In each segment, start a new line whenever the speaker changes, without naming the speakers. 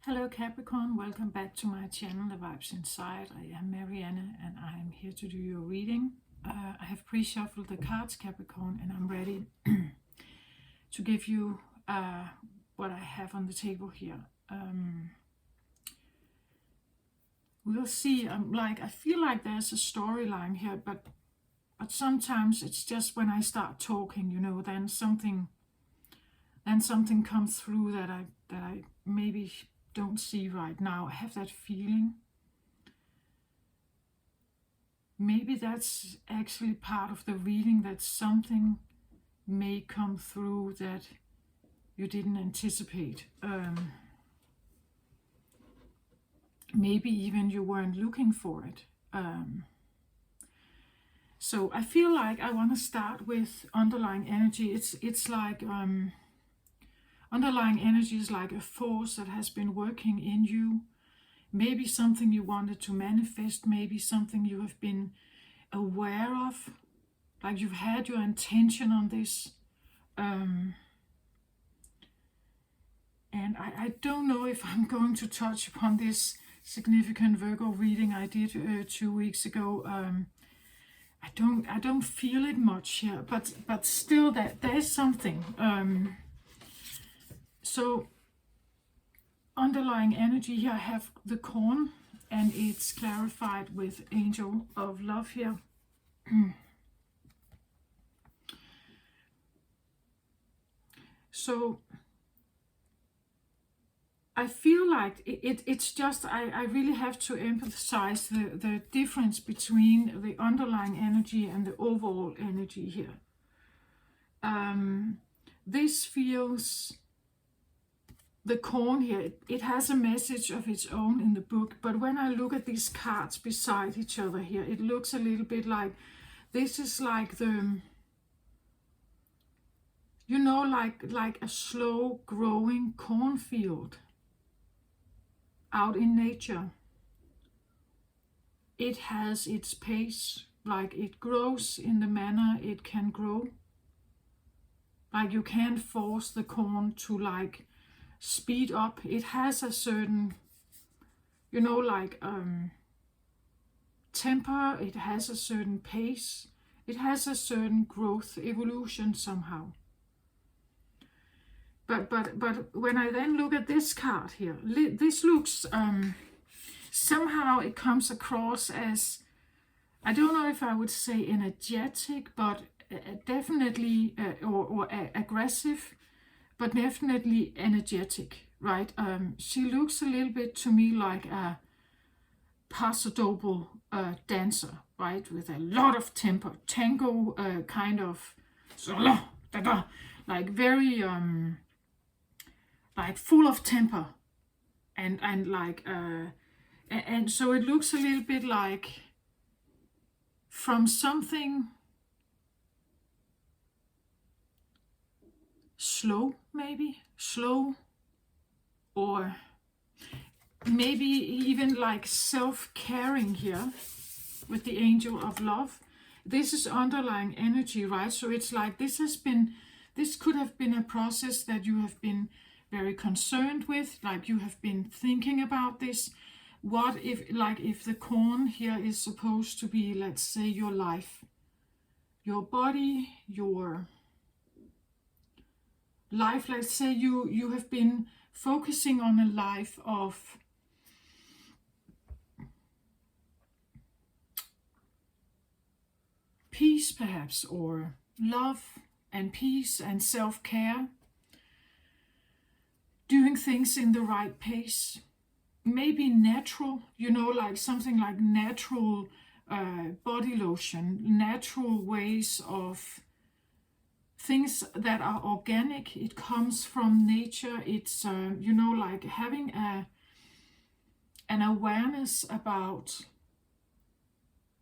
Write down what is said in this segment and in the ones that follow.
Hello Capricorn, welcome back to my channel, The Vibes Inside. I am Marianne and I am here to do your reading. I have pre-shuffled the cards, Capricorn, and I'm ready to give you what I have on the table here. We'll see. I feel like there's a storyline here, but sometimes it's just when I start talking, then something comes through that I maybe don't see right now. I have that feeling. Maybe that's actually part of the reading, that something may come through that you didn't anticipate. Maybe even you weren't looking for it. So I feel like I want to start with underlying energy. It's like underlying energy is like a force that has been working in you. Maybe something you wanted to manifest, maybe something you have been aware of, like you've had your intention on this. And I don't know if I'm going to touch upon this significant Virgo reading I did 2 weeks ago. I don't feel it much here, but still that there's something. So underlying energy here, I have the corn, and it's clarified with Angel of Love here. So I feel like it's just, I really have to emphasize the difference between the underlying energy and the overall energy here. This feels, the corn here, it has a message of its own in the book, but when I look at these cards beside each other here, it looks a little bit like, this is like the, like a slow growing cornfield out in nature. It has its pace, like it grows in the manner it can grow. Like you can't force the corn to like speed up. It has a certain, temper. It has a certain pace. It has a certain growth, evolution somehow. But when I then look at this card here, this looks, somehow it comes across as, I don't know if I would say energetic, but definitely, or aggressive, but definitely energetic, right? She looks a little bit to me like a paso doble dancer, right? With a lot of temper, tango kind of, like very, like full of temper, and like, and so it looks a little bit like from something slow, maybe slow, or maybe even like self-caring here with the Angel of Love. This is underlying energy, right? So it's like this could have been a process that you have been very concerned with, like you have been thinking about this. What if the corn here is supposed to be, let's say, your life, your body, your life. Let's say you have been focusing on a life of peace, perhaps, or love and peace and self-care, doing things in the right pace, maybe natural, like something like natural body lotion, natural ways of things that are organic. It comes from nature. It's like having an awareness about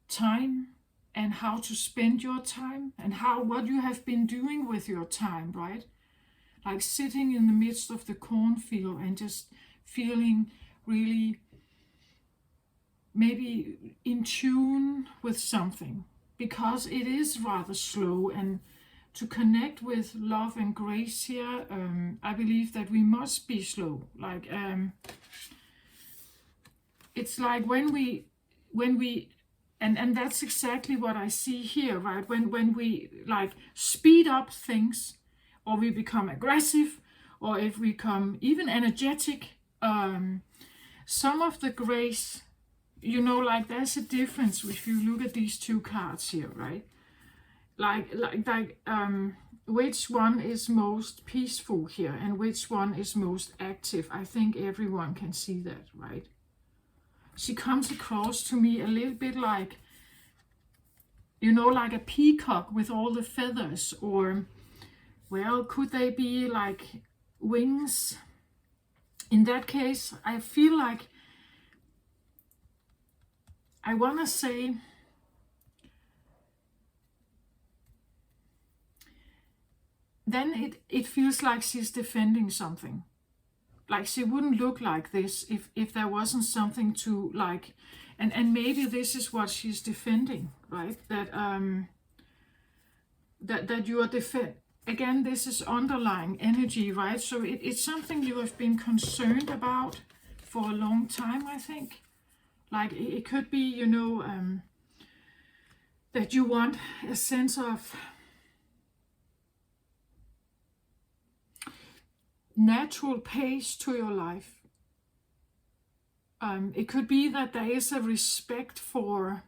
time and how to spend your time, and what you have been doing with your time, right? Like sitting in the midst of the cornfield and just feeling really maybe in tune with something, because it is rather slow, and to connect with love and grace here, I believe that we must be slow. Like, it's like when we, and that's exactly what I see here, right? When we like speed up things, or we become aggressive, or if we become even energetic, some of the grace, you know, like there's a difference if you look at these two cards here, right? Like which one is most peaceful here and which one is most active. I think everyone can see that, right? She comes across to me a little bit like, you know, like a peacock with all the feathers, or, well, could they be like wings? In that case, I feel like, I want to say, then it feels like she's defending something. Like she wouldn't look like this if there wasn't something to like, and maybe this is what she's defending, right? That that you are again, this is underlying energy, right? So it's something you have been concerned about for a long time, I think. Like it could be, you know, that you want a sense of natural pace to your life. It could be that there is a respect for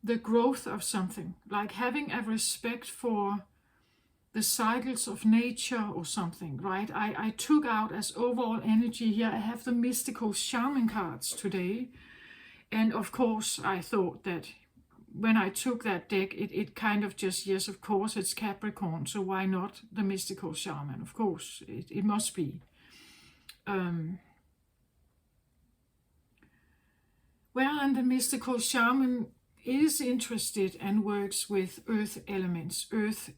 the growth of something, like having a respect for the cycles of nature or something, right? I took out as overall energy here, I have the mystical shaman cards today. And of course, I thought that when I took that deck, it kind of just, yes, of course, it's Capricorn, so why not the mystical shaman? Of course, it must be. Well, and the mystical shaman is interested and works with earth elements, earth,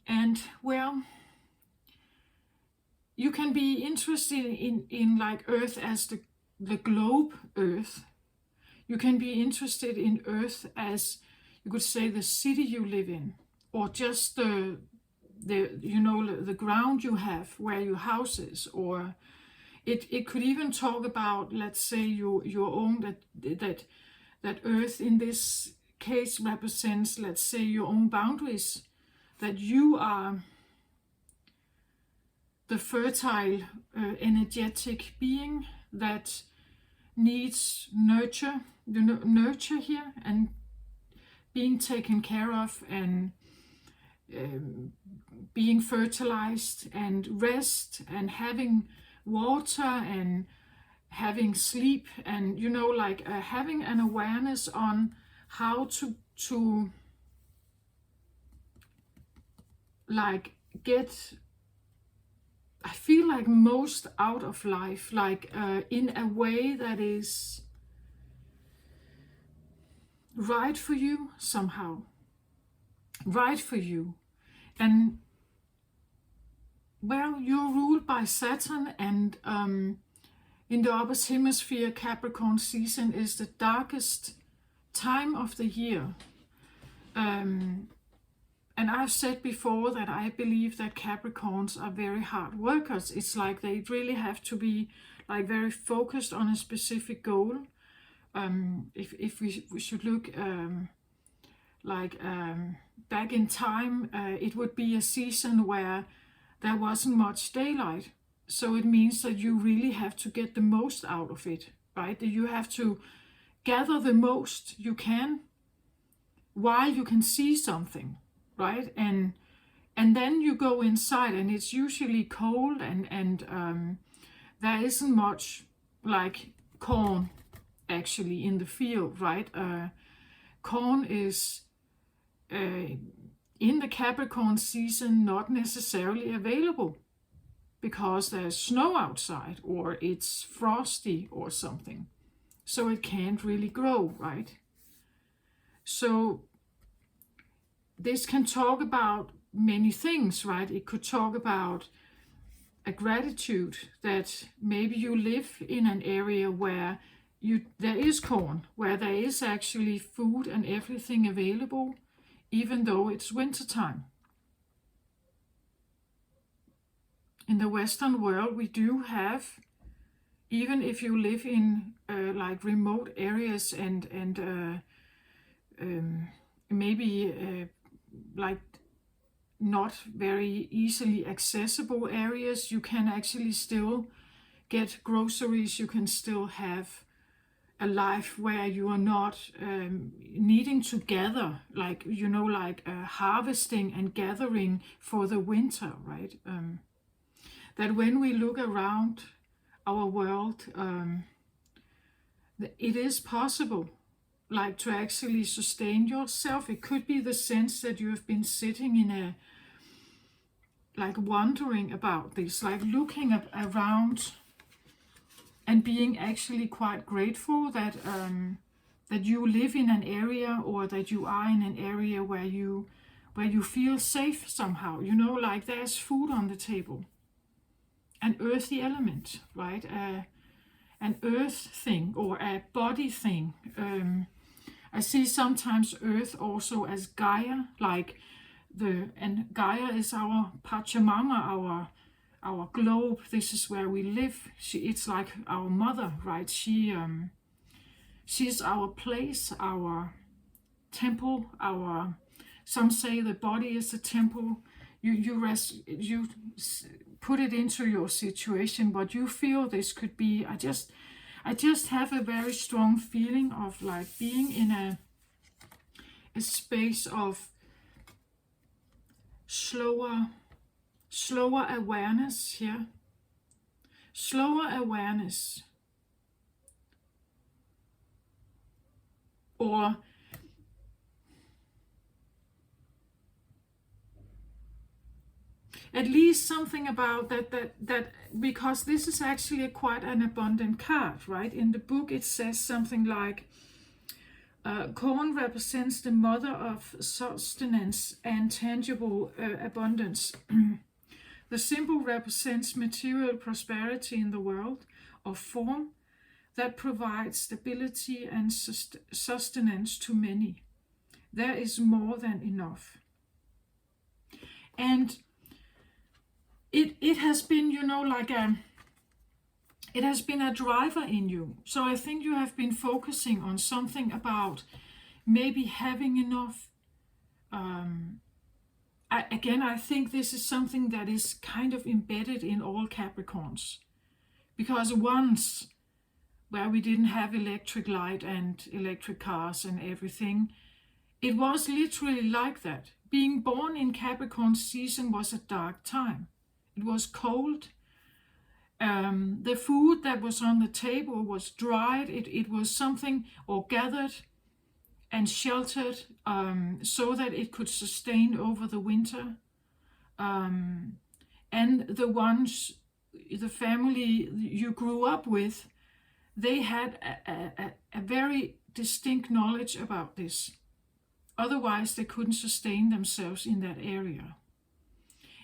and well, you can be interested in like earth as the globe earth. You can be interested in earth as, you could say, the city you live in, or just the you know, the ground you have where your house is, or it could even talk about, let's say, your own, that earth in this case represents, let's say, your own boundaries, that you are the fertile, energetic being that needs nurture, you know, nurture here, and being taken care of, and being fertilized, and rest, and having water, and having sleep, and, you know, like having an awareness on how to like get, I feel like, most out of life, like in a way that is right for you somehow, right for you. And well, you're ruled by Saturn, and in the opposite hemisphere, Capricorn season is the darkest time of the year. And I've said before that I believe that Capricorns are very hard workers. It's like they really have to be like very focused on a specific goal. If we should look back in time, it would be a season where there wasn't much daylight. So it means that you really have to get the most out of it, right? That you have to gather the most you can while you can see something, right? And then you go inside, and it's usually cold, and there isn't much like corn actually in the field, right? Corn is in the Capricorn season not necessarily available because there's snow outside, or it's frosty or something, so it can't really grow, right? So this can talk about many things, right? It could talk about a gratitude that maybe you live in an area where there is corn, where there is actually food and everything available, even though it's winter time. In the Western world, we do have, even if you live in like remote areas and maybe like not very easily accessible areas, you can actually still get groceries. You can still have a life where you are not needing to gather, like, you know, like harvesting and gathering for the winter, right? That when we look around our world, it is possible, like, to actually sustain yourself. It could be the sense that you have been sitting in a, like, wondering about this, like looking around and being actually quite grateful that that you live in an area, or that you are in an area where you feel safe somehow. You know, like there's food on the table, an earthy element, right? An earth thing or a body thing. I see sometimes earth also as Gaia, like and Gaia is our Pachamama, our globe. This is where we live. It's like our mother, right? She's our place, our temple, our. Some say the body is a temple. You put it into your situation, what you feel this could be. I just have a very strong feeling of like being in a space of slower awareness here. Slower awareness. Or at least something about that because this is actually quite an abundant card, right? In the book it says something like corn represents the mother of sustenance and tangible abundance. The symbol represents material prosperity in the world of form that provides stability and sustenance to many. There is more than enough. And it has been, you know, like it has been a driver in you. So I think you have been focusing on something about maybe having enough. I think this is something that is kind of embedded in all Capricorns. Because once, where we didn't have electric light and electric cars and everything, it was literally like that. Being born in Capricorn season was a dark time. It was cold. The food that was on the table was dried. It was something, or gathered and sheltered, so that it could sustain over the winter. And the family you grew up with, they had a very distinct knowledge about this. Otherwise, they couldn't sustain themselves in that area.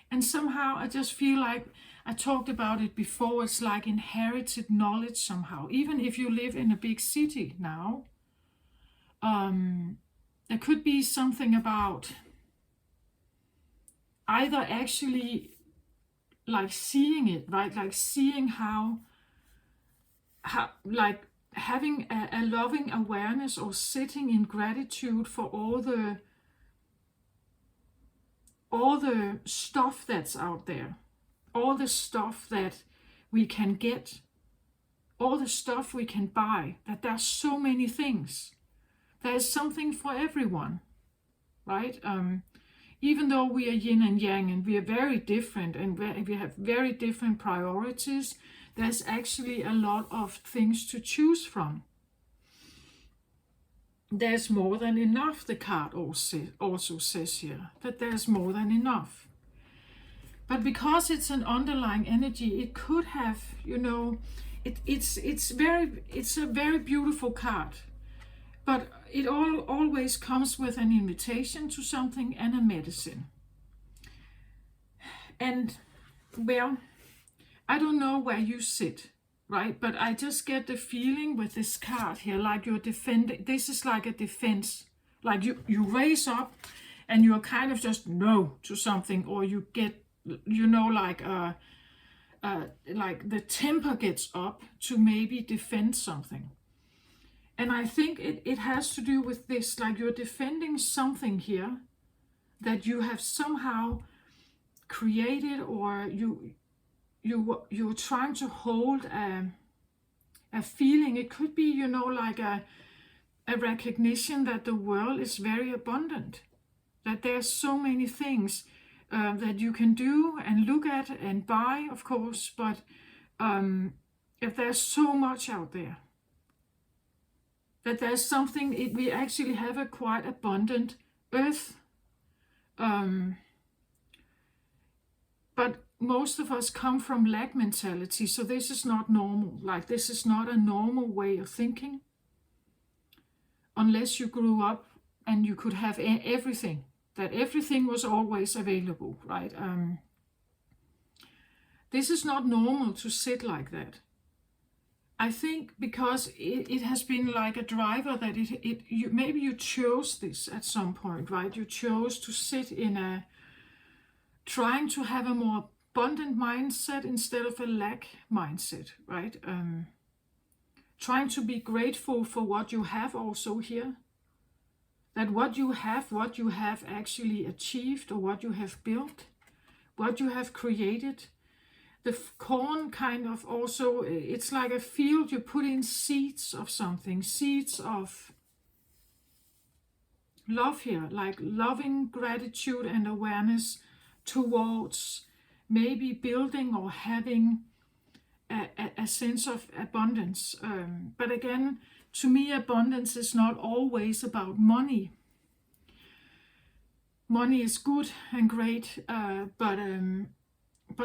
And somehow I just feel like, I talked about it before, it's like inherited knowledge somehow. Even if you live in a big city now, there could be something about either actually like seeing it, right? Like seeing how like having a loving awareness, or sitting in gratitude for all the stuff that's out there, all the stuff that we can get, all the stuff we can buy, that there's so many things. There's something for everyone, right? Even though we are yin and yang and we are very different and we have very different priorities, there's actually a lot of things to choose from. There's more than enough, the card also says here, that there's more than enough. But because it's an underlying energy, it could have, you know, it's a very beautiful card. But it always comes with an invitation to something and a medicine. And, well, I don't know where you sit right? But I just get the feeling with this card here, like you're defending. This is like a defense, like you raise up and you're kind of just no to something, or you get, like the temper gets up to maybe defend something. And I think it has to do with this, like you're defending something here that you have somehow created, or you're trying to hold a feeling. It could be, like a recognition that the world is very abundant, that there's so many things that you can do and look at and buy, of course, but if there's so much out there, that there's something, we actually have a quite abundant earth. But most of us come from lack mentality, so this is not normal. Like, this is not a normal way of thinking, unless you grew up and you could have everything, that everything was always available, right? This is not normal to sit like that. I think because it has been like a driver that maybe you chose this at some point, right? You chose to sit in trying to have a more abundant mindset instead of a lack mindset, right? Trying to be grateful for what you have also here. That what you have actually achieved, or what you have built, what you have created. The corn kind of also, it's like a field, you put in seeds of something, seeds of love here, like loving gratitude and awareness towards maybe building or having a sense of abundance. But again, to me, abundance is not always about money. Money is good and great, but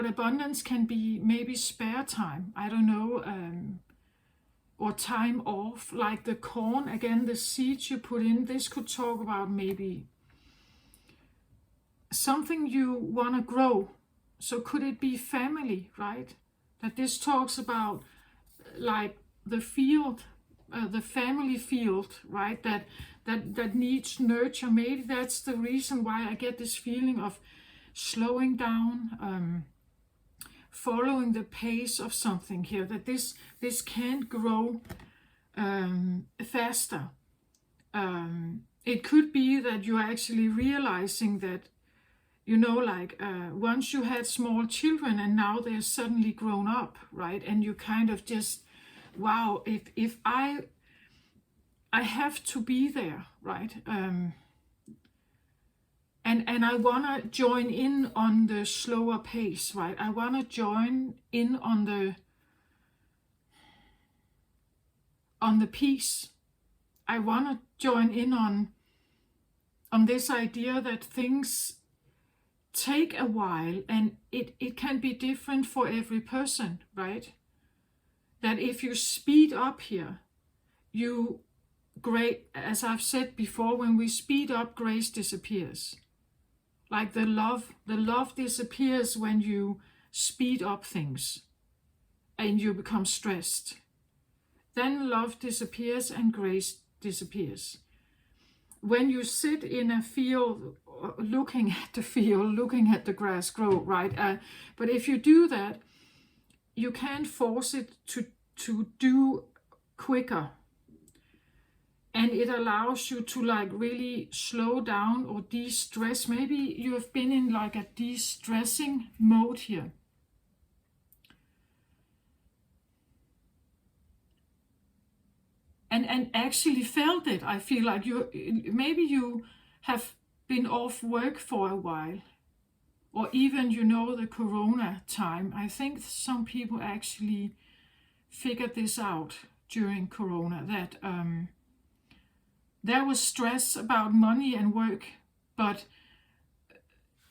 abundance can be maybe spare time, I don't know, or time off, like the corn, again, the seeds you put in. This could talk about maybe something you want to grow. So could it be family, right? That this talks about like the field, the family field, right? That needs nurture. Maybe that's the reason why I get this feeling of slowing down, following the pace of something here, that this can't grow faster. It could be that you're actually realizing that, once you had small children and now they're suddenly grown up, right? And you kind of just, wow, if I have to be there, right? And I want to join in on the slower pace, right? I want to join in on the peace. I want to join in on this idea that things take a while, and it can be different for every person, right? That if you speed up here, as I've said before, when we speed up, grace disappears. Like the love disappears when you speed up things and you become stressed. Then love disappears and grace disappears. When you sit in a field, looking at the grass grow, right? But if you do that, you can't force it to do quicker. And it allows you to like really slow down or de-stress. Maybe you have been in like a de-stressing mode here. And actually felt it. I feel like maybe you have been off work for a while, or even, the Corona time. I think some people actually figured this out during Corona, that there was stress about money and work, but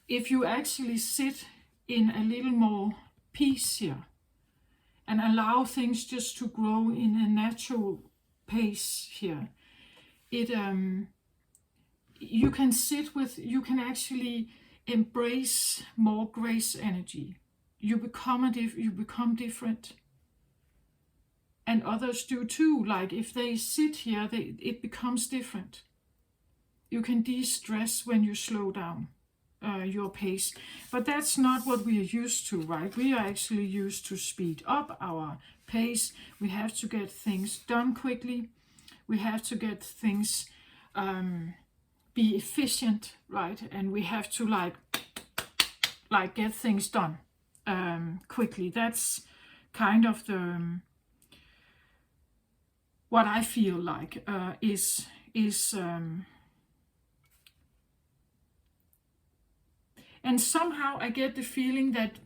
if you actually sit in a little more peace here and allow things just to grow in a natural pace here, you can actually embrace more grace energy. You become different. and others do too. Like if they sit here, it becomes different. You can de-stress when you slow down your pace. But that's not what we are used to, right? We are actually used to speed up our pace. We have to get things done quickly. We have to get things, be efficient, right? And we have to like get things done quickly. That's kind of the what I feel like is and somehow I get the feeling that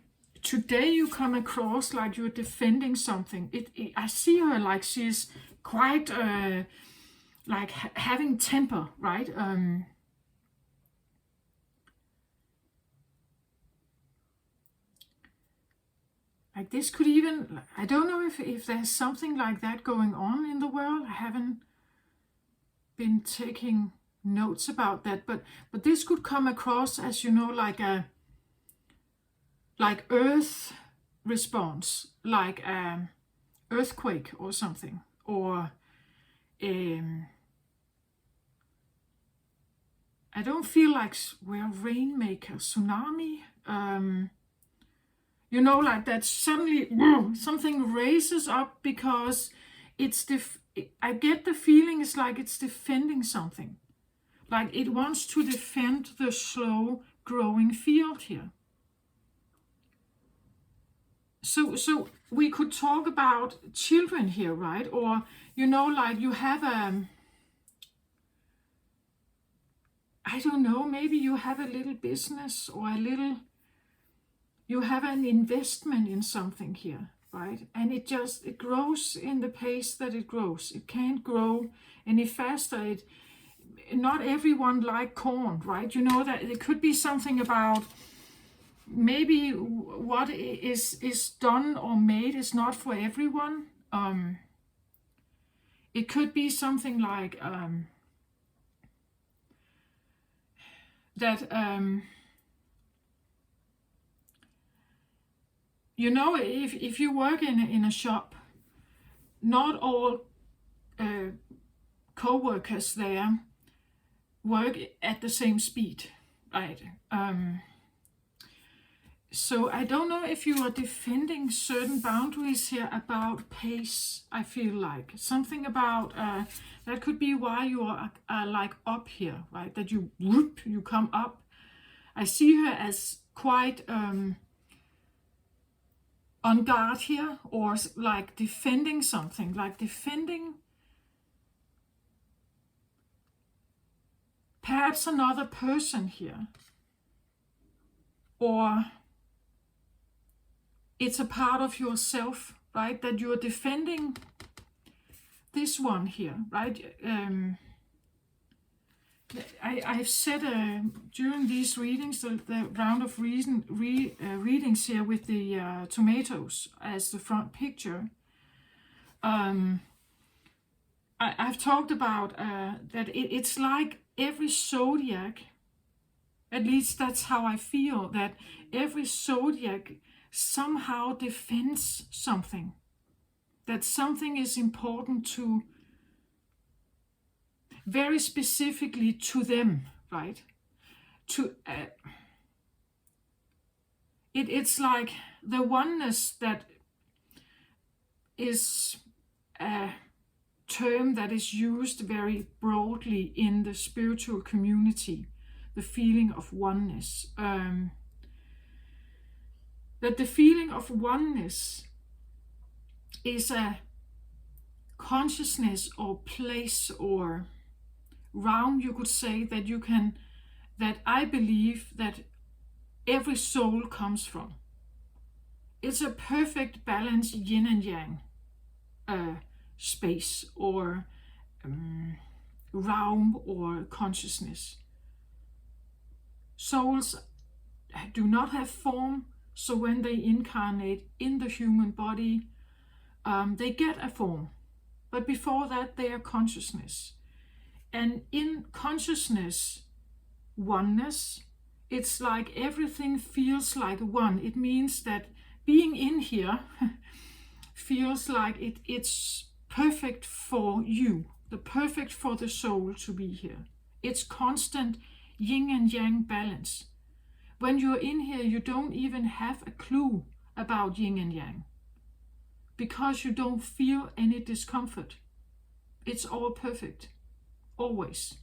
today you come across like you're defending something. I see her like she's quite like having temper, right? Like this could even, I don't know if there's something like that going on in the world. I haven't been taking notes about that, but this could come across as, you know, like a earth response, like earthquake or something, or I don't feel like we're rainmaker, tsunami, you know, like that suddenly something raises up because it's I get the feeling it's like it's defending something. Like it wants to defend the slow growing field here. So we could talk about children here, right? Or, you know, like you have I don't know, maybe you have a little business or you have an investment in something here, right? And it grows in the pace that it grows. It can't grow any faster. Not everyone like corn, right? You know that it could be something about maybe what is done or made is not for everyone. It could be something like that. You know, if you work in a shop, not all co-workers there work at the same speed, right? So I don't know if you are defending certain boundaries here about pace. I feel like something about that could be why you are like up here, right? That you come up. I see her as quite on guard here, or like defending something, like defending perhaps another person here, or it's a part of yourself, right? That you're defending this one here, right? I've said during these readings, the round of readings here with the tomatoes as the front picture, I've talked about that it's like every zodiac, at least that's how I feel, that every zodiac somehow defends something, that something is important to, very specifically to them, right? To it's like the oneness that is a term that is used very broadly in the spiritual community, the feeling of oneness. That the feeling of oneness is a consciousness or place or realm, you could say, that I believe that every soul comes from. It's a perfect balance, yin and yang space or realm or consciousness. Souls do not have form, so when they incarnate in the human body, they get a form. But before that, they are consciousness. And in consciousness, oneness, it's like everything feels like one. It means that being in here, feels like it's perfect for you, the perfect for the soul to be here. It's constant yin and yang balance. When you're in here, you don't even have a clue about yin and yang because you don't feel any discomfort. It's all perfect, always.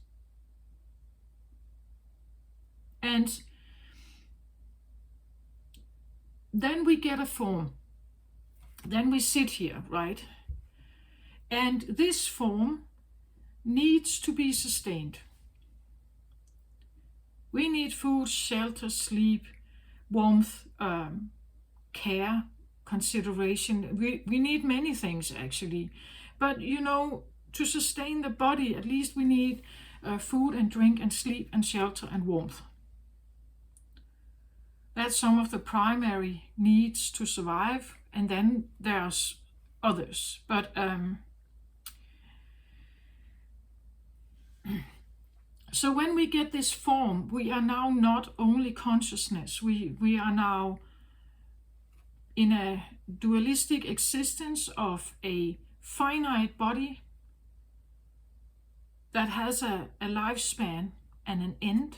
And then we get a form. Then we sit here, right? And this form needs to be sustained. We need food, shelter, sleep, warmth, care, consideration. We need many things actually. But to sustain the body, at least we need food and drink and sleep and shelter and warmth. That's some of the primary needs to survive. And then there's others. But so when we get this form, we are now not only consciousness. We are now in a dualistic existence of a finite body that has a lifespan and an end,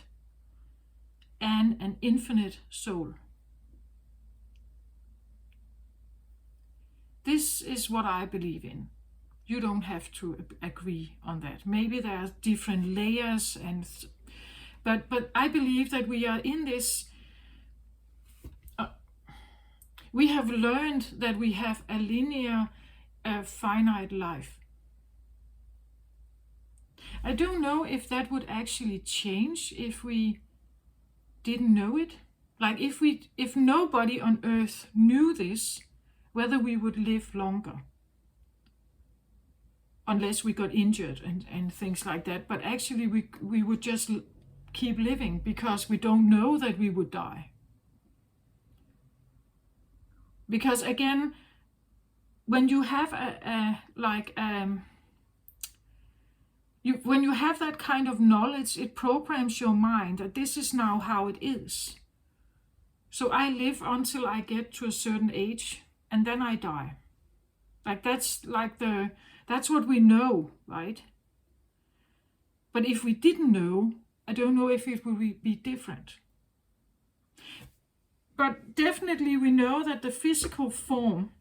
and an infinite soul. This is what I believe in. You don't have to agree on that. Maybe there are different layers, but I believe that we are in this. We have learned that we have a linear, finite life. I don't know if that would actually change if we didn't know it. Like if nobody on earth knew this, whether we would live longer. Unless we got injured and things like that. But actually we would just keep living because we don't know that we would die. Because again, when you have when you have that kind of knowledge, it programs your mind that this is now how it is. So I live until I get to a certain age, and then I die. That's what we know, right? But if we didn't know, I don't know if it would be different. But definitely we know that the physical form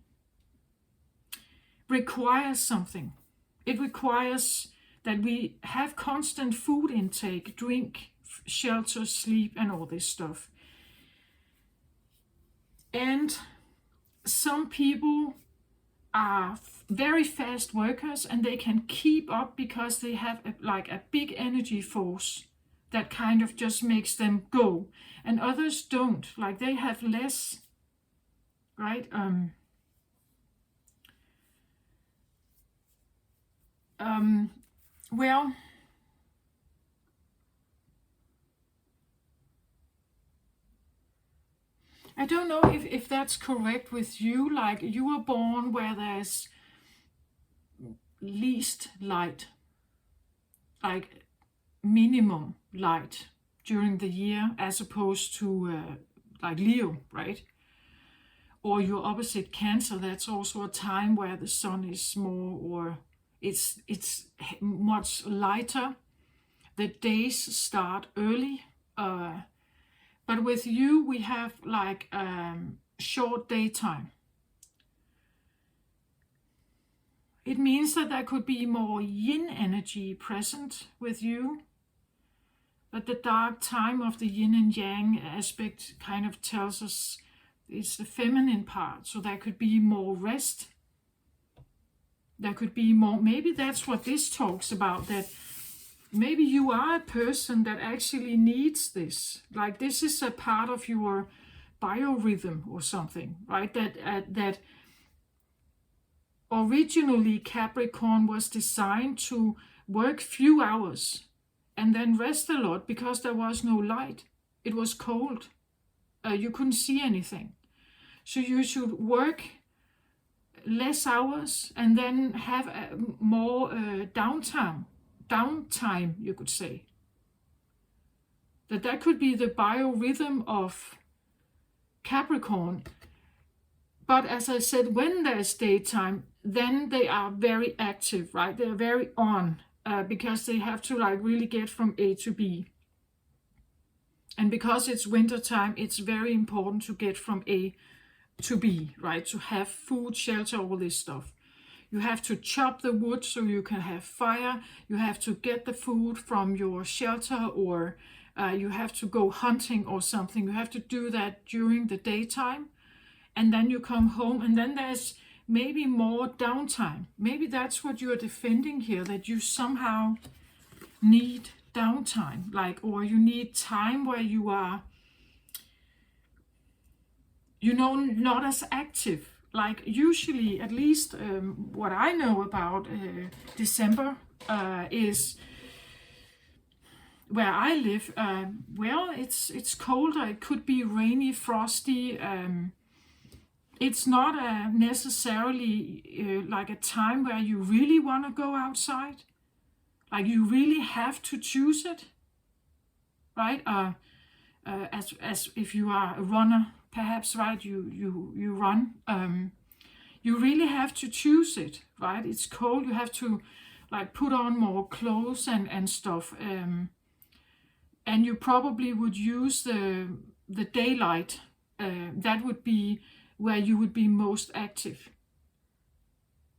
requires something. It requires that we have constant food intake, drink, shelter, sleep, and all this stuff. And some people are very fast workers and they can keep up because they have a big energy force that kind of just makes them go. And others don't, like they have less, right? Well, I don't know if that's correct with you. Like you were born where there's least light, like minimum light during the year, as opposed to like Leo, right? Or your opposite Cancer, that's also a time where the sun is more, or it's much lighter. The days start early. But with you, we have like short daytime. It means that there could be more yin energy present with you. But the dark time of the yin and yang aspect kind of tells us it's the feminine part. So there could be more rest. There could be more, maybe that's what this talks about, that maybe you are a person that actually needs this. Like this is a part of your biorhythm or something, right? That originally Capricorn was designed to work few hours and then rest a lot because there was no light. It was cold. You couldn't see anything. So you should work less hours and then have more downtime, you could say. That could be the biorhythm of Capricorn. But as I said, when there's daytime, then they are very active, right? They're very on, because they have to like really get from A to B. And because it's winter time, it's very important to get from A to be, right? To have food, shelter, all this stuff. You have to chop the wood so you can have fire. You have to get the food from your shelter, or you have to go hunting or something. You have to do that during the daytime. And then you come home, and then there's maybe more downtime. Maybe that's what you're defending here, that you somehow need downtime, like, or you need time where you are, not as active. Like usually, at least what I know about December is where I live. Well, it's colder. It could be rainy, frosty. It's not necessarily like a time where you really want to go outside. Like you really have to choose it, right? As if you are a runner, perhaps, right? You run. You really have to choose it, right? It's cold. You have to like put on more clothes and stuff. And you probably would use the daylight. That would be where you would be most active.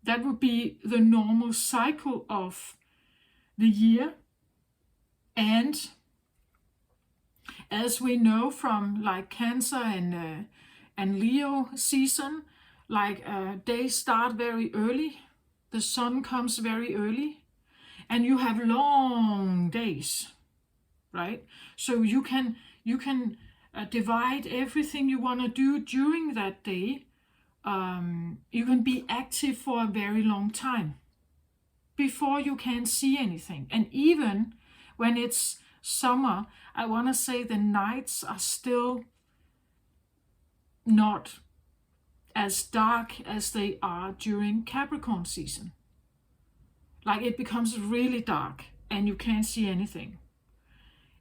That would be the normal cycle of the year. And as we know from like Cancer and Leo season, like days start very early, the sun comes very early, and you have long days, right? So you can divide everything you want to do during that day. You can be active for a very long time before you can see anything. And even when it's summer, I want to say the nights are still not as dark as they are during Capricorn season. Like it becomes really dark and you can't see anything.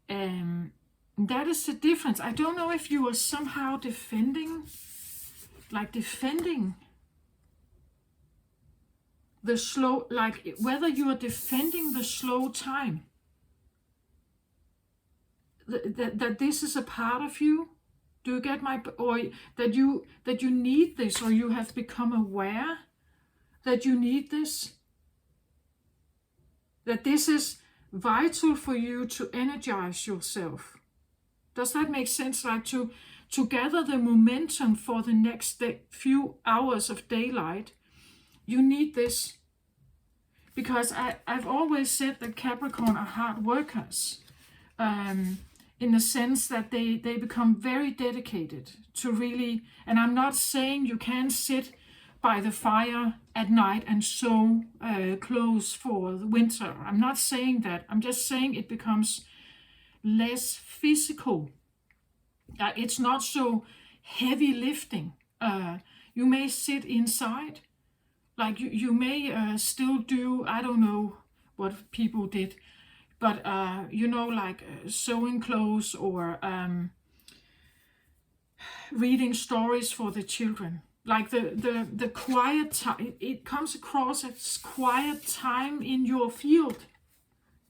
That is the difference. I don't know if you are somehow defending the slow, like whether you are defending the slow time. That this is a part of you. Do you get my, or that you need this, or you have become aware that you need this? That this is vital for you to energize yourself. Does that make sense? Like to gather the momentum for the next few hours of daylight, you need this. Because I've always said that Capricorn are hard workers, in the sense that they become very dedicated to really, and I'm not saying you can't sit by the fire at night and sew clothes for the winter. I'm not saying that. I'm just saying it becomes less physical. It's not so heavy lifting. You may sit inside, like you may still do, I don't know what people did, but like sewing clothes or reading stories for the children. Like the quiet time, it comes across as quiet time in your field.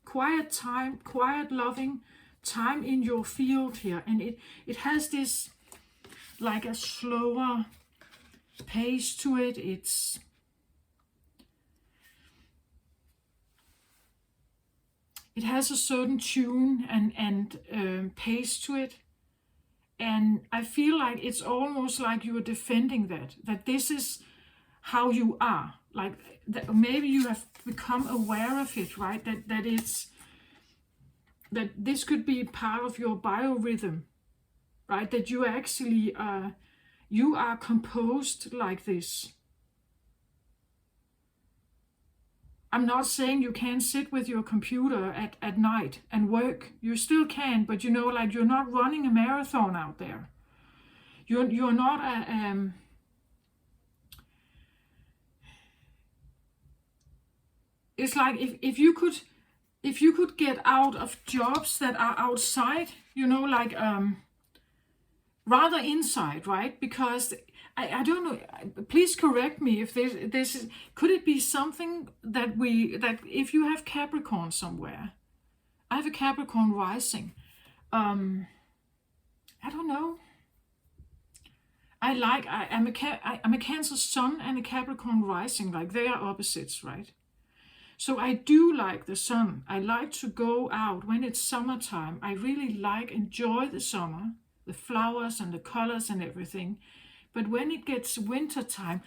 Quiet time, quiet loving time in your field here. And it has this like a slower pace to it. It has a certain tune and pace to it. And I feel like it's almost like you are defending that this is how you are. Like that maybe you have become aware of it, right? That this could be part of your biorhythm, right? That you actually you are composed like this. I'm not saying you can't sit with your computer at night and work. You still can, but like you're not running a marathon out there. You're not it's like if you could get out of jobs that are outside, like rather inside, right? Because I don't know, please correct me if this is, could it be something that if you have Capricorn somewhere, I have a Capricorn rising, I don't know. I'm a Cancer sun and a Capricorn rising, like they are opposites, right? So I do like the sun. I like to go out when it's summertime. I really enjoy the summer, the flowers and the colors and everything. But when it gets winter time,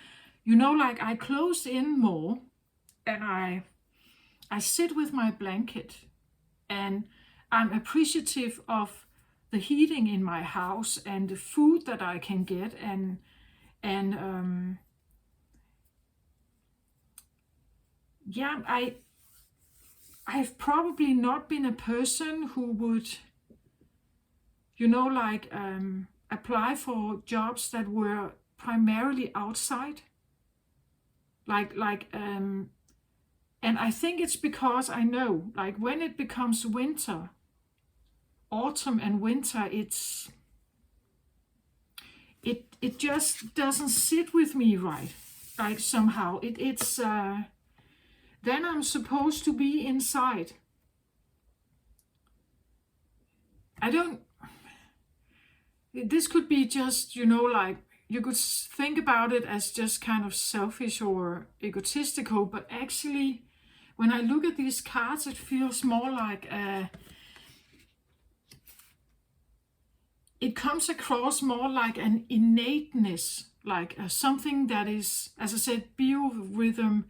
like I close in more and I sit with my blanket and I'm appreciative of the heating in my house and the food that I can get and yeah, I've probably not been a person who would apply for jobs that were primarily outside, and I think it's because I know, like, when it becomes winter, autumn and winter, it just doesn't sit with me right. Like somehow it's then I'm supposed to be inside. I don't. This could be just, like, you could think about it as just kind of selfish or egotistical, but actually, when I look at these cards, it feels more like it comes across more like an innateness, like something that is, as I said, biorhythm,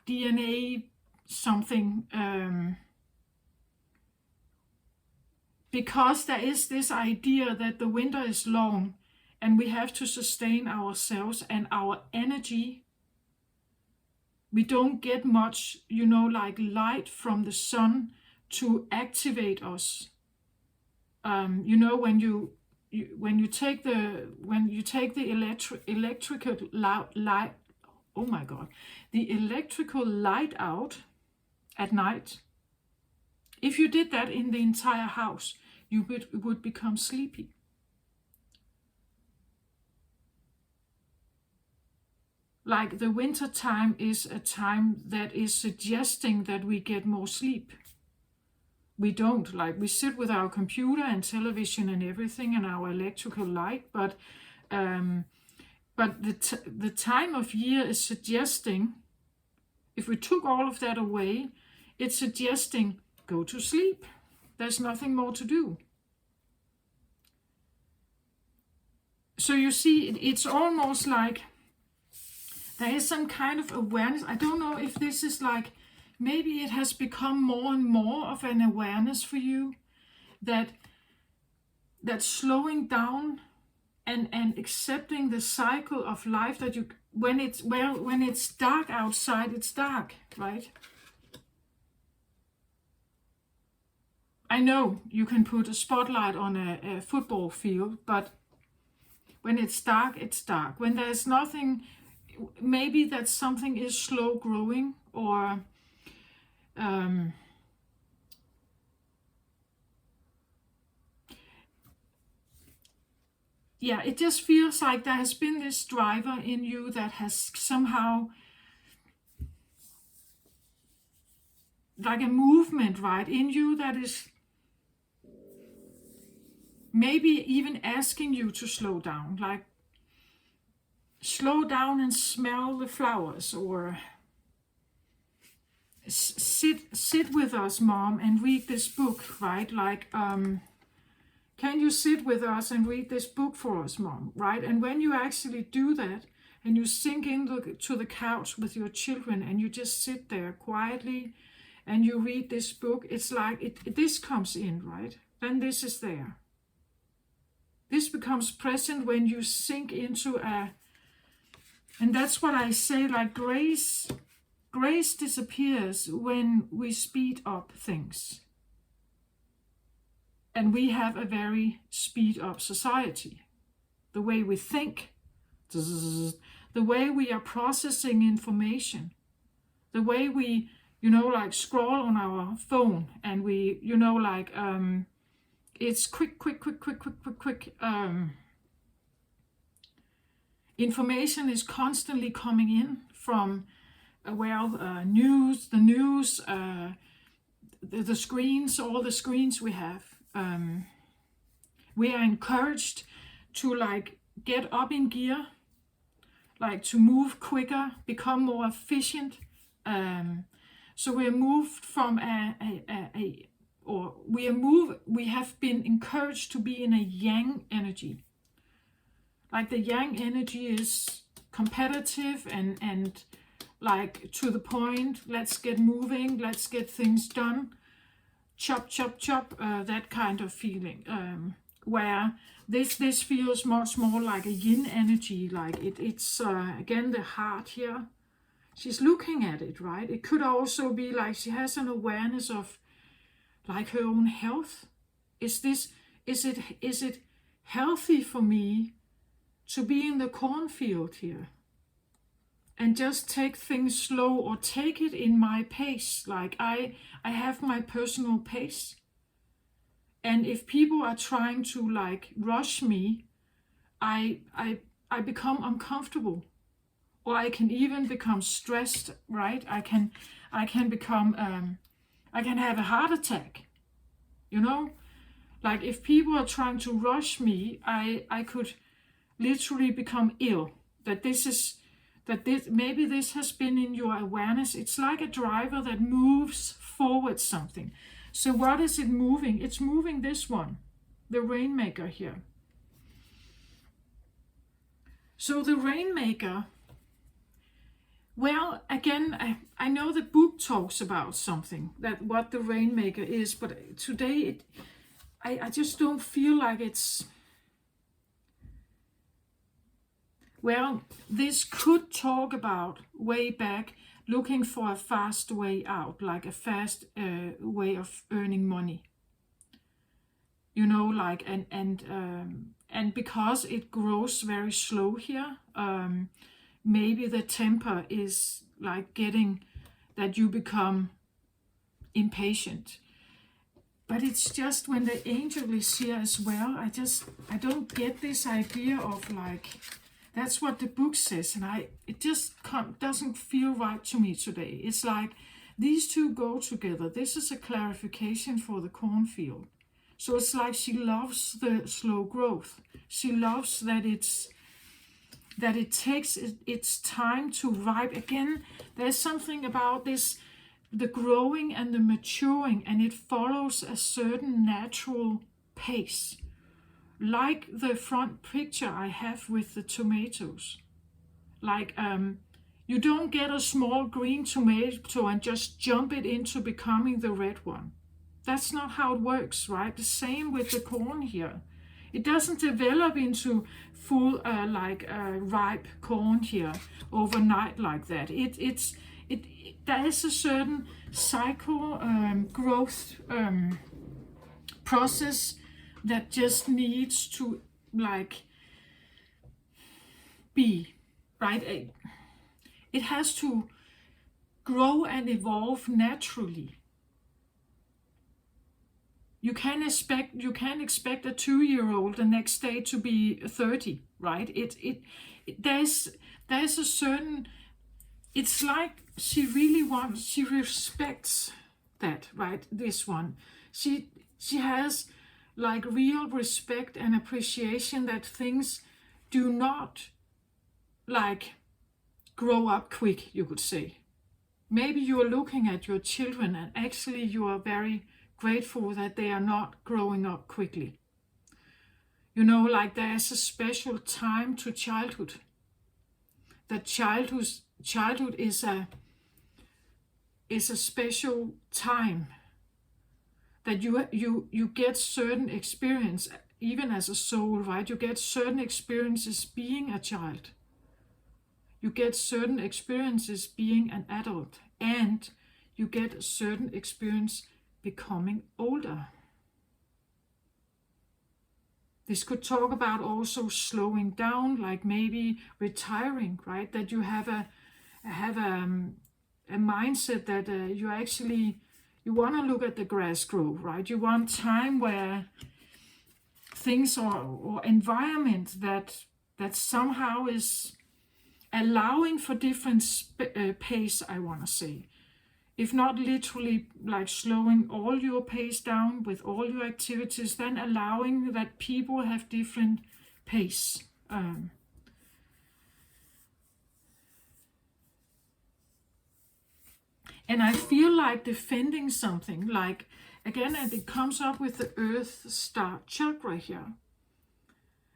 DNA, something. Because there is this idea that the winter is long and we have to sustain ourselves and our energy. We don't get much, like light from the sun to activate us. When you take the electrical light, oh my God, the electrical light out at night. If you did that in the entire house, you would become sleepy. Like the winter time is a time that is suggesting that we get more sleep. We don't, like, we sit with our computer and television and everything and our electrical light, but the time of year is suggesting, if we took all of that away, it's suggesting go to sleep. There's nothing more to do. So you see, it's almost like there is some kind of awareness. I don't know if this is like, maybe it has become more and more of an awareness for you that slowing down and accepting the cycle of life, that when it's dark outside, it's dark, right? I know you can put a spotlight on a football field, but when it's dark, it's dark. When there's nothing, maybe that something is slow growing, or yeah, it just feels like there has been this driver in you that has somehow, like a movement, right, in you that is maybe even asking you to slow down, like slow down and smell the flowers, or sit with us, Mom, and read this book, right? Like, can you sit with us and read this book for us, Mom, right? And when you actually do that and you sink into the couch with your children and you just sit there quietly and you read this book, it's like this comes in, right? Then this is there. This becomes present when you sink into and that's what I say, like grace disappears when we speed up things. And we have a very speed up society. The way we think, the way we are processing information, the way we, like scroll on our phone, and we, it's quick. Information is constantly coming in from news, the news, the screens, all the screens we have. We are encouraged to like get up in gear, like to move quicker, become more efficient. So we are moved from we have been encouraged to be in a yang energy. Like the yang energy is competitive and like to the point, let's get moving, let's get things done, chop, that kind of feeling. Where this feels much more like a yin energy, like it's again the heart here. She's looking at it, right? It could also be like she has an awareness of like her own health. Is it healthy for me to be in the cornfield here and just take things slow, or take it in my pace? Like I have my personal pace. And if people are trying to like rush me, I become uncomfortable, or I can even become stressed, right? I can become I can have a heart attack, you know? Like if people are trying to rush me, I could literally become ill. Maybe this has been in your awareness. It's like a driver that moves forward something. So what is it moving? It's moving this one, the Rainmaker here. So the Rainmaker, well, again, I know the book talks about something, that what the Rainmaker is, but today I just don't feel like it's... Well, this could talk about way back, looking for a fast way out, like a fast way of earning money. You know, like, and because it grows very slow here, maybe the temper is like getting that you become impatient. But it's just when the angel is here as well, I don't get this idea of like... That's what the book says, and it just doesn't feel right to me today. It's like these two go together. This is a clarification for the cornfield. So it's like she loves the slow growth. She loves that it takes its time to ripe. Again, there's something about this, the growing and the maturing, and it follows a certain natural pace. Like the front picture I have with the tomatoes. Like you don't get a small green tomato and just jump it into becoming the red one. That's not how it works, right? The same with the corn here. It doesn't develop into full ripe corn here overnight like that. There is a certain cycle growth process that just needs to like be, right? It has to grow and evolve naturally. You can expect a 2-year-old the next day to be 30, right? There's a certain... It's like she respects that, right? This one, she has like real respect and appreciation that things do not like grow up quick, you could say. Maybe you are looking at your children and actually you are very grateful that they are not growing up quickly. You know, like there's a special time to childhood. That childhood is a special time. That you get certain experience, even as a soul, right? You get certain experiences being a child. You get certain experiences being an adult. And you get a certain experience becoming older. This could talk about also slowing down, like maybe retiring, right? That you have a mindset that you want to look at the grass grow, right? You want time where things or environment that somehow is allowing for different pace, I want to say. If not literally like slowing all your pace down with all your activities, then allowing that people have different pace. And I feel like defending something, like, again, and it comes up with the Earth Star chakra here.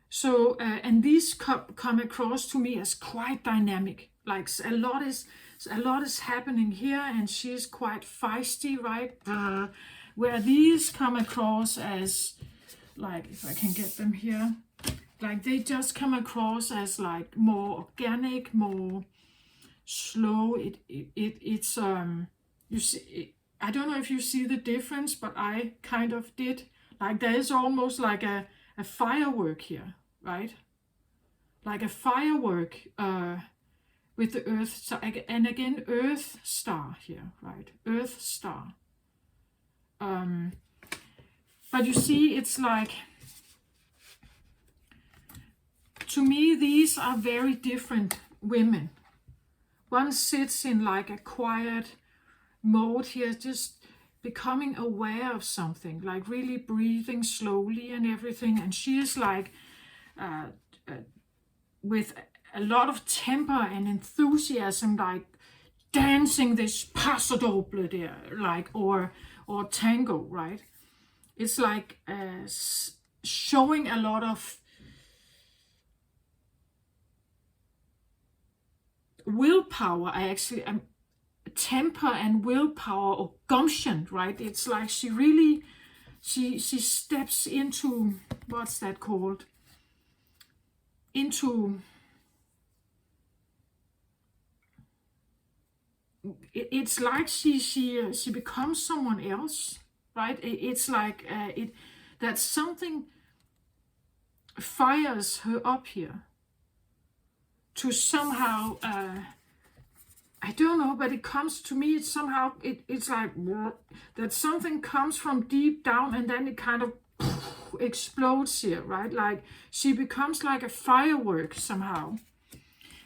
So, and these come across to me as quite dynamic. Like a lot is happening here, and she's quite feisty, right? Where these come across as, like, if I can get them here, like they just come across as like more organic, more slow. It's you see, I don't know if you see the difference, but I kind of did. Like there is almost like a firework here, right? Like a firework with the Earth star, and again Earth Star here, right? Earth Star. But you see, it's like, to me, these are very different women. One sits in like a quiet mode here, just becoming aware of something, like really breathing slowly and everything. And she is like with a lot of temper and enthusiasm, like dancing this paso doble there, like or tango, right? It's like showing a lot of willpower. Temper and willpower or gumption, right? It's like she really she steps into, what's that called, into it's like she becomes someone else, right? It's like that something fires her up here to somehow I don't know, but it comes to me, it's somehow, it's like that something comes from deep down and then it kind of explodes here, right? Like she becomes like a firework somehow.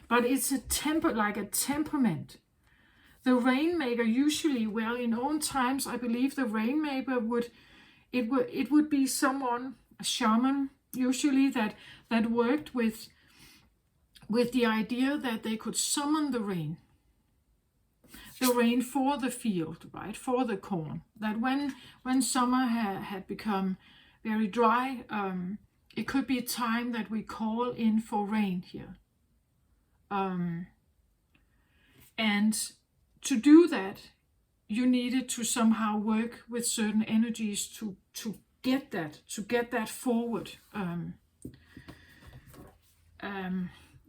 But it's like a temperament. The Rainmaker usually, well, in old times, I believe the Rainmaker would be someone, a shaman, usually that worked with the idea that they could summon the rain for the field, right, for the corn. That when summer had become very dry, it could be a time that we call in for rain here. And to do that, you needed to somehow work with certain energies to get that forward.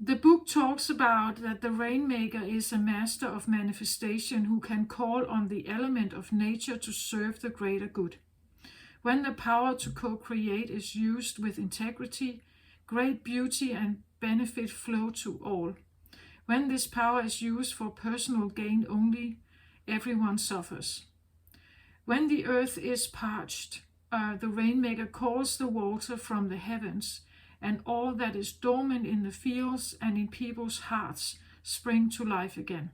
The book talks about that the Rainmaker is a master of manifestation who can call on the element of nature to serve the greater good. When the power to co-create is used with integrity, great beauty and benefit flow to all. When this power is used for personal gain only, everyone suffers. When the earth is parched, the Rainmaker calls the water from the heavens, and all that is dormant in the fields and in people's hearts spring to life again.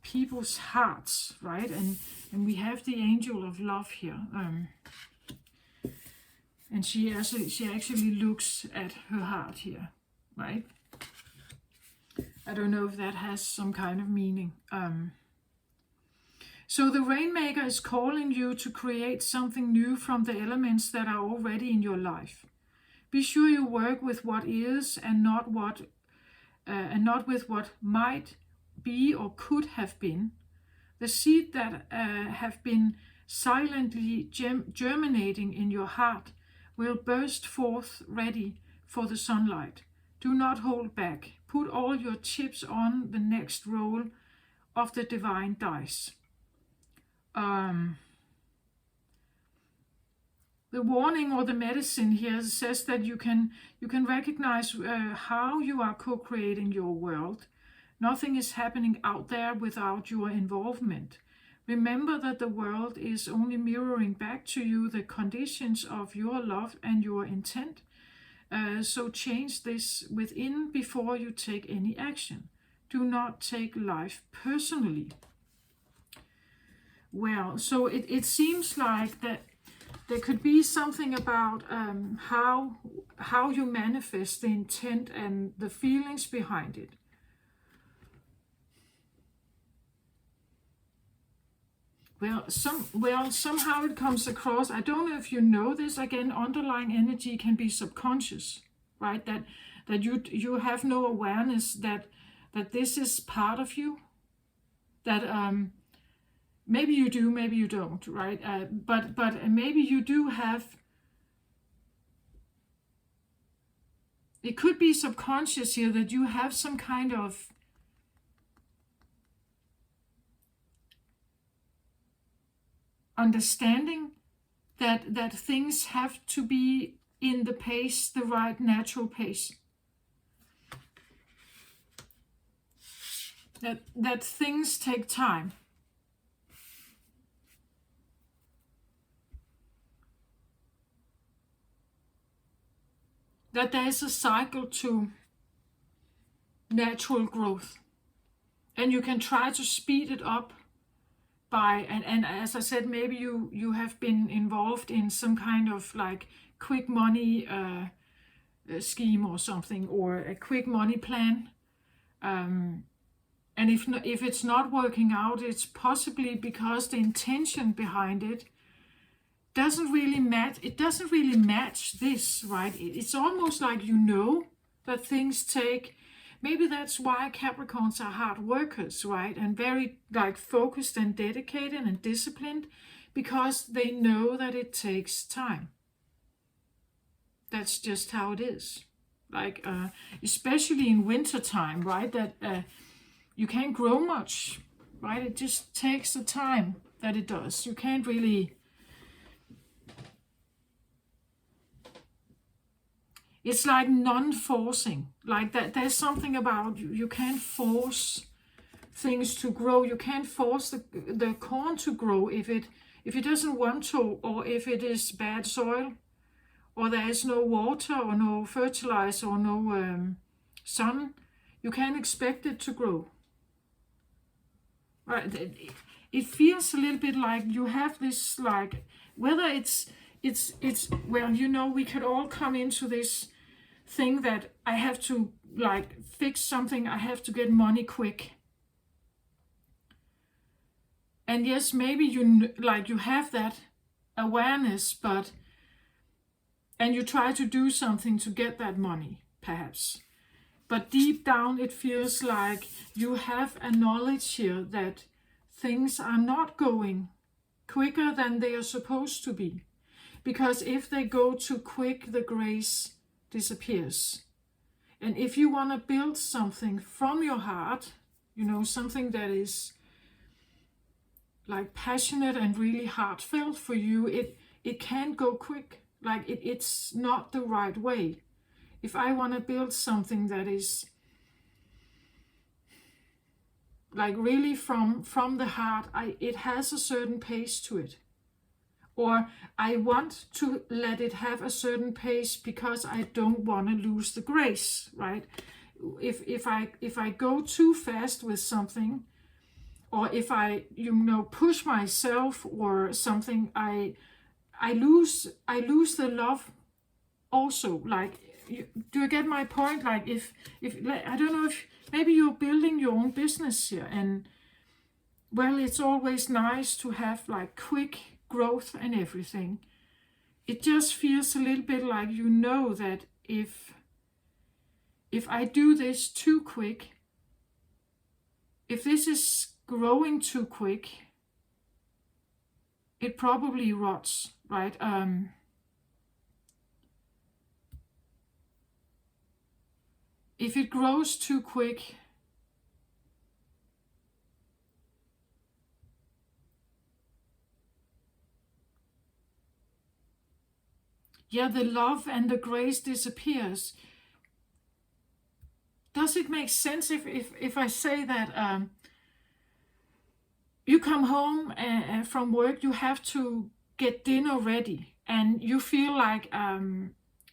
People's hearts, right? And we have the angel of love here. And she actually looks at her heart here, right? I don't know if that has some kind of meaning. So the Rainmaker is calling you to create something new from the elements that are already in your life. Be sure you work with what is and not with what might be or could have been. The seed that have been silently germinating in your heart will burst forth ready for the sunlight. Do not hold back. Put all your chips on the next roll of the divine dice. The warning or the medicine here says that you can recognize how you are co-creating your world. Nothing is happening out there without your involvement. Remember that the world is only mirroring back to you the conditions of your love and your intent. So change this within before you take any action. Do not take life personally. Well, so it seems like that there could be something about how you manifest the intent and the feelings behind it. Well, somehow it comes across. I don't know if you know this. Again, underlying energy can be subconscious, right? That you have no awareness that this is part of you. That maybe you do, maybe you don't, right? But maybe you do have. It could be subconscious here that you have some kind of understanding that things have to be in the pace, the right natural pace. That things take time. That there is a cycle to natural growth. And you can try to speed it up by, and as I said, maybe you have been involved in some kind of like quick money scheme or something, or a quick money plan. And if it's not working out, it's possibly because the intention behind it doesn't really match. It doesn't really match this, right? It's almost like that things take. Maybe that's why Capricorns are hard workers, right? And very like focused and dedicated and disciplined, because they know that it takes time. That's just how it is. Like especially in winter time, right? That you can't grow much, right? It just takes the time that it does. You can't really. It's like non-forcing, like that. There's something about you can't force things to grow. You can't force the corn to grow if it doesn't want to, or if it is bad soil, or there is no water, or no fertilizer, or no sun. You can't expect it to grow. Right? It feels a little bit like you have this, like, whether it's well, we could all come into this thing that I have to like fix something, I have to get money quick. And yes, maybe you have that awareness, and you try to do something to get that money, perhaps. But deep down it feels like you have a knowledge here that things are not going quicker than they are supposed to be. Because if they go too quick, the grace disappears. And if you want to build something from your heart, something that is like passionate and really heartfelt for you, it can't go quick. Like it's not the right way. If I want to build something that is like really from the heart, it has a certain pace to it. Or I want to let it have a certain pace because I don't want to lose the grace, right? If I go too fast with something, or if I push myself or something, I lose the love also. Like, do you get my point? Like if I don't know, if maybe you're building your own business here, and well, it's always nice to have like quick growth and everything. It just feels a little bit like that if I do this too quick, if this is growing too quick, it probably rots, right? If it grows too quick, the love and the grace disappears. Does it make sense if I say that you come home from work, you have to get dinner ready, and you feel like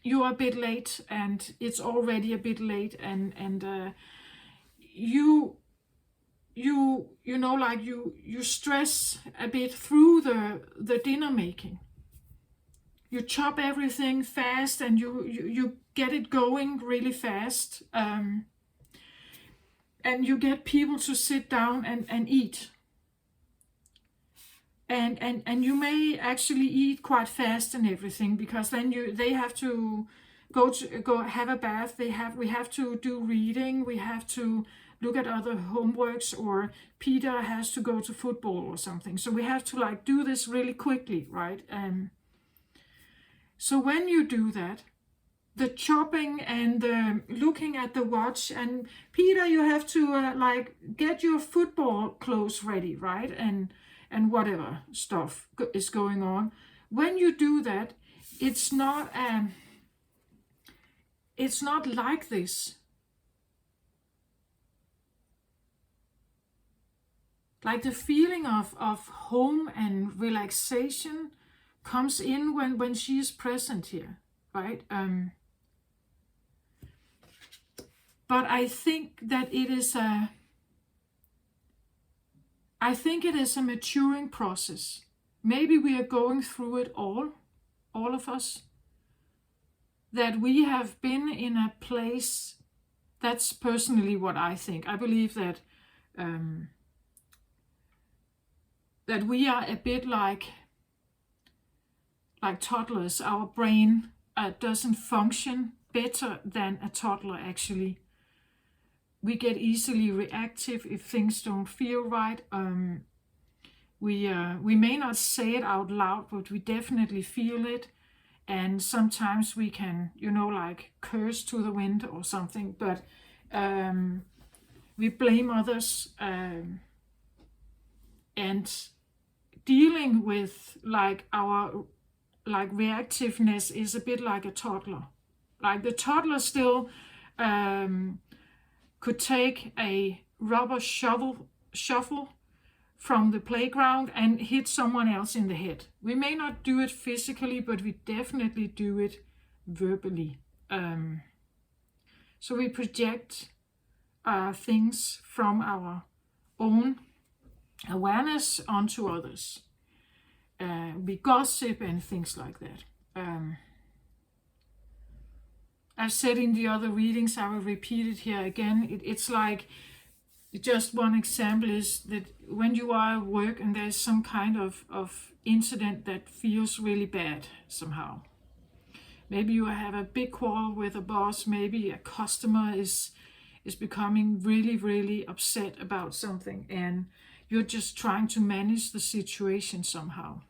you are a bit late, and it's already a bit late, and you you know, like you stress a bit through the dinner making. You chop everything fast, and you get it going really fast, and you get people to sit down and eat. And you may actually eat quite fast and everything, because then they have to go have a bath. We have to do reading. We have to look at other homeworks, or Peter has to go to football or something. So we have to like do this really quickly, right? So when you do that, the chopping and the looking at the watch, and Peter, you have to like get your football clothes ready, right? And whatever stuff is going on. When you do that, it's not like this. Like the feeling of home and relaxation comes in when she is present here, right? But I think that it is a maturing process. Maybe we are going through it all of us, that we have been in a place. That's personally what I think. I believe that that we are a bit like toddlers. Our brain doesn't function better than a toddler, actually. We get easily reactive if things don't feel right. We may not say it out loud, but we definitely feel it. And sometimes we can, like curse to the wind or something. But we blame others. And dealing with like our reactiveness is a bit like a toddler. Like the toddler still could take a rubber shuffle from the playground and hit someone else in the head. We may not do it physically, but we definitely do it verbally. So we project things from our own awareness onto others. We gossip and things like that. I've said in the other readings, I will repeat it here again. It's like, just one example is that when you are at work and there's some kind of incident that feels really bad somehow. Maybe you have a big quarrel with a boss. Maybe a customer is becoming really, really upset about something, and you're just trying to manage the situation somehow.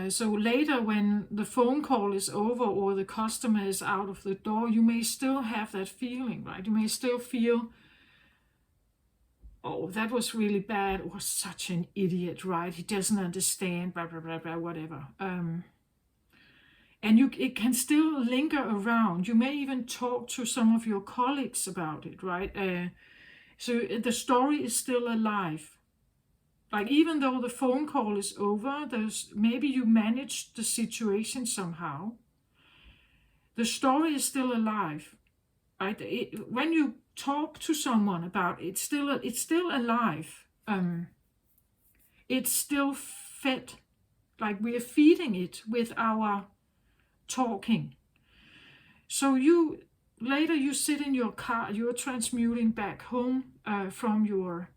So later, when the phone call is over or the customer is out of the door, you may still have that feeling, right? You may still feel, oh, that was really bad, or such an idiot, right? He doesn't understand, blah, blah, blah, blah, whatever. And it can still linger around. You may even talk to some of your colleagues about it, right? So the story is still alive. Like, even though the phone call is over, maybe you managed the situation somehow. The story is still alive, right? When you talk to someone about it, it's still alive. It's still fed. Like, we are feeding it with our talking. So later you sit in your car, you're transmuting back home from your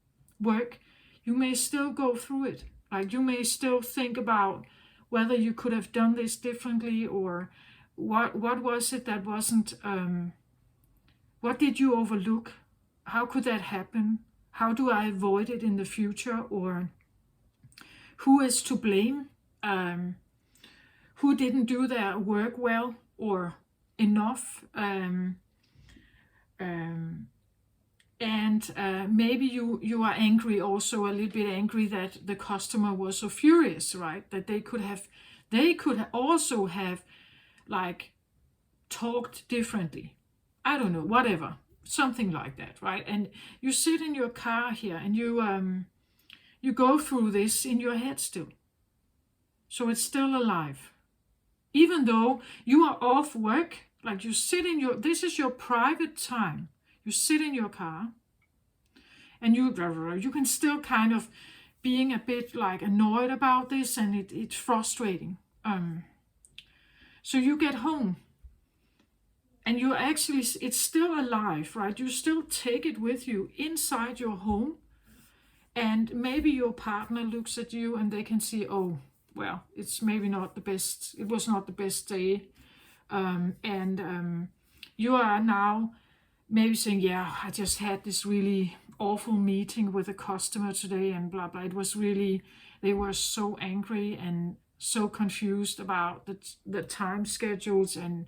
work. You may still go through it. Like, you may still think about whether you could have done this differently, or what was it that wasn't, what did you overlook? How could that happen? How do I avoid it in the future? Or who is to blame? Who didn't do their work well or enough? And maybe you are angry, also a little bit angry that the customer was so furious, right? That they could also have like talked differently. I don't know, whatever, something like that, right? And you sit in your car here, and you go through this in your head still. So it's still alive. Even though you are off work, like you sit in this is your private time. You sit in your car and you can still kind of being a bit like annoyed about this, and it's frustrating. So you get home and you actually, it's still alive, right? You still take it with you inside your home, and maybe your partner looks at you and they can see, oh, well, it's maybe not the best, it was not the best day. You are now maybe saying, yeah, I just had this really awful meeting with a customer today and blah, blah. It was really, they were so angry and so confused about the time schedules and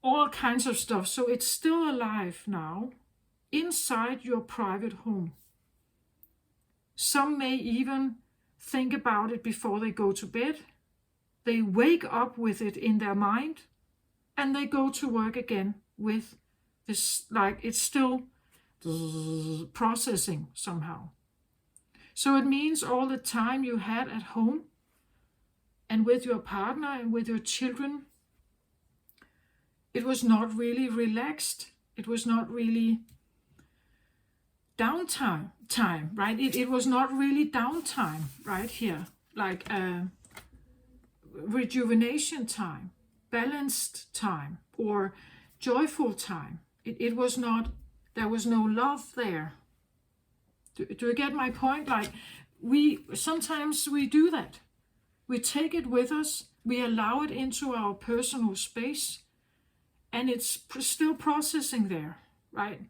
all kinds of stuff. So it's still alive now inside your private home. Some may even think about it before they go to bed. They wake up with it in their mind and they go to work again with this, like it's still processing somehow. So it means all the time you had at home and with your partner and with your children, it was not really relaxed. It was not really downtime, right? It was not really downtime right here, like rejuvenation time, balanced time, or joyful time. It was not, there was no love there. Do you get my point? Like sometimes we do that. We take it with us, we allow it into our personal space, and it's still processing there, right?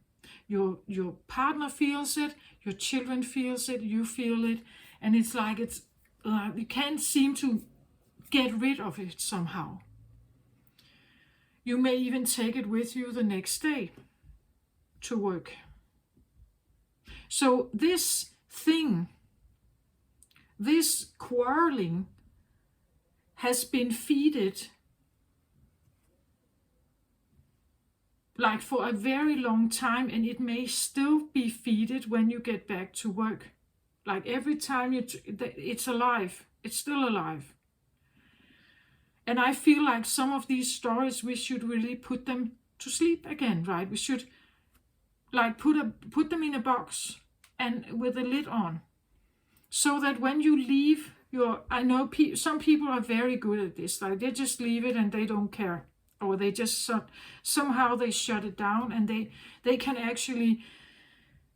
Your partner feels it, your children feels it, you feel it, and it's like you can't seem to get rid of it somehow. You may even take it with you the next day to work. So this thing, this quarreling has been feeded like for a very long time, and it may still be feeded when you get back to work. Like every time it's alive, it's still alive. And I feel like some of these stories, we should really put them to sleep again, right? We should like put them in a box and with a lid on, so that when you leave I know some people are very good at this, like they just leave it and they don't care, or they just somehow they shut it down, and they can actually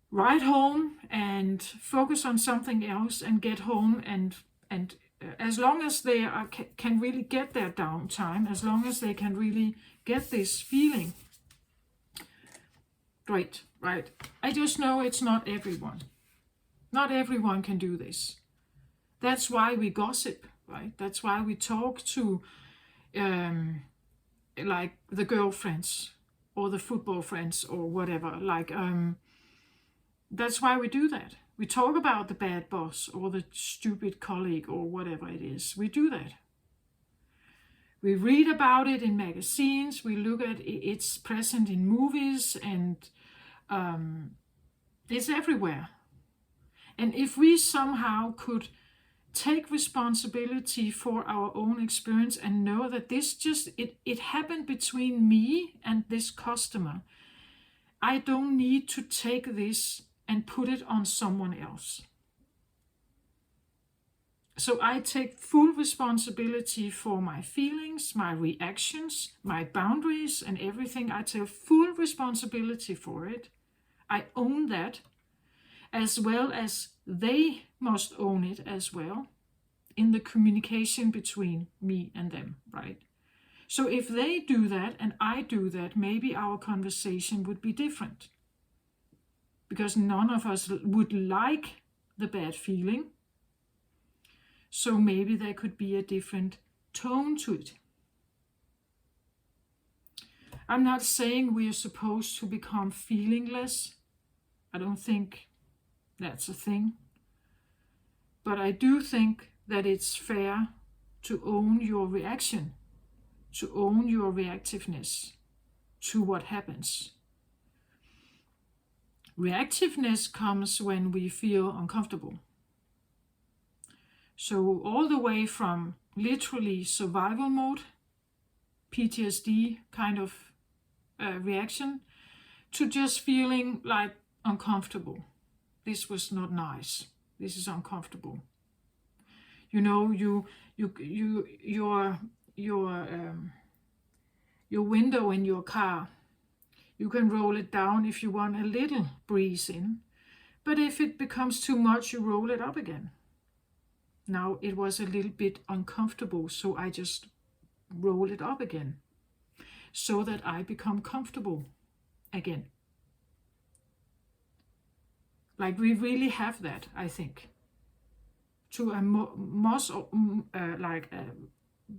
ride home and focus on something else and get home, and as long as they can really get their downtime, as long as they can really get this feeling, great, right? I just know it's not everyone. Not everyone can do this. That's why we gossip, right? That's why we talk to like the girlfriends or the football friends or whatever. Like that's why we do that. We talk about the bad boss or the stupid colleague or whatever it is. We do that. We read about it in magazines. We look at it's present in movies, and it's everywhere. And if we somehow could take responsibility for our own experience and know that this it happened between me and this customer, I don't need to take this and put it on someone else. So I take full responsibility for my feelings, my reactions, my boundaries, and everything. I take full responsibility for it. I own that, as well as they must own it as well in the communication between me and them, right? So if they do that and I do that, maybe our conversation would be different, because none of us would like the bad feeling. So maybe there could be a different tone to it. I'm not saying we are supposed to become feelingless. I don't think that's a thing. But I do think that it's fair to own your reaction, to own your reactiveness to what happens. Reactiveness comes when we feel uncomfortable. So all the way from literally survival mode, PTSD kind of reaction, to just feeling like uncomfortable. This was not nice. This is uncomfortable. You know, your window in your car, you can roll it down if you want a little breeze in, but if it becomes too much, you roll it up again. Now it was a little bit uncomfortable, so I just roll it up again so that I become comfortable again. Like we really have that, I think, to a like a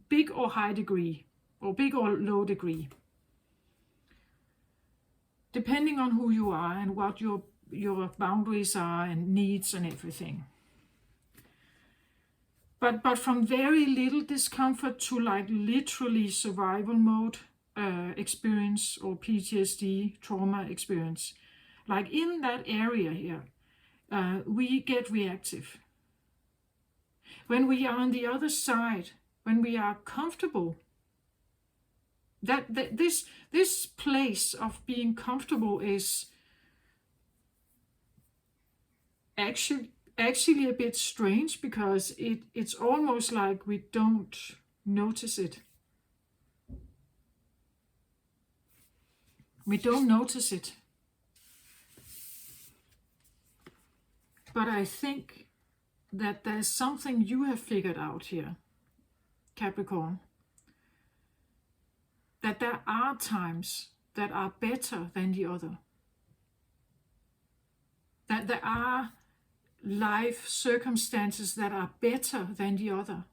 big or high degree, or big or low degree, depending on who you are and what your boundaries are and needs and everything. But from very little discomfort to like literally survival mode experience, or PTSD trauma experience, like in that area here, we get reactive. When we are on the other side, when we are comfortable, this place of being comfortable is actually a bit strange, because it's almost like we don't notice it. We don't notice it. But I think that there's something you have figured out here, Capricorn. That there are times that are better than the other. That there are life circumstances that are better than the other.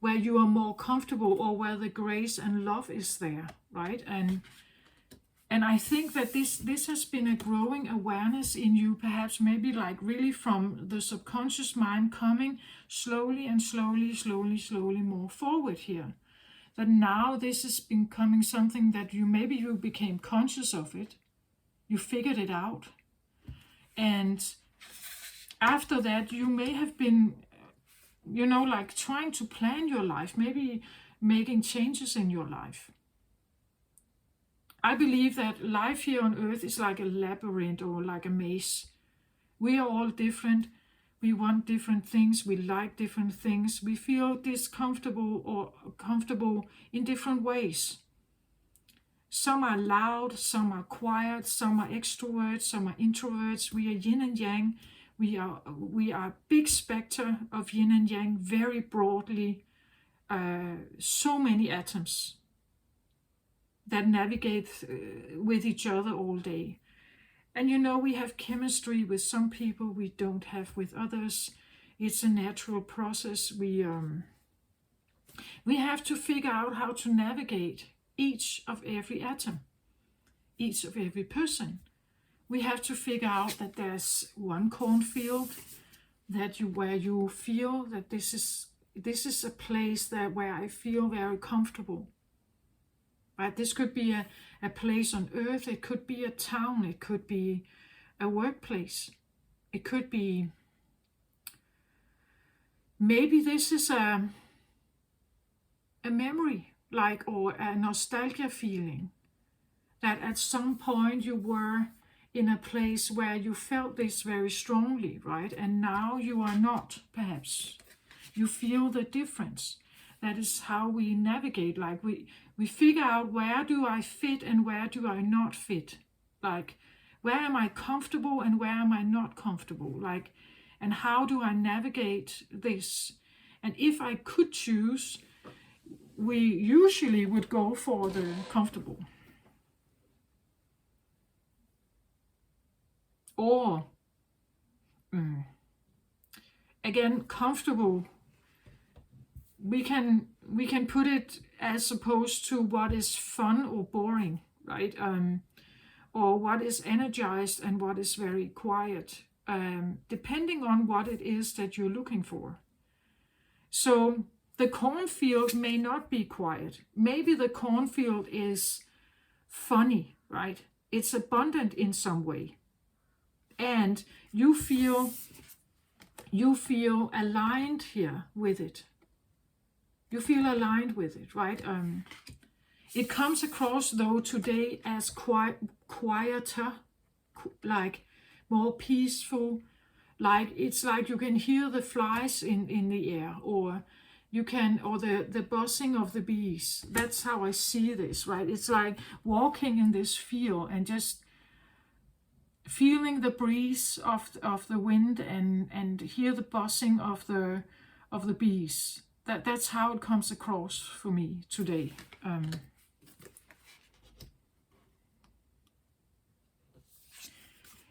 Where you are more comfortable, or where the grace and love is there, right? And I think that this has been a growing awareness in you, perhaps maybe like really from the subconscious mind coming slowly more forward here. That now this is becoming something that maybe you became conscious of it. You figured it out. And after that, you may have been, like trying to plan your life, maybe making changes in your life. I believe that life here on earth is like a labyrinth, or like a maze. We are all different. We want different things. We like different things. We feel discomfortable or comfortable in different ways. Some are loud, some are quiet, some are extroverts, some are introverts. We are yin and yang. We are a big spectrum of yin and yang, very broadly. So many atoms that navigate with each other all day. And we have chemistry with some people, we don't have with others. It's a natural process. We have to figure out how to navigate each of every atom, each of every person. We have to figure out that there's one cornfield where you feel that this is a place where I feel very comfortable. Right? This could be a place on earth, it could be a town, it could be a workplace, it could be, maybe this is a memory, or a nostalgia feeling, that at some point you were in a place where you felt this very strongly, right? And now you are not, perhaps. You feel the difference. That is how we navigate. Like we figure out, where do I fit and where do I not fit? Like, where am I comfortable and where am I not comfortable? Like, and how do I navigate this? And if I could choose, we usually would go for the comfortable. Or, again, comfortable, we can put it as opposed to what is fun or boring, right? Or what is energized and what is very quiet, depending on what it is that you're looking for. So the cornfield may not be quiet. Maybe the cornfield is funny, right? it's abundant in some way, and you feel aligned here with it. You feel aligned with it, right? It comes across though today as quieter, like more peaceful, like it's like you can hear the flies in the air, or you can, or the buzzing of the bees. That's how I see this, right? It's like walking in this field and just feeling the breeze of the wind, and hear the buzzing of the bees. That's how it comes across for me today.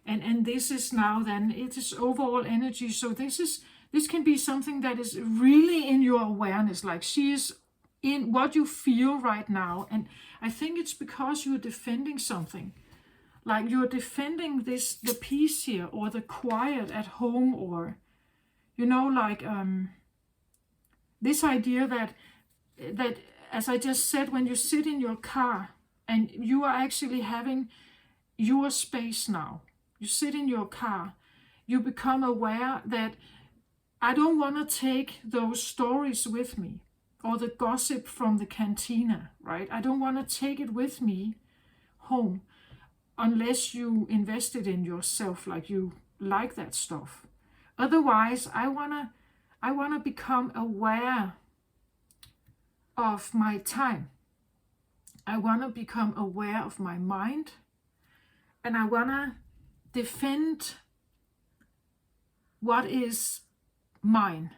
And this is now then, it is overall energy. So this can be something that is really in your awareness, like she is in what you feel right now. And I think it's because you're defending something, like you're defending the peace here, or the quiet at home, or like this idea that as I just said, when you sit in your car and you are actually having your space now, you sit in your car, you become aware that I don't want to take those stories with me, or the gossip from the cantina, right? I don't want to take it with me home unless you invest it in yourself, like you like that stuff. Otherwise, I wanna become aware of my time. I wanna become aware of my mind, and I wanna defend what is mine.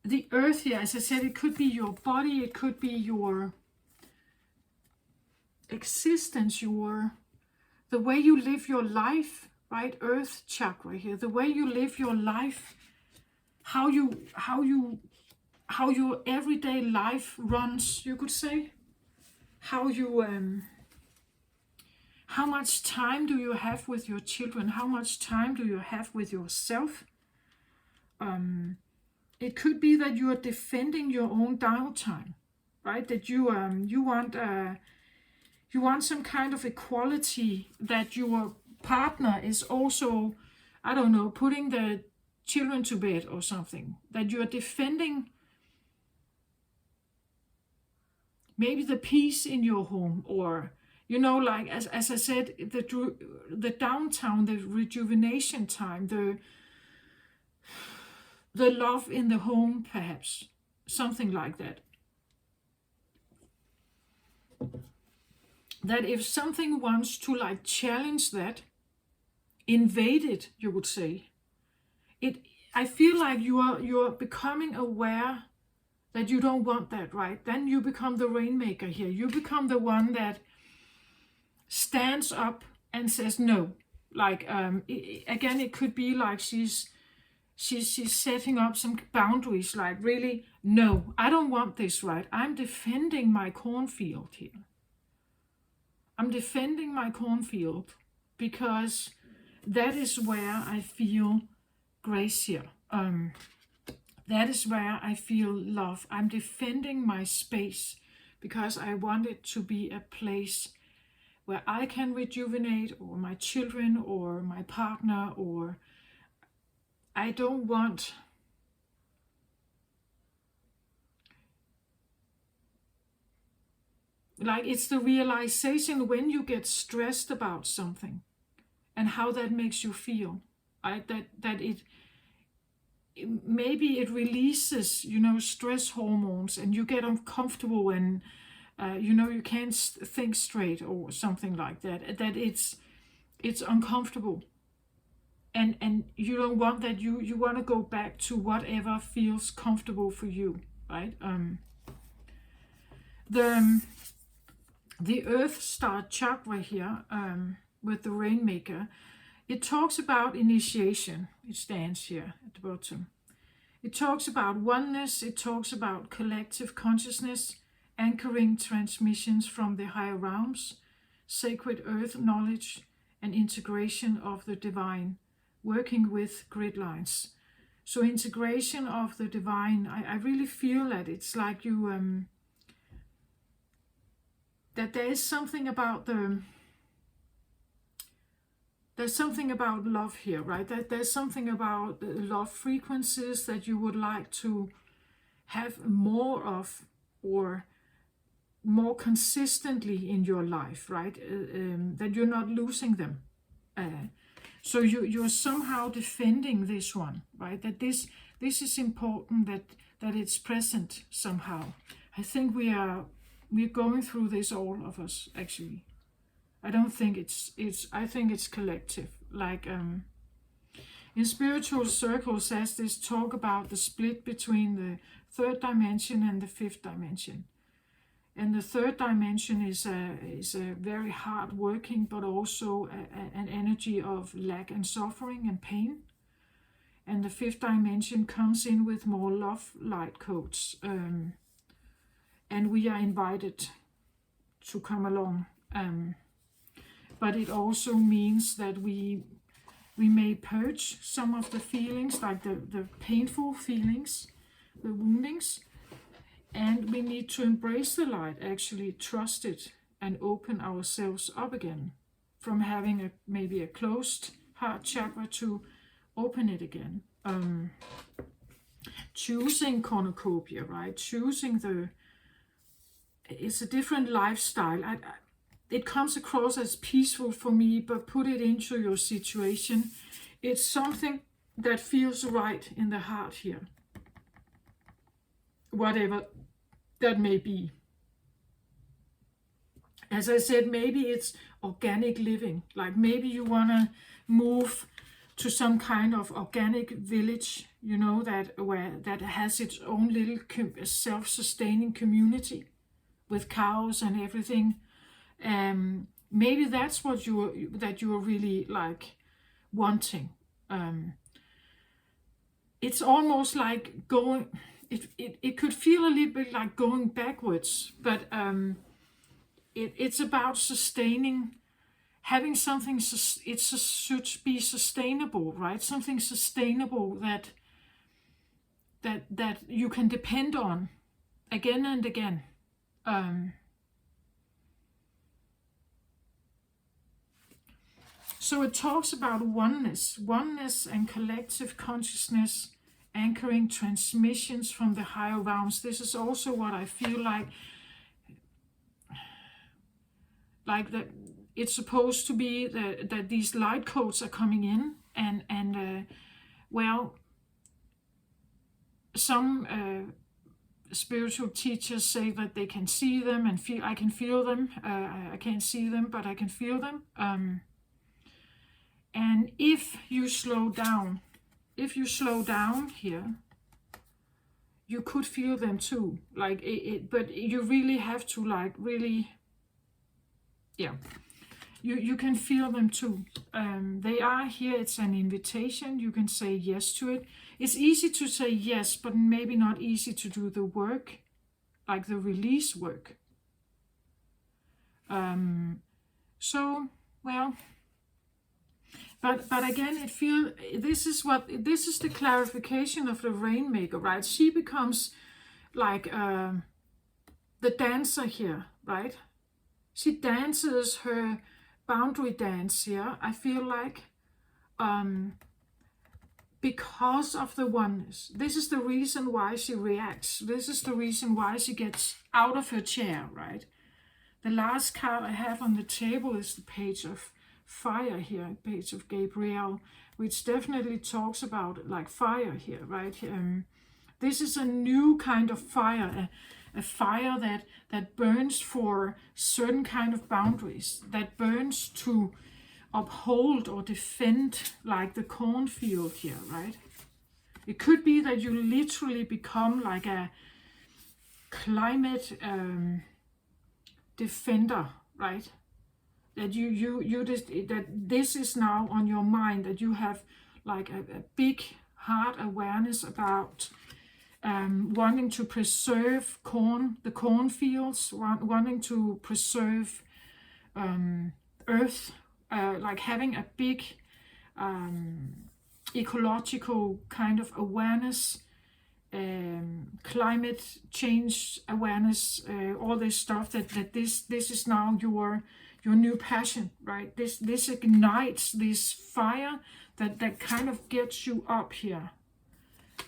The earth here, as I said, it could be your body, it could be your existence, the way you live your life, right? Earth chakra here, the way you live your life, how your everyday life runs, you could say. How much time do you have with your children? How much time do you have with yourself? It could be that you are defending your own downtime, right? That you want some kind of equality, that your partner is also, I don't know, putting the children to bed or something. That you are defending maybe the peace in your home, or like as I said, the downtime, the rejuvenation time, the love in the home, perhaps something like that. That if something wants to like challenge that, invade it, you would say, I feel like you're becoming aware that you don't want that, right? Then you become the rainmaker here. You become the one that stands up and says no. Like again, it could be like she's setting up some boundaries, like really, no, I don't want this, right? I'm defending my cornfield here. I'm defending my cornfield because that is where I feel grace here. That is where I feel love. I'm defending my space because I want it to be a place where I can rejuvenate, or my children, or my partner, or I don't want like, it's the realization when you get stressed about something and how that makes you feel, right? That it maybe it releases stress hormones, and you get uncomfortable, and you can't think straight, or something like that. That it's uncomfortable, and you don't want that. You want to go back to whatever feels comfortable for you, right? The Earth Star chakra here, with the Rainmaker, it talks about initiation. It stands here at the bottom. It talks about oneness. It talks about collective consciousness, anchoring transmissions from the higher realms, sacred earth knowledge, and integration of the divine, working with grid lines. So integration of the divine, I really feel that it's like that there is something about there's something about love here, right? That there's something about the love frequencies that you would like to have more of, or more consistently in your life, right? That you're not losing them. So you're somehow defending this one, right? That this is important, that it's present somehow. I think we're going through this, all of us, actually. I don't think I think it's collective. Like in spiritual circles, there's this talk about the split between the third dimension and the fifth dimension. And the third dimension is a very hard working, but also an energy of lack and suffering and pain. And the fifth dimension comes in with more love light codes. And we are invited to come along. But it also means that we may purge some of the feelings, like the painful feelings, the woundings. And we need to embrace the light, actually trust it, and open ourselves up again. From having maybe a closed heart chakra to open it again. Choosing cornucopia, right? Choosing it's a different lifestyle. It comes across as peaceful for me, but put it into your situation. It's something that feels right in the heart here. Whatever that may be. As I said, maybe it's organic living. Like maybe you want to move to some kind of organic village, you know, that has its own little self-sustaining community with cows and everything. Maybe that's what you're really like wanting. It's almost like going. It could feel a little bit like going backwards, but it's about sustaining, having something. It should be sustainable, right? Something sustainable that you can depend on again and again. So it talks about oneness and collective consciousness, anchoring transmissions from the higher realms. This is also what I feel like that it's supposed to be that these light codes are coming in, and well, some spiritual teachers say that they can see them and feel. I can feel them. I can't see them, but I can feel them. And if you slow down here, you could feel them too. Like but you really have to really, yeah. You can feel them too. They are here. It's an invitation. You can say yes to it. It's easy to say yes, but maybe not easy to do the work, like the release work. So, well, but again, this is the clarification of the Rainmaker, right? She becomes like the dancer here, right? She dances her boundary dance here, I feel like, because of the oneness. This is the reason why she reacts. This is the reason why she gets out of her chair, right? The last card I have on the table is the Page of Fire here, Page of Gabriel, which definitely talks about like fire here, right? This is a new kind of fire, a fire that burns for certain kind of boundaries, that burns to uphold or defend, like the cornfield here, right? It could be that you literally become like a climate defender, right? That you just, that this is now on your mind, that you have like a big heart awareness about wanting to preserve the cornfields, wanting to preserve earth, like having a big ecological kind of awareness, climate change awareness, all this stuff, that this is now your new passion, right? This ignites this fire that kind of gets you up here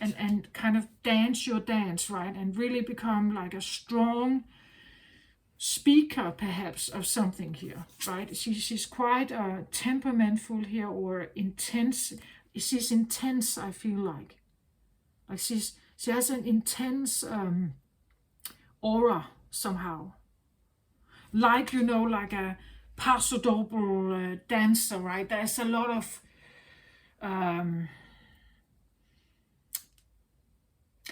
and kind of dance your dance, right? And really become like a strong speaker, perhaps, of something here, right? She's quite temperamentful here, or intense. She's intense, I feel like she has an intense aura somehow, like, you know, like a paso doble dancer, right? There's a lot of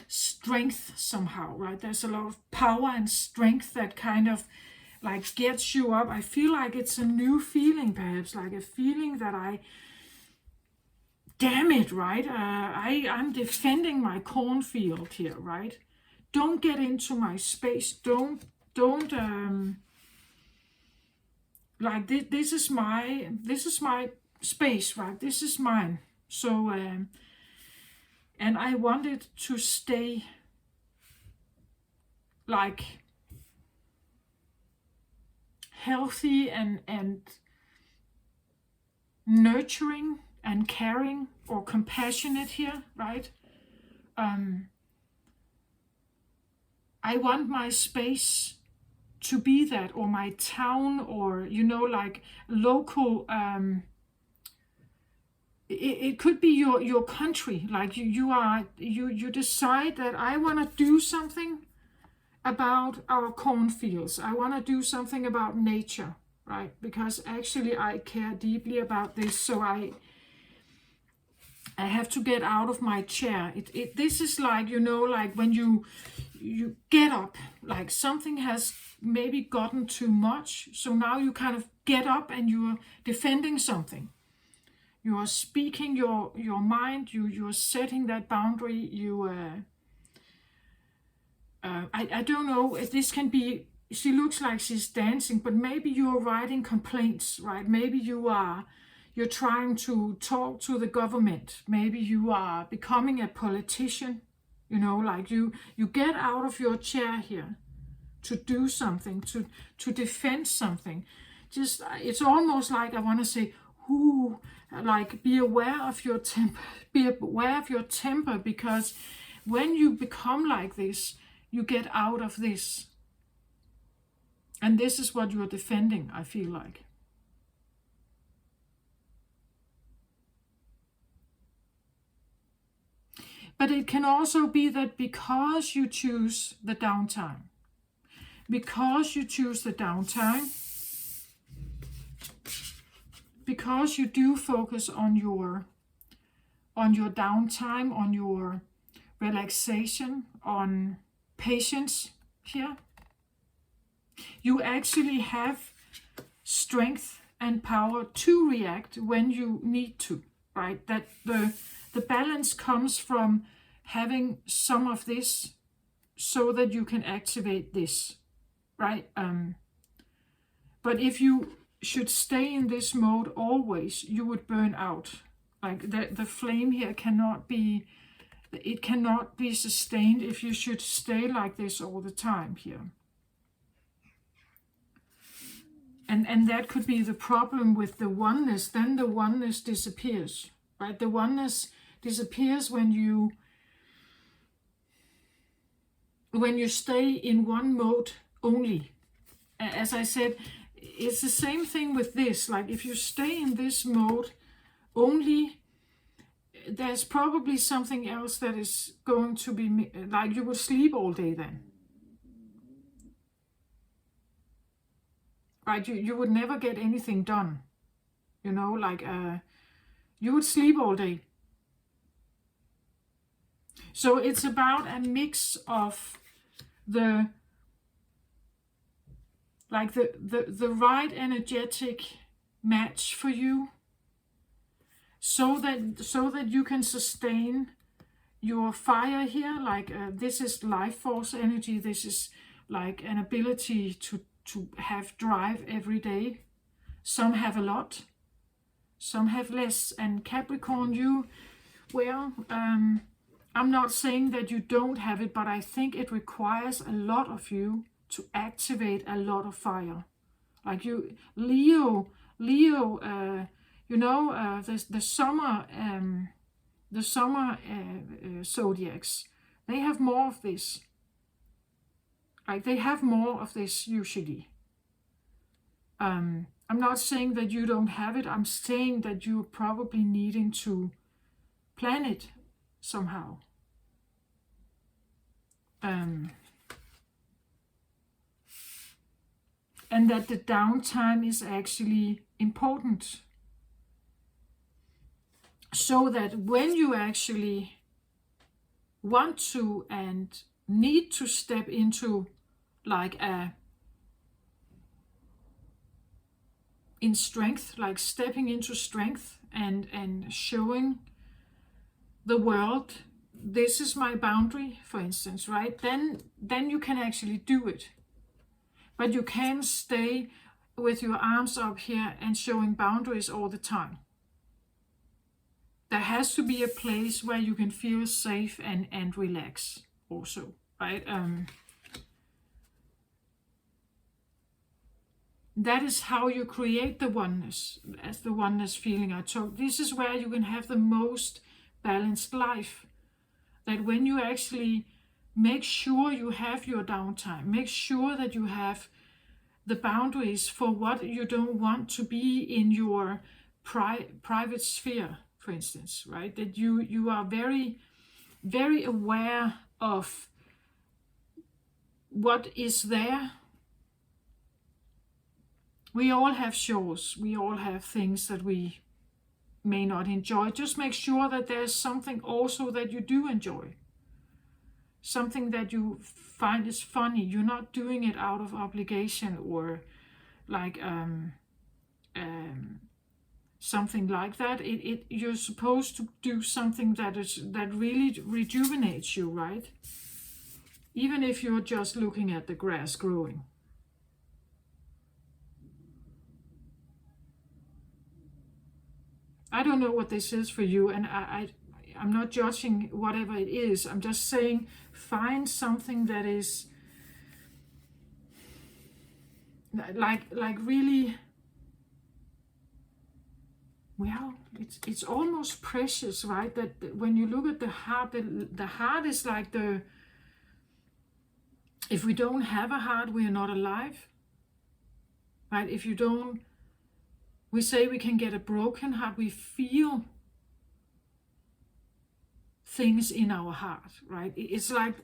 strength somehow, right? There's a lot of power and strength that kind of like gets you up. I feel like it's a new feeling, perhaps, like a feeling that damn it, right? I'm defending my cornfield here, right? Don't get into my space. Don't like this is my space, right? This is mine. So and I wanted to stay like healthy and nurturing and caring or compassionate here, right? I want my space to be that, or my town, or, you know, like local, it could be your country, like you decide that I want to do something about our cornfields. I want to do something about nature, right? Because actually I care deeply about this, so I have to get out of my chair. This is like, you know, like when you get up, like something has maybe gotten too much, so now you kind of get up and you're defending something. You are speaking your mind. You're setting that boundary. I don't know. This can be. She looks like she's dancing, but maybe you're writing complaints, right? Maybe you're trying to talk to the government. Maybe you are becoming a politician. You know, like you get out of your chair here to do something, to defend something. Just, it's almost like I want to say, "Ooh." Like, be aware of your temper. Be aware of your temper, because when you become like this, you get out of this. And this is what you're defending, I feel like. But it can also be that because you choose the downtime, because you do focus on your downtime, on your relaxation, on patience here, you actually have strength and power to react when you need to, right? That the balance comes from having some of this so that you can activate this, right? But if you should stay in this mode always, you would burn out. Like the flame here cannot be sustained if you should stay like this all the time here. And that could be the problem with the oneness. Then the oneness disappears, right? The oneness disappears when you stay in one mode only. As I said, it's the same thing with this. Like, if you stay in this mode only, there's probably something else that is going to be, like, you will sleep all day then. Right? You would never get anything done. You know, like, you would sleep all day. So it's about a mix of the right energetic match for you, so that you can sustain your fire here. Like, this is life force energy. This is like an ability to have drive every day. Some have a lot, some have less. And Capricorn, I'm not saying that you don't have it, but I think it requires a lot of you to activate a lot of fire. Like you, Leo, the summer zodiacs, they have more of this. Like they have more of this usually. I'm not saying that you don't have it. I'm saying that you're probably needing to plan it somehow. And that the downtime is actually important. So that when you actually want to and need to step into like in strength, like stepping into strength and showing the world, this is my boundary, for instance, right? Then you can actually do it. But you can't stay with your arms up here and showing boundaries all the time. There has to be a place where you can feel safe and relax also, right? That is how you create the oneness, as the oneness feeling I told. This is where you can have the most balanced life. That when you actually make sure you have your downtime, make sure that you have the boundaries for what you don't want to be in your private sphere, for instance, right? That you are very, very aware of what is there. We all have chores. We all have things that we may not enjoy. Just make sure that there's something also that you do enjoy. Something that you find is funny. You're not doing it out of obligation or like something like that. You're supposed to do something that really rejuvenates you, right? Even if you're just looking at the grass growing. I don't know what this is for you, and I'm not judging whatever it is. I'm just saying find something that is like really, well, it's almost precious, right? That when you look at the heart, the heart is like if we don't have a heart, we are not alive, right? If you don't, we say we can get a broken heart. We feel things in our heart, right? It's like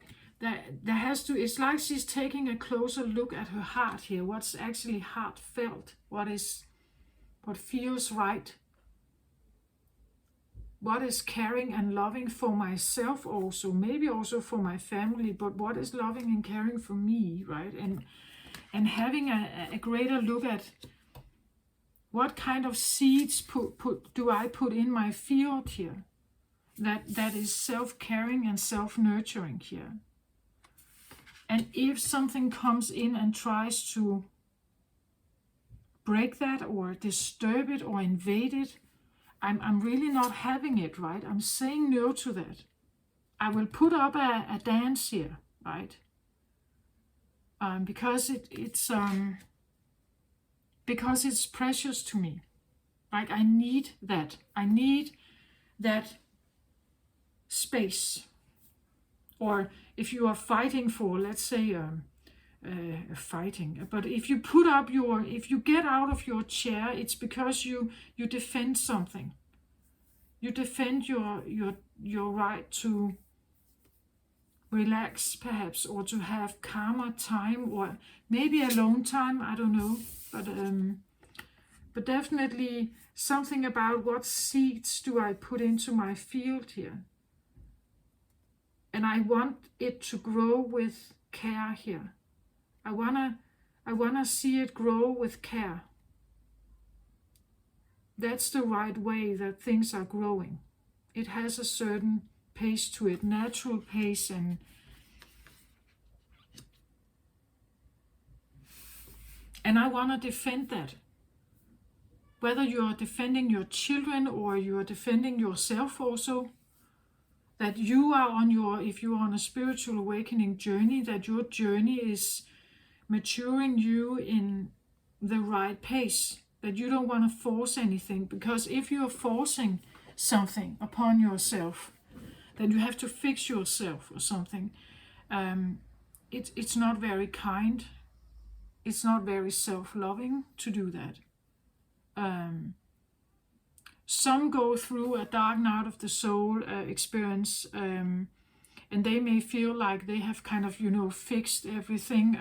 it's like she's taking a closer look at her heart here. What's actually heartfelt? What feels right? What is caring and loving for myself also, maybe also for my family, but what is loving and caring for me, right? And having a greater look at what kind of seeds do I put in my field here that is self-caring and self-nurturing here. And if something comes in and tries to break that or disturb it or invade it, I'm really not having it, right? I'm saying no to that. I will put up a dance here, right? Because it's precious to me. Like I need that. I need that space. Or if you are fighting for, let's say, fighting, but if you get out of your chair, it's because you defend something. You defend your right to relax, perhaps, or to have calmer time, or maybe alone time, I don't know, but definitely something about what seeds do I put into my field here. And I want it to grow with care here. I wanna see it grow with care. That's the right way that things are growing. It has a certain pace to it, natural pace, and I wanna defend that. Whether you are defending your children or you are defending yourself also, that you are on your, if you are on a spiritual awakening journey, that your journey is maturing you in the right pace, that you don't want to force anything, because if you're forcing something upon yourself, then you have to fix yourself or something. It's not very kind. It's not very self-loving to do that. Some go through a dark night of the soul experience, and they may feel like they have kind of, fixed everything,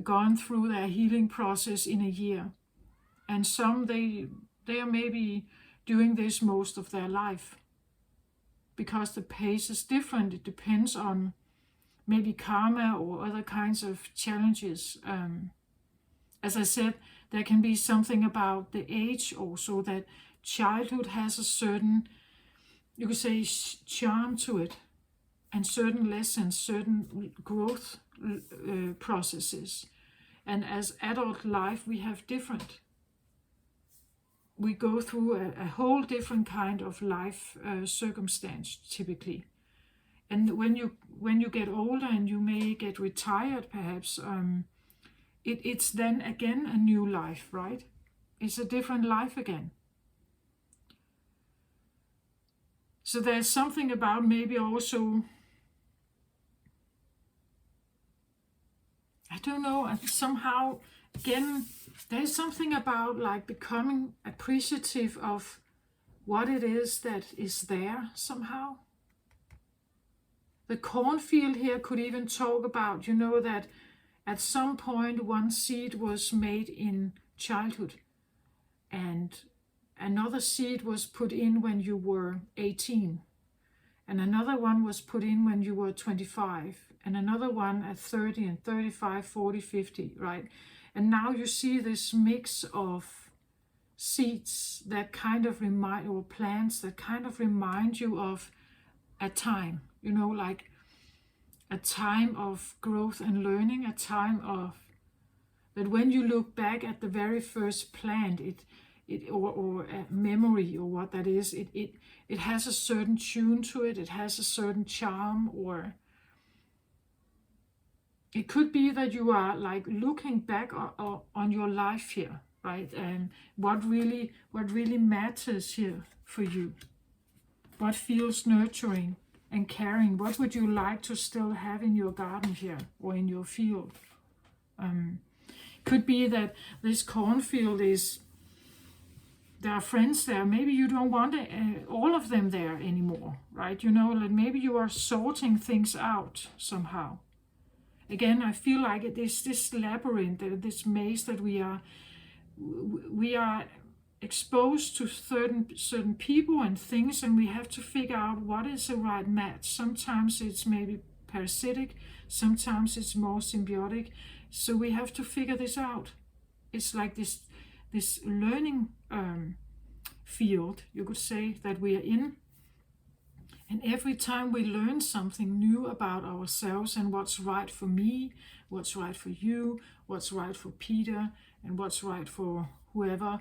gone through their healing process in a year. And some, they are maybe doing this most of their life, because the pace is different. It depends on maybe karma or other kinds of challenges. As I said, there can be something about the age also, that childhood has a certain, you could say, charm to it, and certain lessons, certain growth processes. And as adult life, we have different. We go through a whole different kind of life circumstance typically. And when you get older and you may get retired, perhaps, it's then again a new life, right? It's a different life again. So there's something about maybe also, I don't know, somehow, again, there's something about like becoming appreciative of what it is that is there somehow. The cornfield here could even talk about, that at some point one seed was made in childhood, and another seed was put in when you were 18, and another one was put in when you were 25, and another one at 30 and 35, 40, 50, right? And now you see this mix of seeds that kind of remind, or plants that kind of remind you of a time, like a time of growth and learning, a time of, that when you look back at the very first plant, or a memory, or what that is, it has a certain tune to it, it has a certain charm, or it could be that you are like looking back on your life here, right? And what really matters here for you, what feels nurturing and caring, what would you like to still have in your garden here or in your field. Could be that this cornfield is, there are friends there, maybe you don't want all of them there anymore, right? Like maybe you are sorting things out somehow. Again, I feel like it is this labyrinth, this maze that we are exposed to certain people and things, and we have to figure out what is the right match. Sometimes it's maybe parasitic, sometimes it's more symbiotic. So we have to figure this out. It's like this learning field, you could say, that we are in. And every time we learn something new about ourselves and what's right for me, what's right for you, what's right for Peter, and what's right for whoever,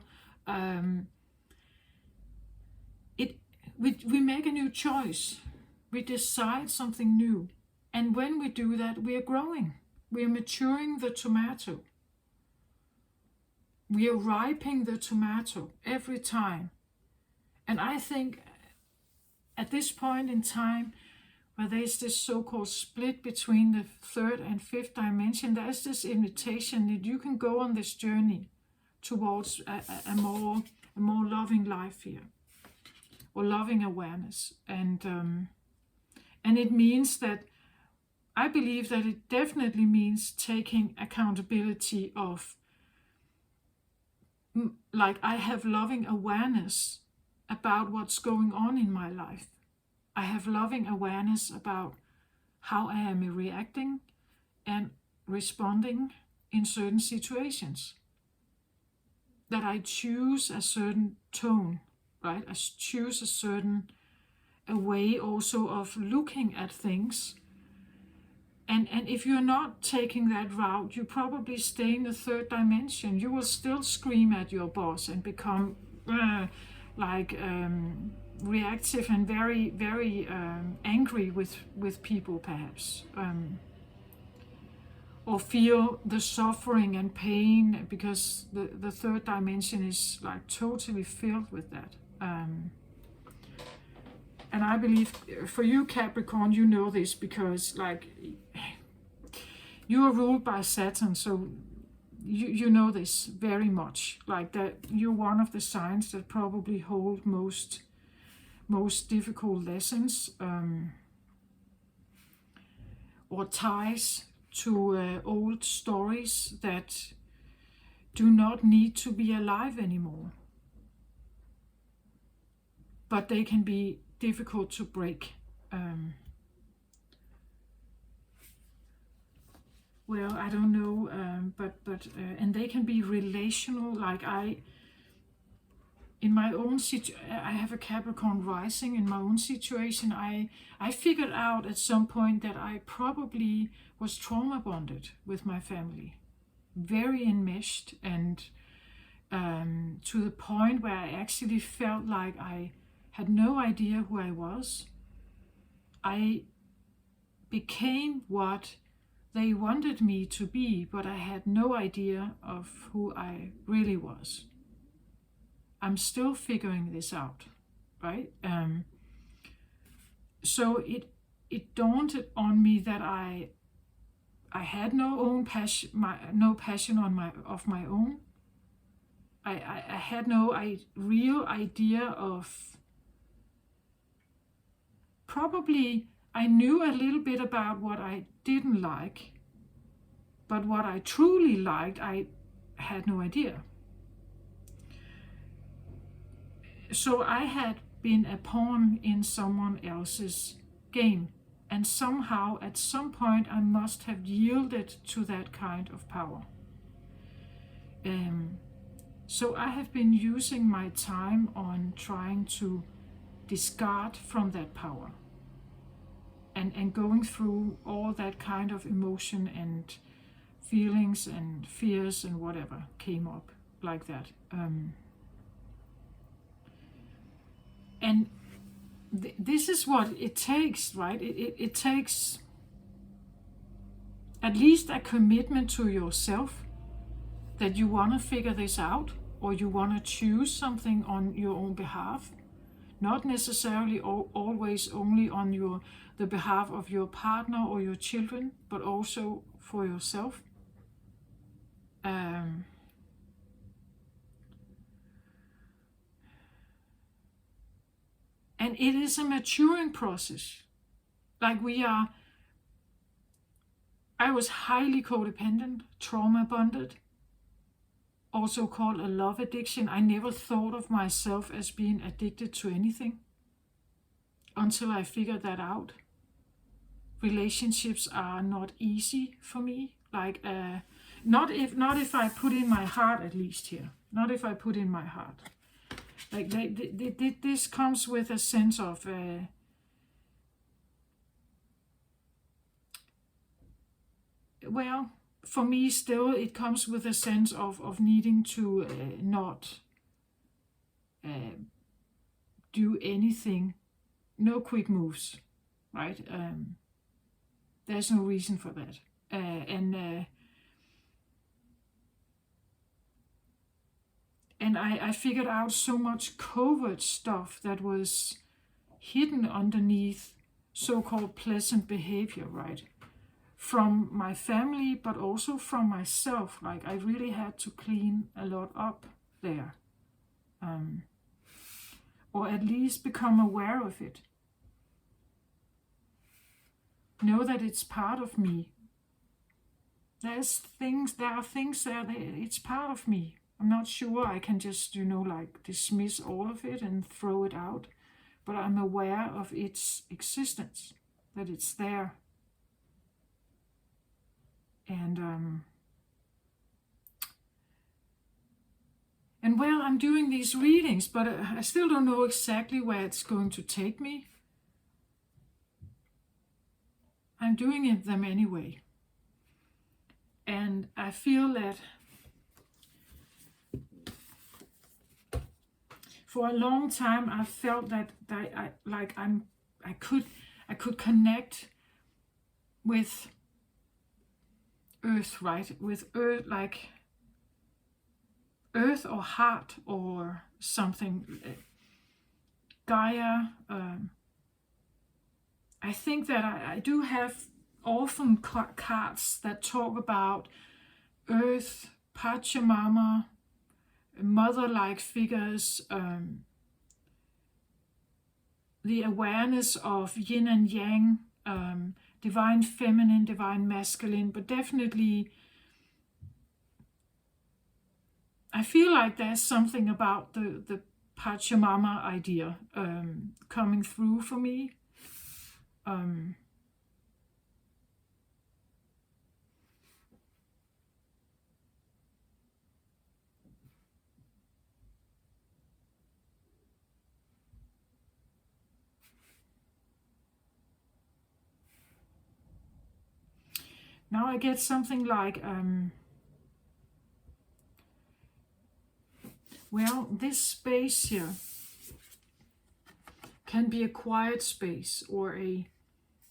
we make a new choice. We decide something new. And when we do that, we are growing. We are maturing the tomato. We are ripening the tomato every time. And I think at this point in time, where there's this so-called split between the third and fifth dimension, there's this invitation that you can go on this journey towards a more loving life here, or loving awareness. And it means that, I believe that it definitely means taking accountability of, like, I have loving awareness about what's going on in my life. I have loving awareness about how I am reacting and responding in certain situations. That I choose a certain tone, right? I choose a way also of looking at things. And if you're not taking that route, you probably stay in the third dimension. You will still scream at your boss and become reactive and very, very angry with people, perhaps. Or feel the suffering and pain, because the third dimension is like totally filled with that. And I believe for you, Capricorn, you know this because like you are ruled by Saturn, so you know this very much. Like that you're one of the signs that probably hold most difficult lessons, or ties to old stories that do not need to be alive anymore. But they can be difficult to break. Well, I don't know, but and they can be relational. Like in my own I have a Capricorn rising. In my own situation, I figured out at some point that I probably was trauma bonded with my family, very enmeshed, and to the point where I actually felt like I had no idea who I was. I became what they wanted me to be, but I had no idea of who I really was. I'm still figuring this out, right? So it dawned on me that I had no passion of my own. I had no real idea of. Probably I knew a little bit about what I didn't like, but what I truly liked, I had no idea. So I had been a pawn in someone else's game, and somehow at some point I must have yielded to that kind of power. So I have been using my time on trying to discard from that power, and going through all that kind of emotion and feelings and fears and whatever came up like that. And this is what it takes, right? It takes at least a commitment to yourself that you want to figure this out, or you want to choose something on your own behalf. Not necessarily always only on the behalf of your partner or your children, but also for yourself. And it is a maturing process. Like I was highly codependent, trauma bonded, also called a love addiction. I never thought of myself as being addicted to anything until I figured that out. Relationships are not easy for me. Like, not if I put in my heart, at least here. Not if I put in my heart. Like this comes with a sense of well, for me still it comes with a sense of needing to not do anything, no quick moves, right? There's no reason for that. And I figured out so much covert stuff that was hidden underneath so-called pleasant behavior, right? From my family, but also from myself. Like I really had to clean a lot up there. Or at least become aware of it. Know that it's part of me. There are things there, it's part of me. I'm not sure I can just, like dismiss all of it and throw it out, but I'm aware of its existence, that it's there. And well, I'm doing these readings, but I still don't know exactly where it's going to take me. I'm doing them anyway. And I feel that For a long time, I felt that I could connect with earth, right? With earth, like earth or heart or something. Gaia. I think that I do have often cards that talk about earth, Pachamama, mother-like figures, the awareness of yin and yang, divine feminine, divine masculine, but definitely I feel like there's something about the Pachamama idea coming through for me. Now I get something like, well, this space here can be a quiet space or a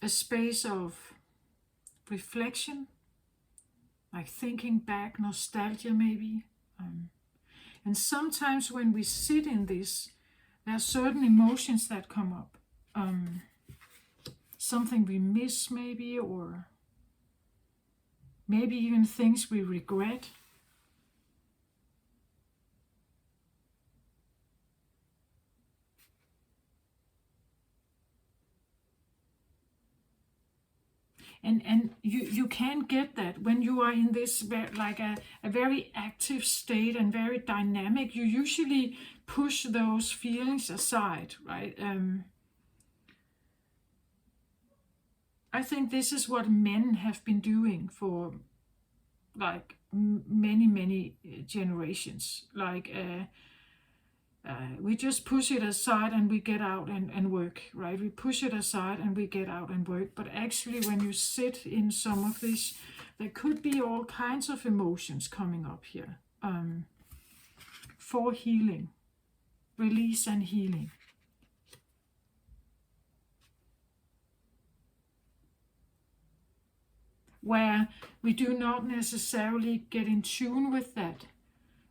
space of reflection, like thinking back, nostalgia maybe. And sometimes when we sit in this, there are certain emotions that come up. Something we miss maybe, or maybe even things we regret. And you can get that when you are in this like a very active state and very dynamic. You usually push those feelings aside, right? I think this is what men have been doing for like many generations. Like we just push it aside and we get out and work, right? We push it aside and we get out and work. But actually, when you sit in some of this, there could be all kinds of emotions coming up here for healing, release and healing. Where we do not necessarily get in tune with that.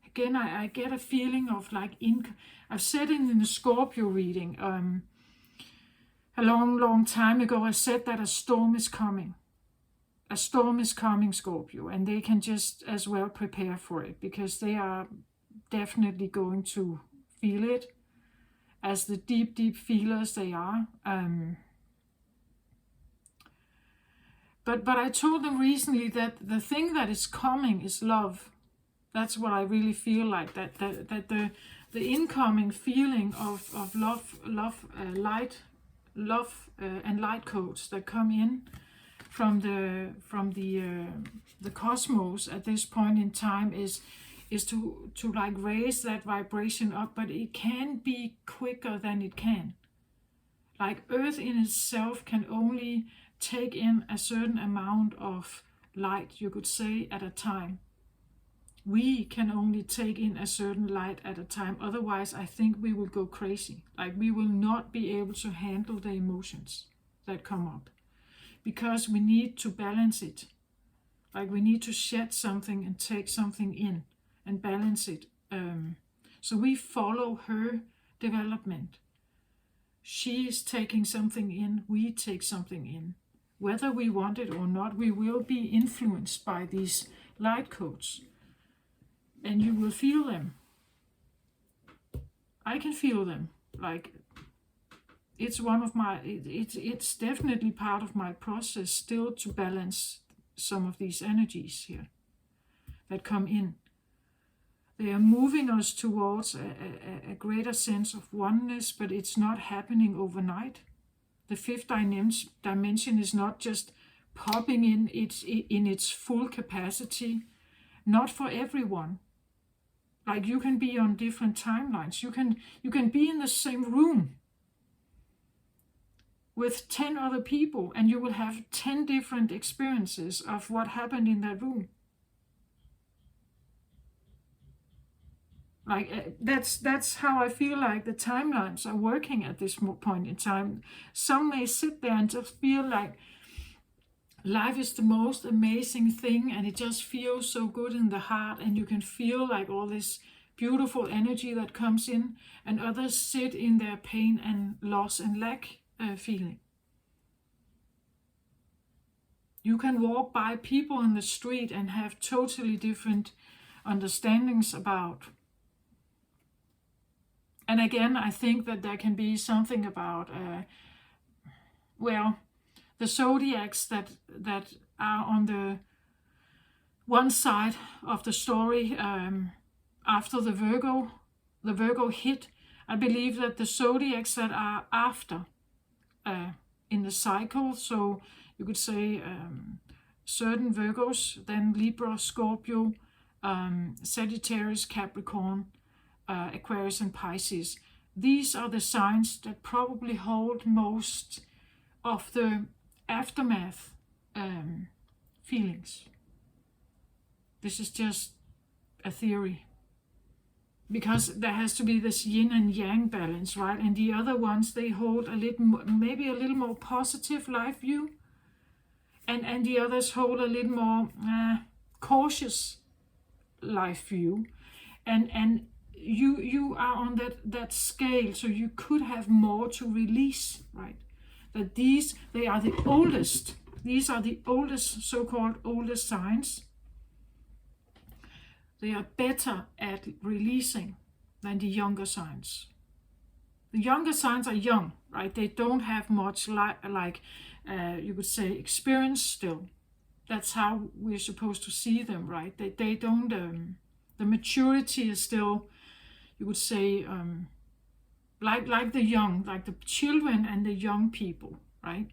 Again, I get a feeling of like, I've said it in the Scorpio reading, a long time ago, I said that a storm is coming. A storm is coming, Scorpio, and they can just as well prepare for it, because they are definitely going to feel it as the deep feelers they are. But I told them recently that the thing that is coming is love. That's what I really feel like, that the incoming feeling of love, light, love and light codes that come in from the cosmos at this point in time is to like raise that vibration up, but it can be quicker than it can. Like Earth in itself can only take in a certain amount of light, you could say, at a time. We can only take in a certain light at a time. Otherwise, I think we will go crazy. Like we will not be able to handle the emotions that come up, because we need to balance it. Like we need to shed something and take something in and balance it. So we follow her development. She is taking something in, we take something in. Whether we want it or not, we will be influenced by these light codes. And you will feel them. I can feel them. Like it's one of my, it's definitely part of my process still to balance some of these energies here that come in. They are moving us towards a greater sense of oneness, but it's not happening overnight. The fifth dimension is not just popping in its full capacity. Not for everyone. Like you can be on different timelines. You can be in the same room with 10 other people, and you will have 10 different experiences of what happened in that room. Like that's how I feel like the timelines are working at this point in time. Some may sit there and just feel like life is the most amazing thing, and it just feels so good in the heart, and you can feel like all this beautiful energy that comes in, and others sit in their pain and loss and lack feeling. You can walk by people in the street and have totally different understandings about. And again, I think that there can be something about, the zodiacs that are on the one side of the story after the Virgo hit. I believe that the zodiacs that are after in the cycle, so you could say certain Virgos, then Libra, Scorpio, Sagittarius, Capricorn, Aquarius and Pisces. These are the signs that probably hold most of the aftermath feelings. This is just a theory. Because there has to be this yin and yang balance, right? And the other ones, they hold maybe a little more positive life view. And the others hold a little more cautious life view. And you are on that scale, so you could have more to release, right? That they are the oldest. These are the oldest, so-called oldest signs. They are better at releasing than the younger signs. The younger signs are young, right? They don't have much you could say experience still. That's how we're supposed to see them, right? They don't. The maturity is still, you would say, like the young, like the children and the young people, right?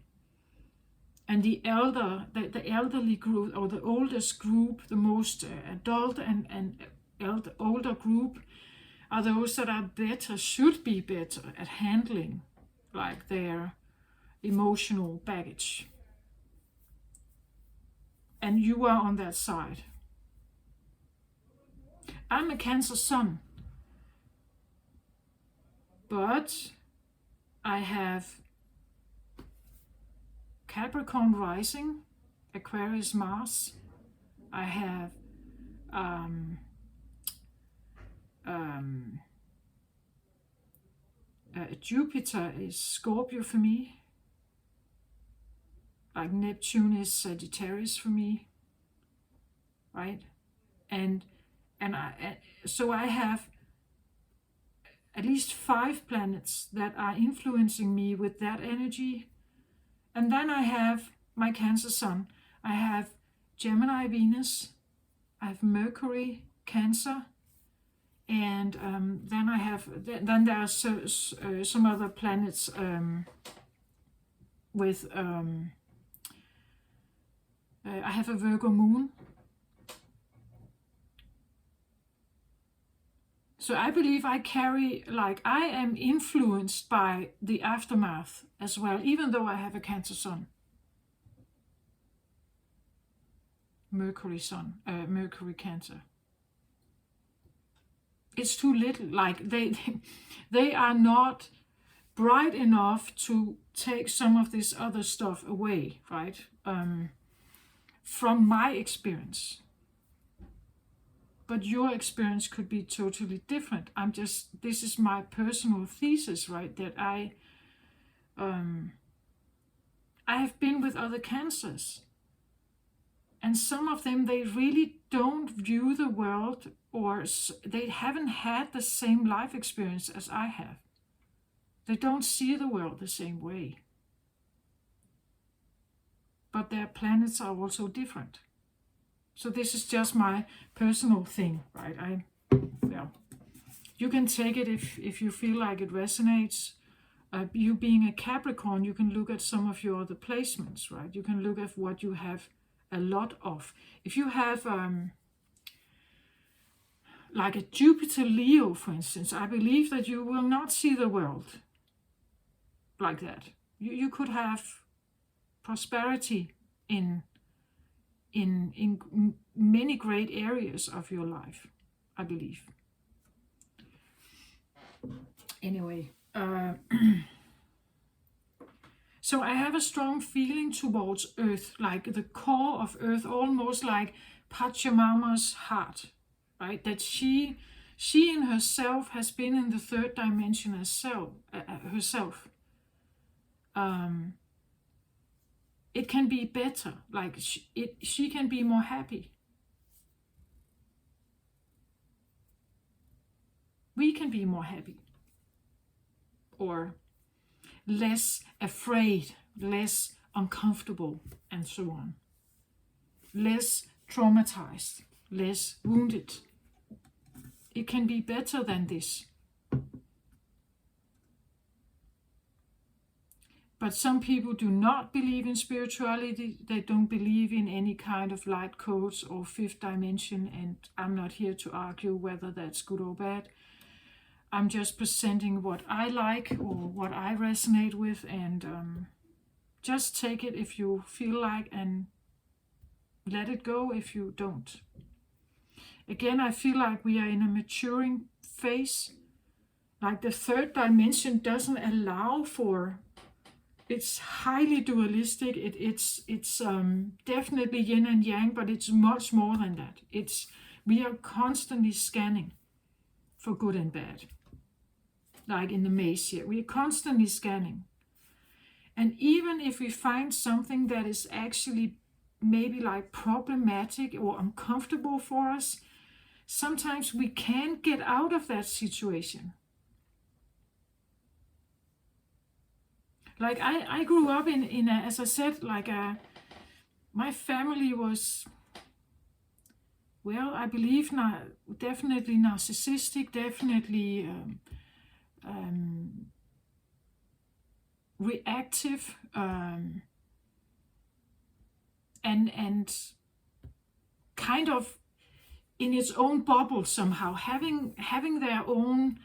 And the elderly group, or the oldest group, the most adult and older group, are those that are better, should be better at handling like their emotional baggage. And you are on that side. I'm a Cancer sun, but I have Capricorn rising, Aquarius Mars. I have Jupiter is Scorpio for me. Like Neptune is Sagittarius for me, right? So I have at least 5 planets that are influencing me with that energy. And then I have my Cancer sun. I have Gemini Venus. I have Mercury Cancer. And then there are some other planets with. I have a Virgo moon. So I believe I am influenced by the aftermath as well, even though I have a Cancer sun. Mercury Cancer. It's too little, like they are not bright enough to take some of this other stuff away, right? From my experience. But your experience could be totally different. This is my personal thesis, right? That I have been with other Cancers. And some of them, they really don't view the world, or they haven't had the same life experience as I have. They don't see the world the same way. But their planets are also different. So this is just my personal thing, right? You can take it if you feel like it resonates. You being a Capricorn, you can look at some of your other placements, right? You can look at what you have a lot of. If you have like a Jupiter Leo, for instance, I believe that you will not see the world like that. You could have prosperity in many great areas of your life, I believe. Anyway, so I have a strong feeling towards Earth, like the core of Earth, almost like Pachamama's heart, right? That she in herself has been in the third dimension herself. Um, it can be better, like she can be more happy. We can be more happy, or less afraid, less uncomfortable, and so on. Less traumatized, less wounded. It can be better than this. But some people do not believe in spirituality. They don't believe in any kind of light codes or fifth dimension. And I'm not here to argue whether that's good or bad. I'm just presenting what I like or what I resonate with. And just take it if you feel like, and let it go if you don't. Again, I feel like we are in a maturing phase. Like the third dimension doesn't allow for, it's highly dualistic. It's definitely yin and yang, but it's much more than that. We are constantly scanning for good and bad. Like in the maze here, we are constantly scanning. And even if we find something that is actually maybe like problematic or uncomfortable for us, sometimes we can't get out of that situation. Like I grew up in a, as I said, like my family was, well, I believe definitely narcissistic, definitely reactive, and kind of in its own bubble somehow, having their own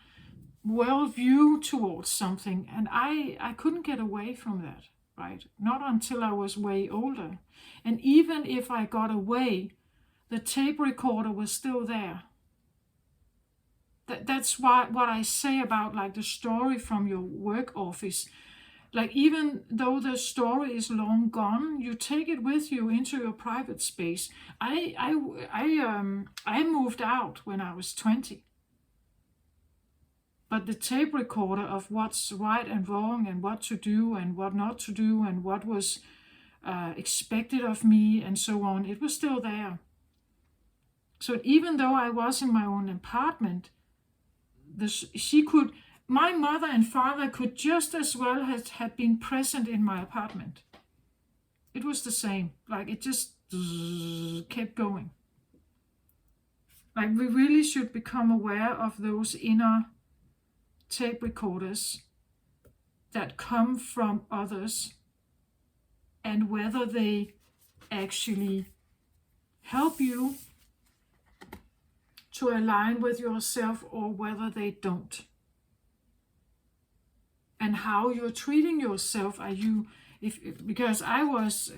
worldview towards something, and I couldn't get away from that, right? Not until I was way older. And even if I got away, the tape recorder was still there. That's what I say about like the story from your work office. Like even though the story is long gone, you take it with you into your private space. I moved out when I was 20. But the tape recorder of what's right and wrong and what to do and what not to do and what was expected of me and so on, it was still there. So even though I was in my own apartment, my mother and father could just as well have been present in my apartment. It was the same. Like it just kept going. Like we really should become aware of those inner tape recorders that come from others, and whether they actually help you to align with yourself or whether they don't. And how you're treating yourself. Are you, because I was,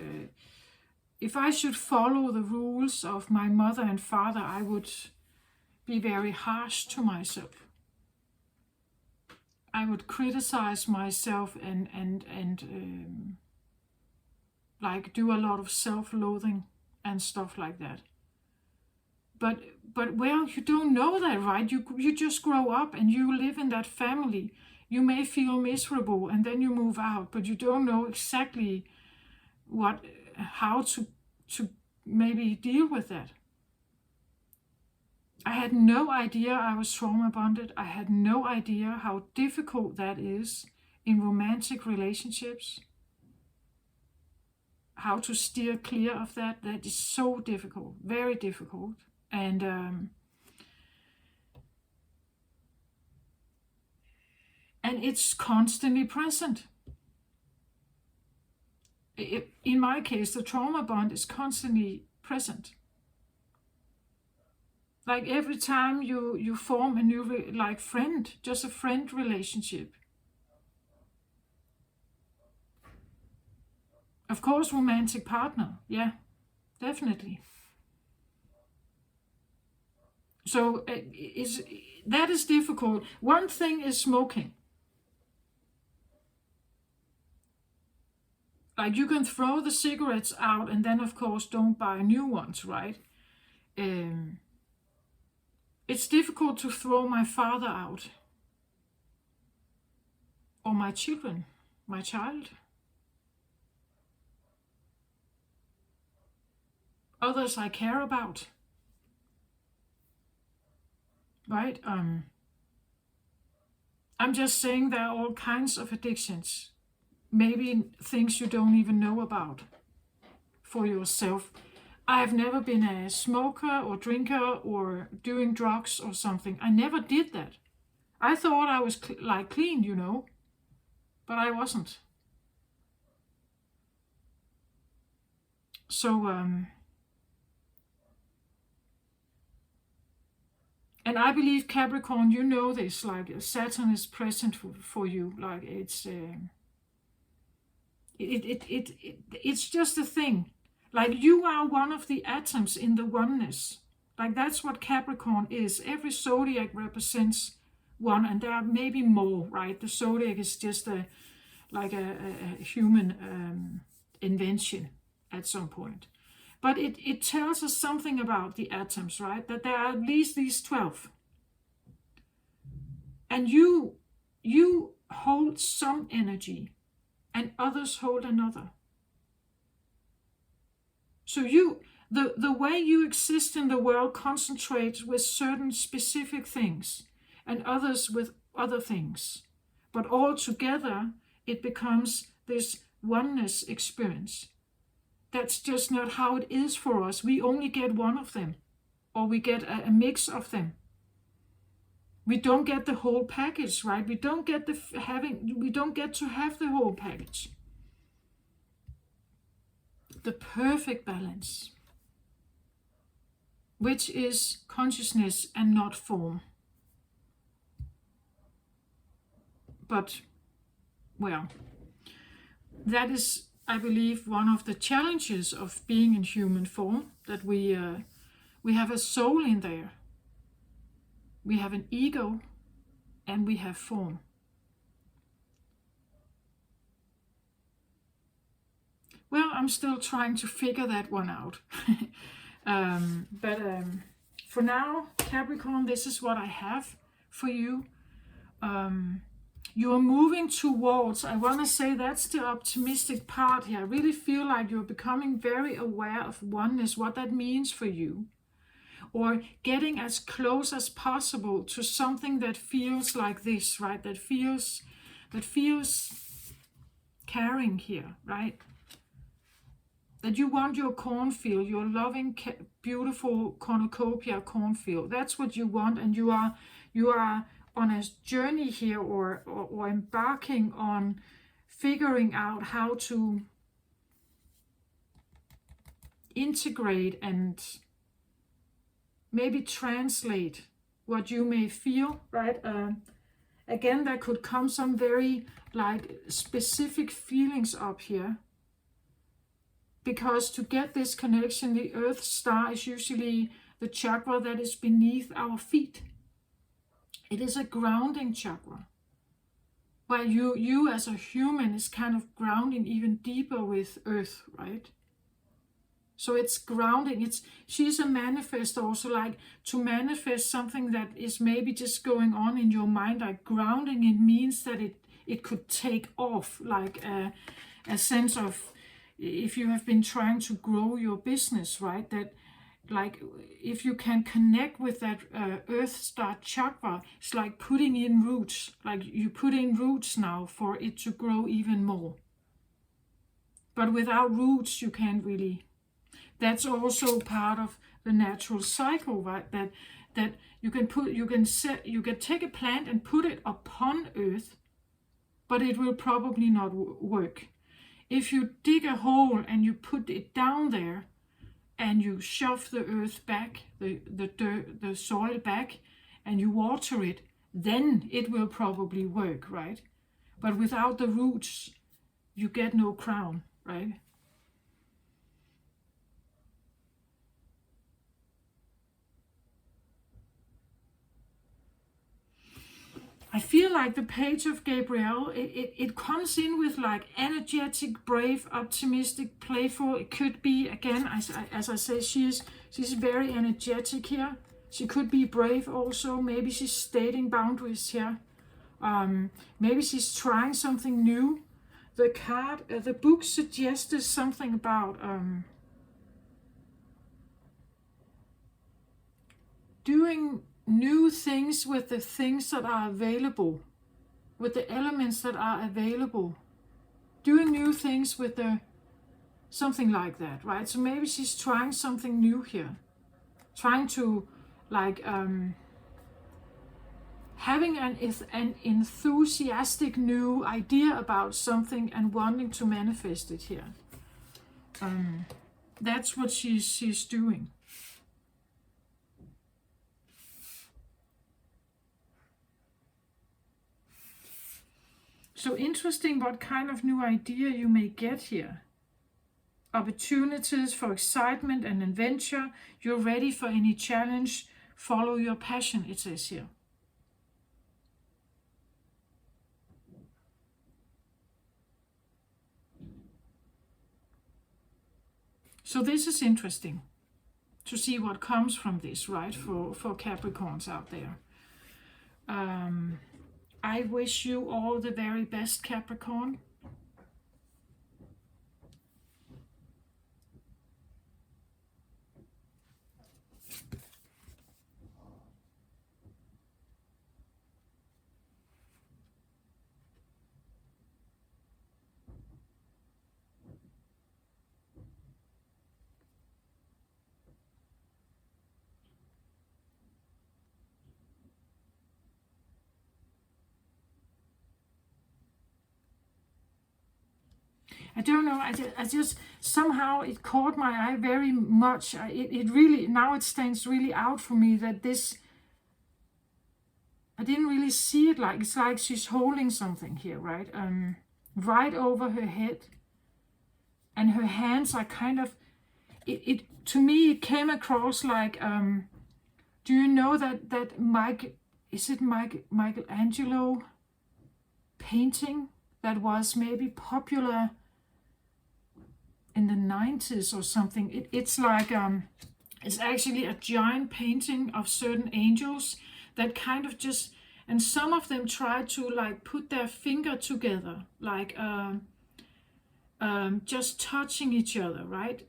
if I should follow the rules of my mother and father, I would be very harsh to myself. I would criticize myself and like do a lot of self-loathing and stuff like that. But well, you don't know that, right? You just grow up and you live in that family. You may feel miserable and then you move out, but you don't know exactly how to maybe deal with that. I had no idea I was trauma bonded. I had no idea how difficult that is in romantic relationships. How to steer clear of that. That is so difficult, very difficult. And it's constantly present. In my case, the trauma bond is constantly present. Like every time you form a new like friend, just a friend relationship. Of course, romantic partner, yeah, definitely. So that is difficult. One thing is smoking. Like, you can throw the cigarettes out and then of course don't buy new ones, right? Um, it's difficult to throw my father out, or my children, my child, others I care about, right? I'm just saying there are all kinds of addictions, maybe things you don't even know about for yourself. I've never been a smoker or drinker or doing drugs or something. I never did that. I thought I was like clean, but I wasn't. So, and I believe Capricorn, this, like Saturn is present for you. Like, it's just a thing. Like, you are one of the atoms in the oneness. Like, that's what Capricorn is. Every zodiac represents one, and there are maybe more, right? The zodiac is just a human invention at some point. But it tells us something about the atoms, right? That there are at least these 12. And you hold some energy and others hold another. So the way you exist in the world concentrates with certain specific things and others with other things. But all together, it becomes this oneness experience. That's just not how it is for us. We only get one of them, or we get a mix of them. We don't get the whole package, right? We don't get to have the whole package. The perfect balance, which is consciousness and not form. But, well, that is, I believe, one of the challenges of being in human form, that we have a soul in there. We have an ego and we have form. Well, I'm still trying to figure that one out. But for now, Capricorn, this is what I have for you. You are moving towards, I want to say that's the optimistic part here. I really feel like you're becoming very aware of oneness, what that means for you. Or getting as close as possible to something that feels like this, right? That feels caring here, right? That you want your cornfield, your loving, beautiful cornucopia cornfield. That's what you want, and you are on a journey here, or embarking on figuring out how to integrate and maybe translate what you may feel, right? Again, there could come some very specific feelings up here, because to get this connection, the Earth star is usually the chakra that is beneath our feet. It is a grounding chakra, where you as a human is kind of grounding even deeper with Earth, right? So it's grounding. She's a manifest also, like to manifest something that is maybe just going on in your mind. Like grounding, it means that it could take off, like a sense of, if you have been trying to grow your business, right? That, like, if you can connect with that Earth Star chakra, it's like putting in roots. Like you put in roots now for it to grow even more. But without roots, you can't really. That's also part of the natural cycle, right? That you can take a plant and put it upon Earth, but it will probably not work. If you dig a hole and you put it down there, and you shove the earth back, the soil back, and you water it, then it will probably work, right? But without the roots, you get no crown, right? I feel like the Page of Gabriel, it comes in with like energetic, brave, optimistic, playful. It could be, again, as I say, she's very energetic here. She could be brave also. Maybe she's stating boundaries here. Maybe she's trying something new. The card, the book suggested something about doing new things with the things that are available, with the elements that are available, doing new things with the something like that, right? So maybe she's trying something new here, trying to like having an enthusiastic new idea about something and wanting to manifest it here. That's what she's doing. So interesting what kind of new idea you may get here. Opportunities for excitement and adventure. You're ready for any challenge. Follow your passion, it says here. So this is interesting to see what comes from this, right, for Capricorns out there. I wish you all the very best, Capricorn. I don't know, I just somehow it caught my eye very much. It really, now it stands really out for me that this, I didn't really see it like, it's like she's holding something here, right? Right over her head. And her hands are kind of, it to me, it came across like, do you know that Michelangelo painting that was maybe popular in the 90s or something? It's like, it's actually a giant painting of certain angels that kind of just, and some of them try to like put their finger together, like just touching each other, right?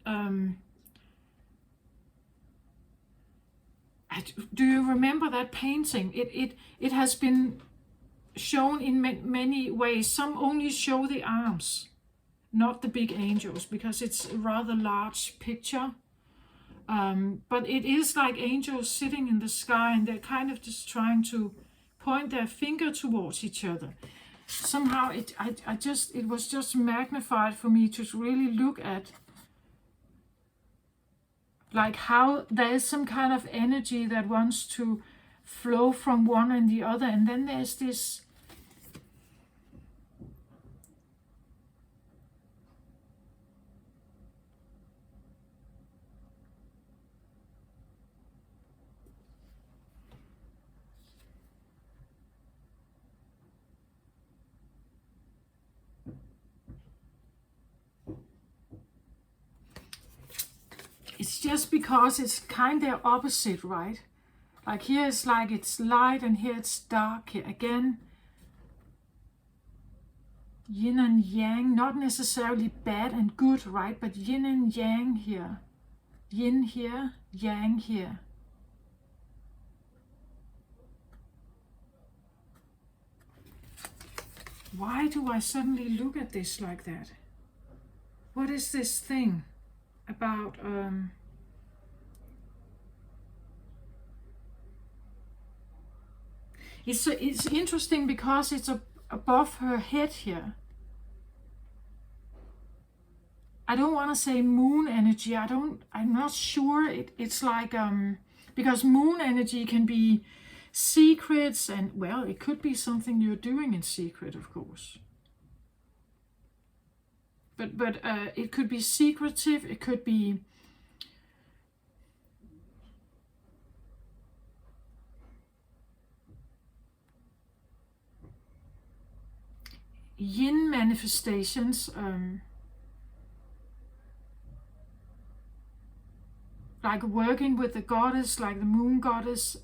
Do you remember that painting? It has been shown in many ways. Some only show the arms, not the big angels, because it's a rather large picture. But it is like angels sitting in the sky, and they're kind of just trying to point their finger towards each other. Somehow it was just magnified for me to really look at like how there is some kind of energy that wants to flow from one and the other, and then there's this it's just because it's kind of opposite, right? Like here it's like it's light and here it's dark. Here again, yin and yang, not necessarily bad and good, right? But yin and yang here. Yin here, yang here. Why do I suddenly look at this like that? What is this thing about it's interesting because it's above her head here. I don't want to say moon energy. I'm not sure. It's like because moon energy can be secrets, and well, it could be something you're doing in secret, of course. But it could be secretive. It could be yin manifestations, like working with the goddess, like the moon goddess,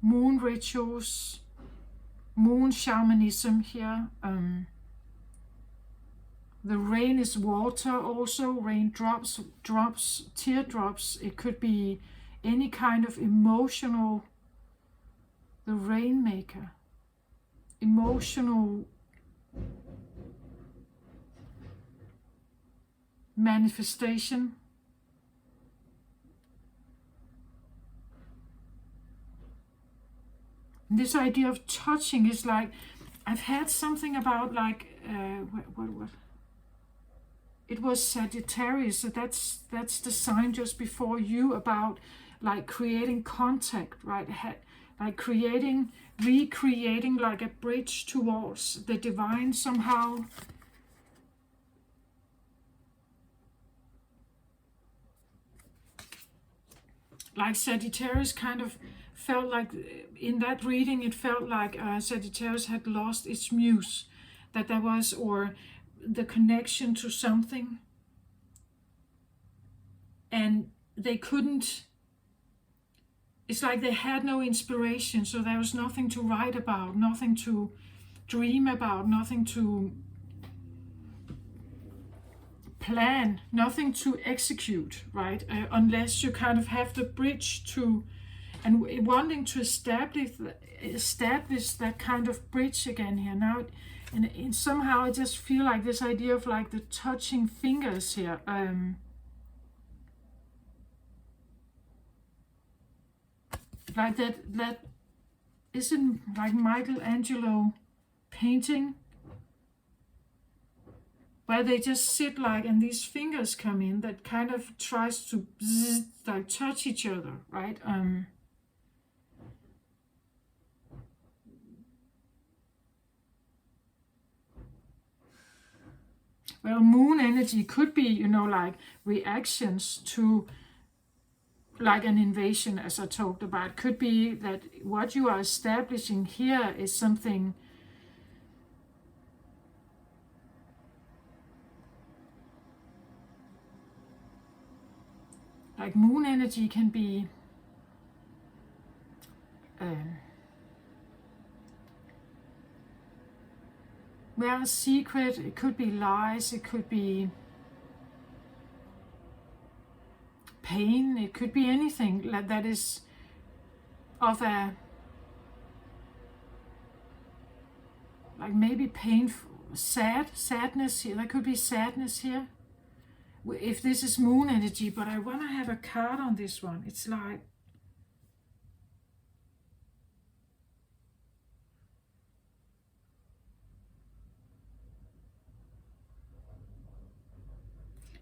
moon rituals, moon shamanism here. The rain is water also, raindrops, drops, teardrops. It could be any kind of emotional, the rainmaker, emotional manifestation. This idea of touching is like, I've had something about like, what? It was Sagittarius, so that's the sign just before you, about like creating contact, right? Like recreating like a bridge towards the divine somehow. Like Sagittarius kind of felt like, in that reading, it felt like Sagittarius had lost its muse, that there was, or the connection to something, and they couldn't, it's like they had no inspiration, so there was nothing to write about, nothing to dream about, nothing to plan, nothing to execute, right? Unless you kind of have the bridge to, and wanting to establish that kind of bridge again here now. And somehow I just feel like this idea of like the touching fingers here. Like that isn't like Michelangelo painting, where they just sit like, and these fingers come in, that kind of tries to like touch each other, right? Well, moon energy could be, like reactions to like an invasion, as I talked about. Could be that what you are establishing here is something like moon energy can be well, secret. It could be lies, it could be pain, it could be anything like that is of a, like maybe painful, sadness here. There could be sadness here if this is moon energy. But I want to have a card on this one. It's like,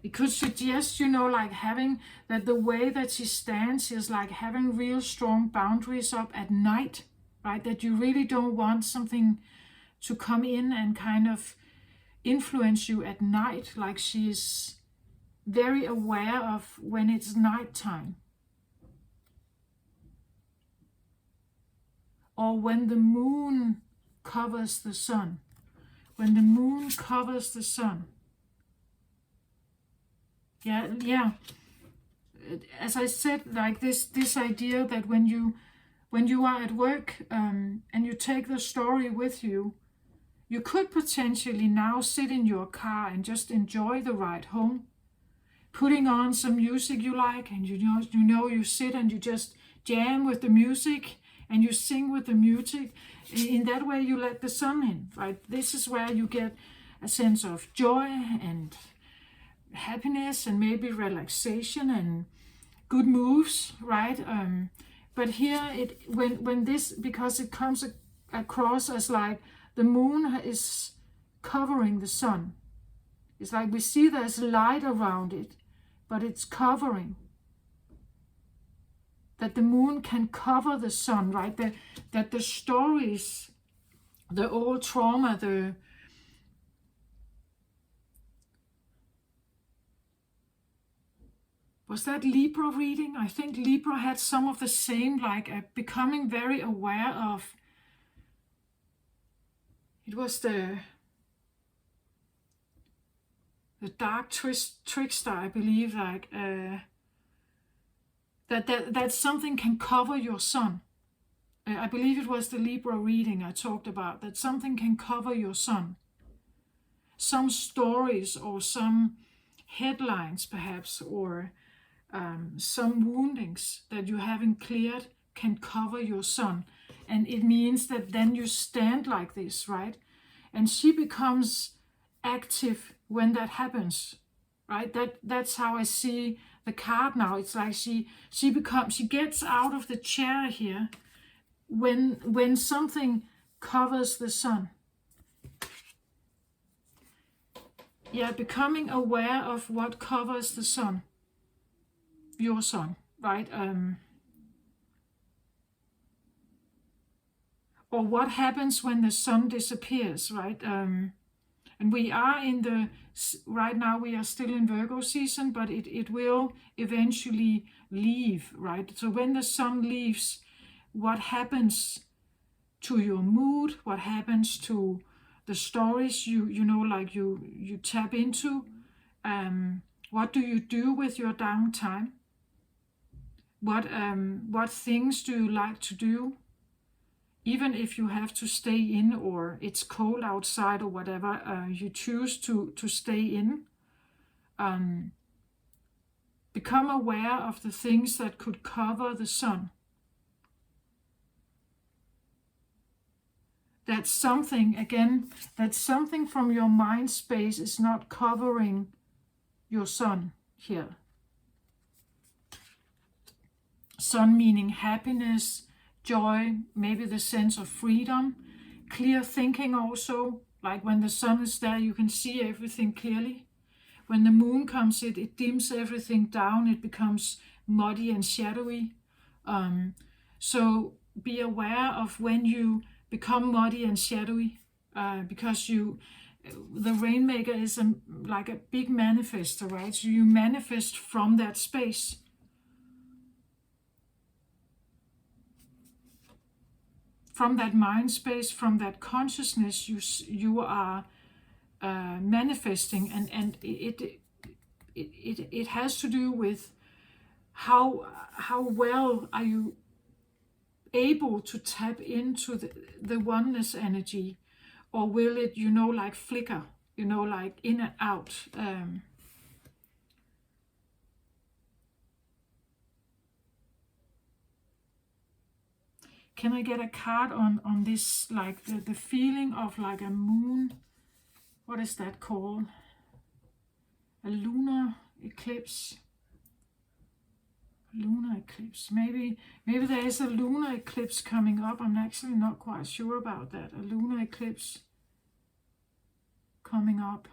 it could suggest, like having that the way that she stands is like having real strong boundaries up at night, right? That you really don't want something to come in and kind of influence you at night. Like she's very aware of when it's nighttime, or when the moon covers the sun. When the moon covers the sun. Yeah. As I said, like this idea that when you are at work and you take the story with you, you could potentially now sit in your car and just enjoy the ride home, putting on some music you like, and you sit and you just jam with the music and you sing with the music. In that way, you let the sun in, right? This is where you get a sense of joy and happiness and maybe relaxation and good moves, right? But here when this, because it comes across as like the moon is covering the sun. It's like we see there's light around it, but it's covering. That the moon can cover the sun, right? That the stories, the old trauma, was that Libra reading? I think Libra had some of the same, like becoming very aware of, it was the dark trickster, I believe, like that something can cover your sun. I believe it was the Libra reading I talked about, that something can cover your sun. Some stories or some headlines perhaps, or some woundings that you haven't cleared can cover your sun. And it means that then you stand like this, right? And she becomes active when that happens, right? That's how I see the card now. It's like she gets out of the chair here when something covers the sun. Yeah, becoming aware of what covers the sun, your sun, right? Or what happens when the sun disappears, right? And we are right now we are still in Virgo season, but it will eventually leave, right? So when the sun leaves, what happens to your mood, what happens to the stories you tap into, what do you do with your downtime, what things do you like to do, even if you have to stay in or it's cold outside or whatever, you choose to stay in. Become aware of the things that could cover the sun. That's something from your mind space is not covering your sun here. Sun meaning happiness, joy, maybe the sense of freedom, clear thinking also, like when the sun is there you can see everything clearly. When the moon comes it dims everything down, it becomes muddy and shadowy. So be aware of when you become muddy and shadowy, because the Rainmaker is like a big manifester, right? So you manifest from that space. From that mind space, from that consciousness, you are manifesting, and it has to do with how well are you able to tap into the oneness energy, or will it like flicker, like in and out. Can I get a card on this, like the feeling of like a moon, what is that called, a lunar eclipse? Lunar eclipse. Maybe there is a lunar eclipse coming up. I'm actually not quite sure about that. A lunar eclipse coming up.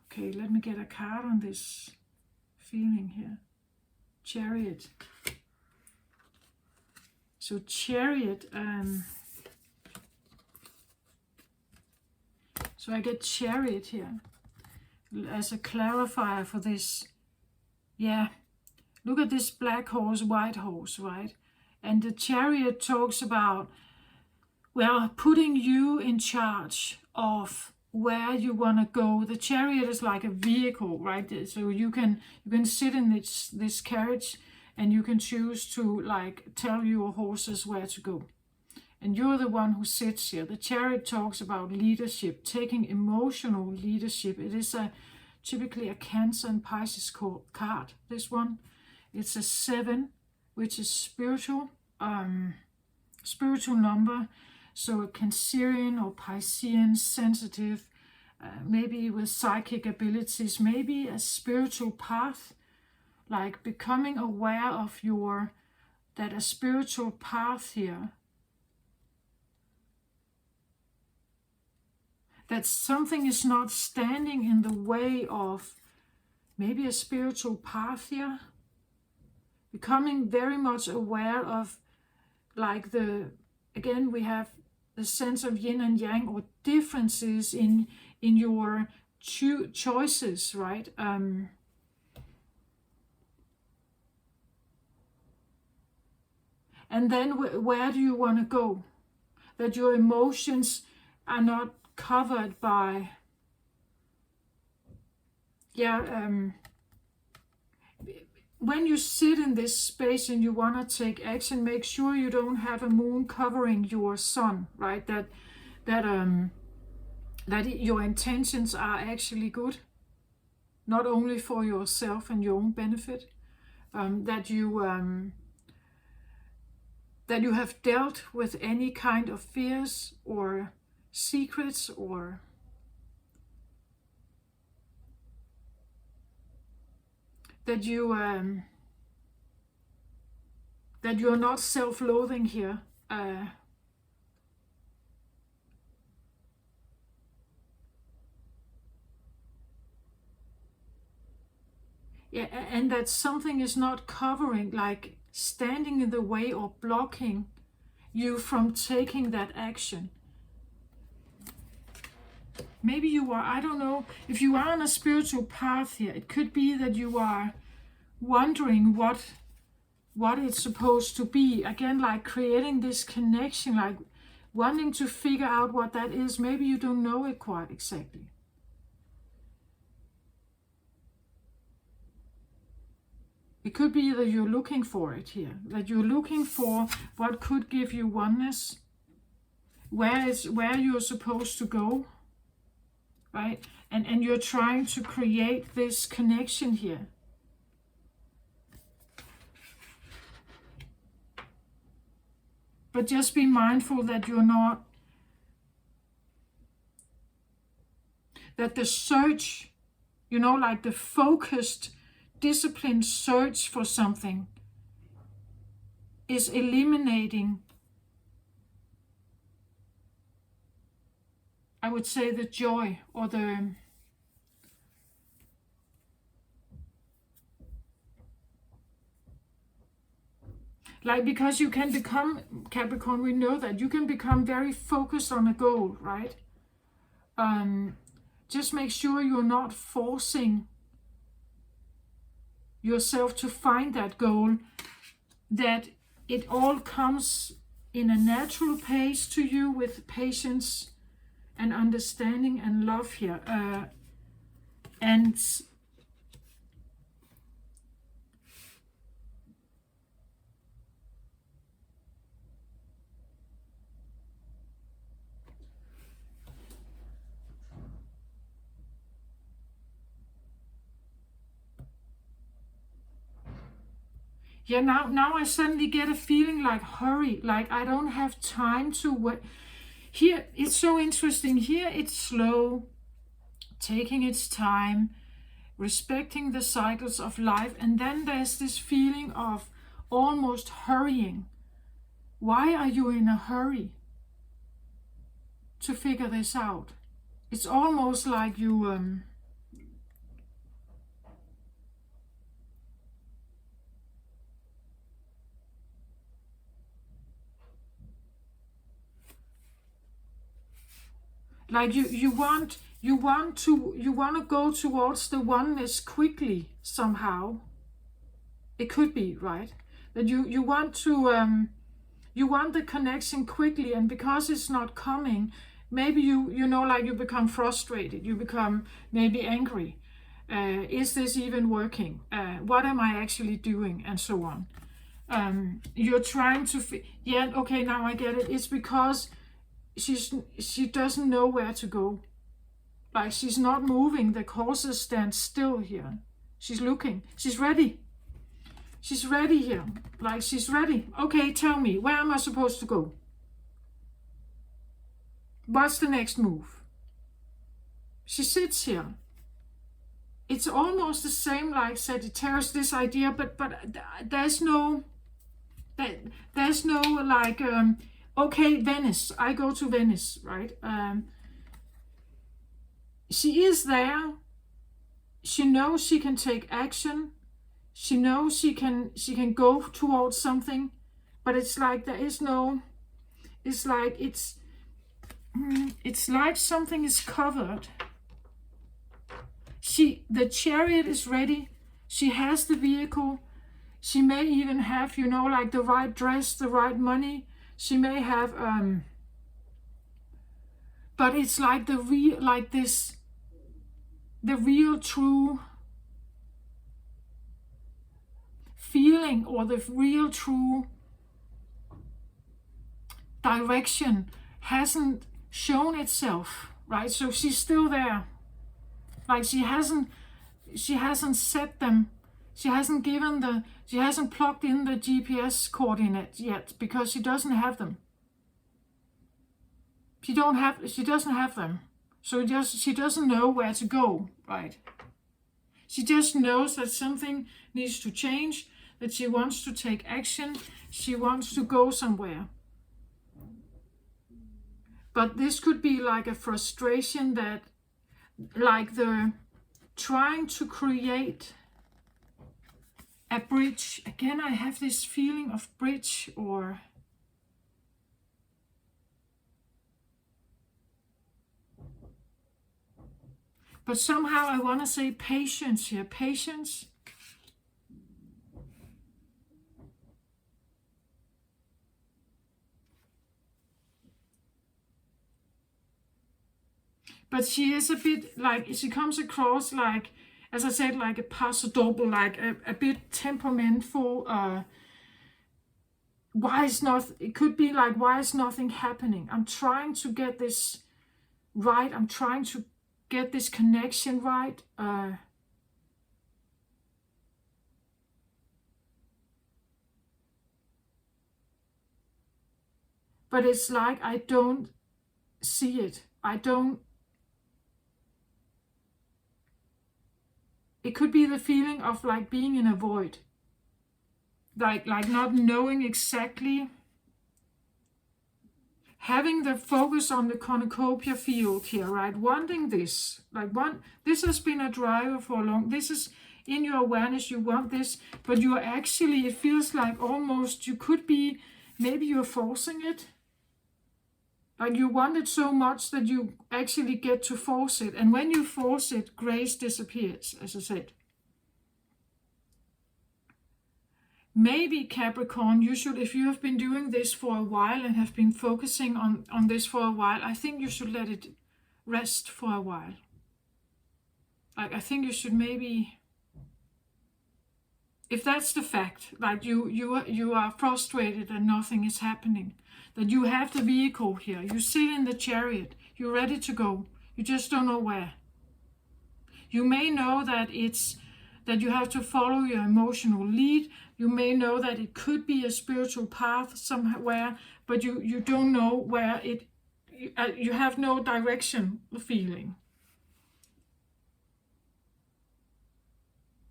Okay, let me get a card on this feeling here. Chariot. So Chariot, so I get Chariot here as a clarifier for this. Yeah, look at this black horse, white horse, right? And the Chariot talks about, well, putting you in charge of where you want to go. The Chariot is like a vehicle, right? So you can sit in this carriage, and you can choose to like tell your horses where to go. And you're the one who sits here. The Chariot talks about leadership, taking emotional leadership. It is typically a Cancer and Pisces card. This one, it's a 7, which is spiritual number. So a Cancerian or Piscean, sensitive, maybe with psychic abilities, maybe a spiritual path, like becoming aware of that a spiritual path here, that something is not standing in the way of maybe a spiritual path here. Becoming very much aware of, like again, we have the sense of yin and yang, or differences in your choices, right? And then where do you want to go? That your emotions are not covered by yeah, when you sit in this space and you want to take action, make sure you don't have a moon covering your sun, right? That your intentions are actually good, not only for yourself and your own benefit. That you have dealt with any kind of fears or secrets, or that you're not self-loathing here. Yeah, and that something is not covering, like standing in the way or blocking you from taking that action. Maybe you are, I don't know, if you are on a spiritual path here, it could be that you are wondering what it's supposed to be. Again, like creating this connection, like wanting to figure out what that is. Maybe you don't know it quite exactly. It could be that you're looking for it here, that you're looking for what could give you oneness, where you're supposed to go, right? And you're trying to create this connection here. But just be mindful that you're not, that the search, like the focused, disciplined search for something is eliminating, I would say, the joy or the because you can become, Capricorn, we know that you can become very focused on a goal, right? Just make sure you're not forcing yourself to find that goal, that it all comes in a natural pace to you with patience and understanding and love here. And yeah, now I suddenly get a feeling like hurry, like I don't have time to wait. Here, it's so interesting. Here, it's slow, taking its time, respecting the cycles of life. And then there's this feeling of almost hurrying. Why are you in a hurry to figure this out? It's almost like you... like you want to go towards the oneness quickly somehow. It could be, right, that you want to you want the connection quickly, and because it's not coming, maybe like you become frustrated, you become maybe angry. Is this even working? What am I actually doing? And so on. You're trying to yeah, okay, now I get it. It's because she doesn't know where to go. Like she's not moving. The horses stand still here. She's looking. She's ready. She's ready here. Like she's ready. Okay, tell me, where am I supposed to go? What's the next move? She sits here. It's almost the same like Sagittarius, this idea, but there's no like okay, Venice, I go to Venice, right? She is there. She knows she can take action. She knows she can go towards something, but it's like there is no. It's like it's like something is covered. The chariot is ready. She has the vehicle. She may even have, like the right dress, the right money. She may have, but it's like like this. the real true feeling or the real true direction hasn't shown itself, right? So she's still there. Like she hasn't set them, she hasn't plugged in the GPS coordinates yet because she doesn't have them. She doesn't have them. So she doesn't know where to go, right? She just knows that something needs to change, that she wants to take action, she wants to go somewhere. But this could be like a frustration that, like the trying to create a bridge. Again, I have this feeling of bridge, or but somehow I want to say patience here. Patience. But she is a bit like, she comes across like, as I said, like a paso doble, like a bit temperamental. It could be like, why is nothing happening? I'm trying to get this right. I'm trying to get this connection right. But it's like, I don't see it. It could be the feeling of like being in a void. Like not knowing exactly, having the focus on the cornucopia field here, right? Wanting this, this has been a driver for a long, this is in your awareness, you want this, but you are actually, it feels like almost, you could be, maybe you're forcing it. Like you want it so much that you actually get to force it. And when you force it, grace disappears, as I said. Maybe Capricorn, you should, if you have been doing this for a while and have been focusing on this for a while, I think you should let it rest for a while. Like I think you should maybe, if that's the fact, like you are frustrated and nothing is happening, that you have the vehicle here, you sit in the chariot, you're ready to go, you just don't know where. You may know that you have to follow your emotional lead. You may know that it could be a spiritual path somewhere, but you don't know where you have no direction feeling.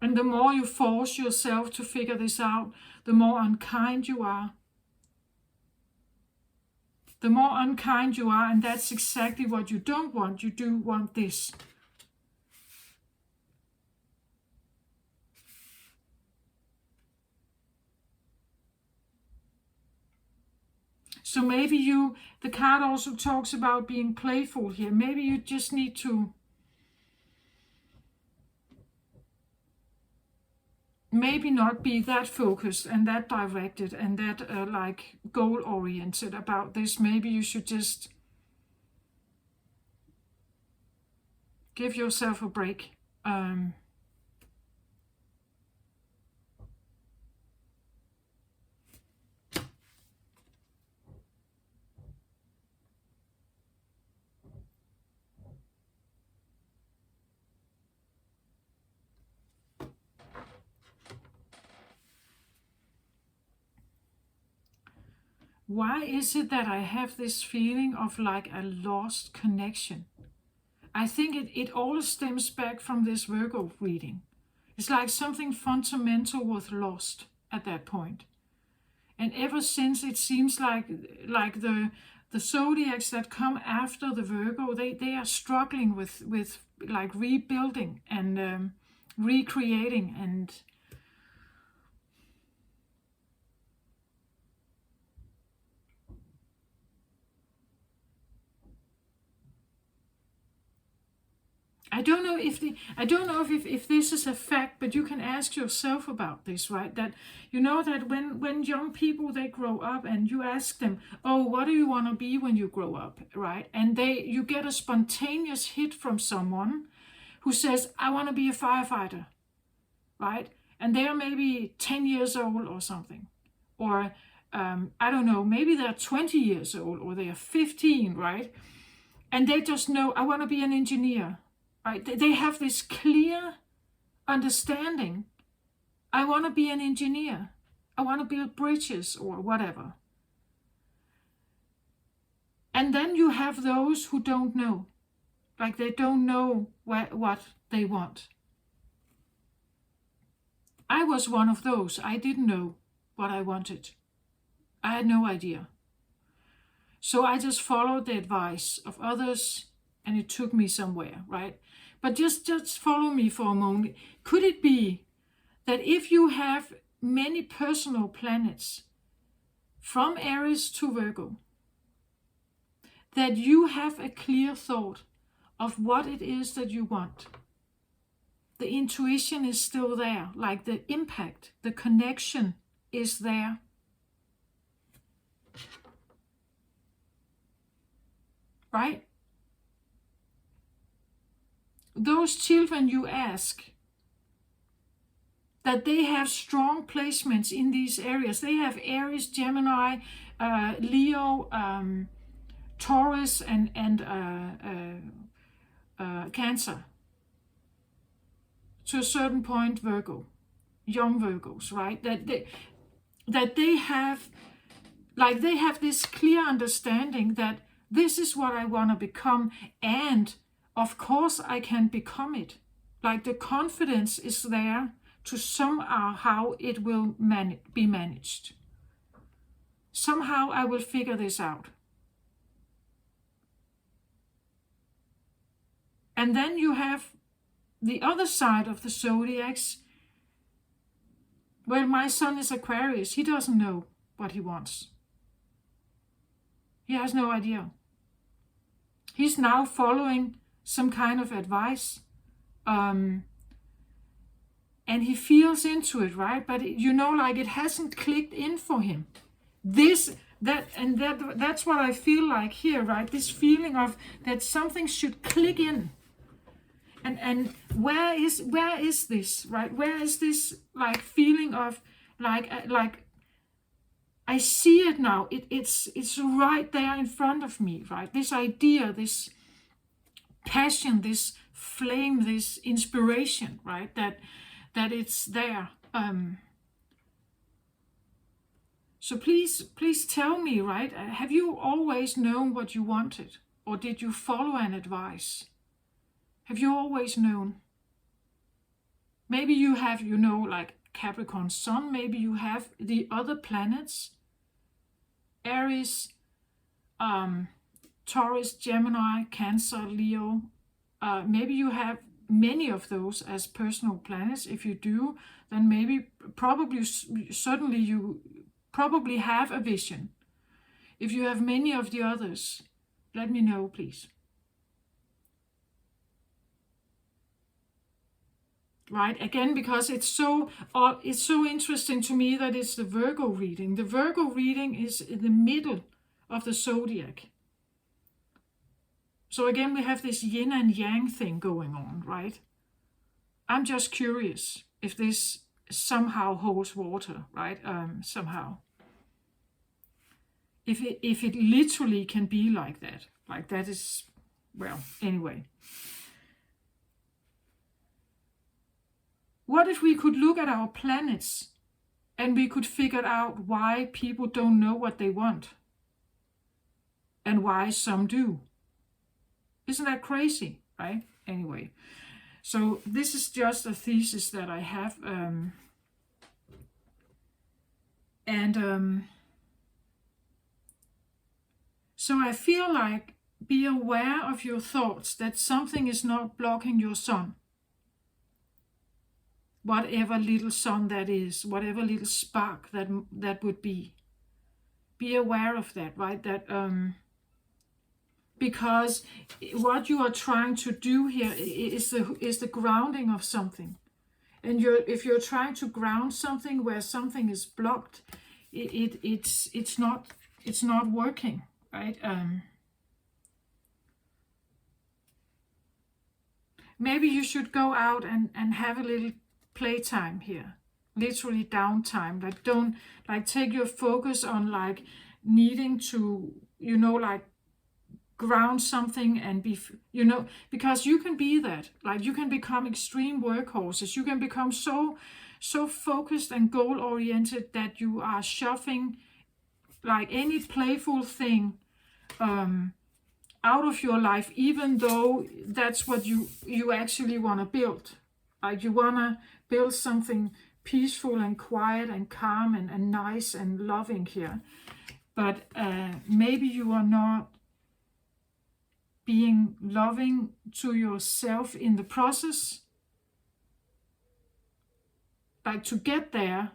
And the more you force yourself to figure this out, the more unkind you are. The more unkind you are, and that's exactly what you don't want. You do want this. So maybe the card also talks about being playful here. Maybe you just need to maybe not be that focused and that directed and that like goal oriented about this. Maybe you should just give yourself a break. Why is it that I have this feeling of like a lost connection? I think it all stems back from this Virgo reading. It's like something fundamental was lost at that point. And ever since, it seems like the zodiacs that come after the Virgo, they are struggling with like rebuilding and recreating and I don't know if this is a fact, but you can ask yourself about this, right? That you know that when young people, they grow up and you ask them, oh, what do you want to be when you grow up, right? And you get a spontaneous hit from someone who says, I want to be a firefighter, right? And they're maybe 10 years old or something. Or, I don't know, maybe they're 20 years old or they are 15, right? And they just know, I want to be an engineer, right? They have this clear understanding. I want to be an engineer. I want to build bridges or whatever. And then you have those who don't know. Like they don't know what they want. I was one of those. I didn't know what I wanted. I had no idea. So I just followed the advice of others and it took me somewhere, right? But just follow me for a moment. Could it be that if you have many personal planets from Aries to Virgo, that you have a clear thought of what it is that you want? The intuition is still there, like the impact, the connection is there. Right? Those children you ask, that they have strong placements in these areas. They have Aries, Gemini, Leo, Taurus, and Cancer. To a certain point, Virgo, young Virgos, right? That they have, like they have this clear understanding that this is what I want to become, and of course I can become it. Like the confidence is there to somehow how it will be managed. Somehow I will figure this out. And then you have the other side of the zodiacs. Well, my son is Aquarius. He doesn't know what he wants. He has no idea. He's now following some kind of advice. And he feels into it, right? But like it hasn't clicked in for him. That's what I feel like here, right? This feeling of that something should click in. And where is this, right? Where is this like feeling of like I see it now. It's right there in front of me, right? This idea, this passion, this flame, this inspiration, right? That it's there. So please tell me, right? Have you always known what you wanted, or did you follow an advice? Have you always known? Maybe you have, like Capricorn Sun. Maybe you have the other planets, Aries, Taurus, Gemini, Cancer, Leo. Maybe you have many of those as personal planets. If you do, then certainly you probably have a vision. If you have many of the others, let me know, please. Right, again, because it's so interesting to me that it's the Virgo reading. The Virgo reading is in the middle of the zodiac. So again, we have this yin and yang thing going on, right? I'm just curious if this somehow holds water, right? Somehow. If it literally can be like that is, well, anyway. What if we could look at our planets and we could figure out why people don't know what they want and why some do? Isn't that crazy, right? Anyway, so this is just a thesis that I have. So I feel like be aware of your thoughts, that something is not blocking your sun. Whatever little sun that is, whatever little spark that would be. Be aware of that, right? That because what you are trying to do here is the grounding of something. And if you're trying to ground something where something is blocked, it's not working, right? maybe you should go out and have a little playtime here. Literally downtime. Like don't like take your focus on like needing to, you know, like ground something and be, you know, because you can be that. Like you can become extreme workhorses. You can become so focused and goal oriented that you are shoving like any playful thing out of your life, even though that's what you actually want to build. Like you want to build something peaceful and quiet and calm and nice and loving here. But maybe you are not being loving to yourself in the process. Like to get there,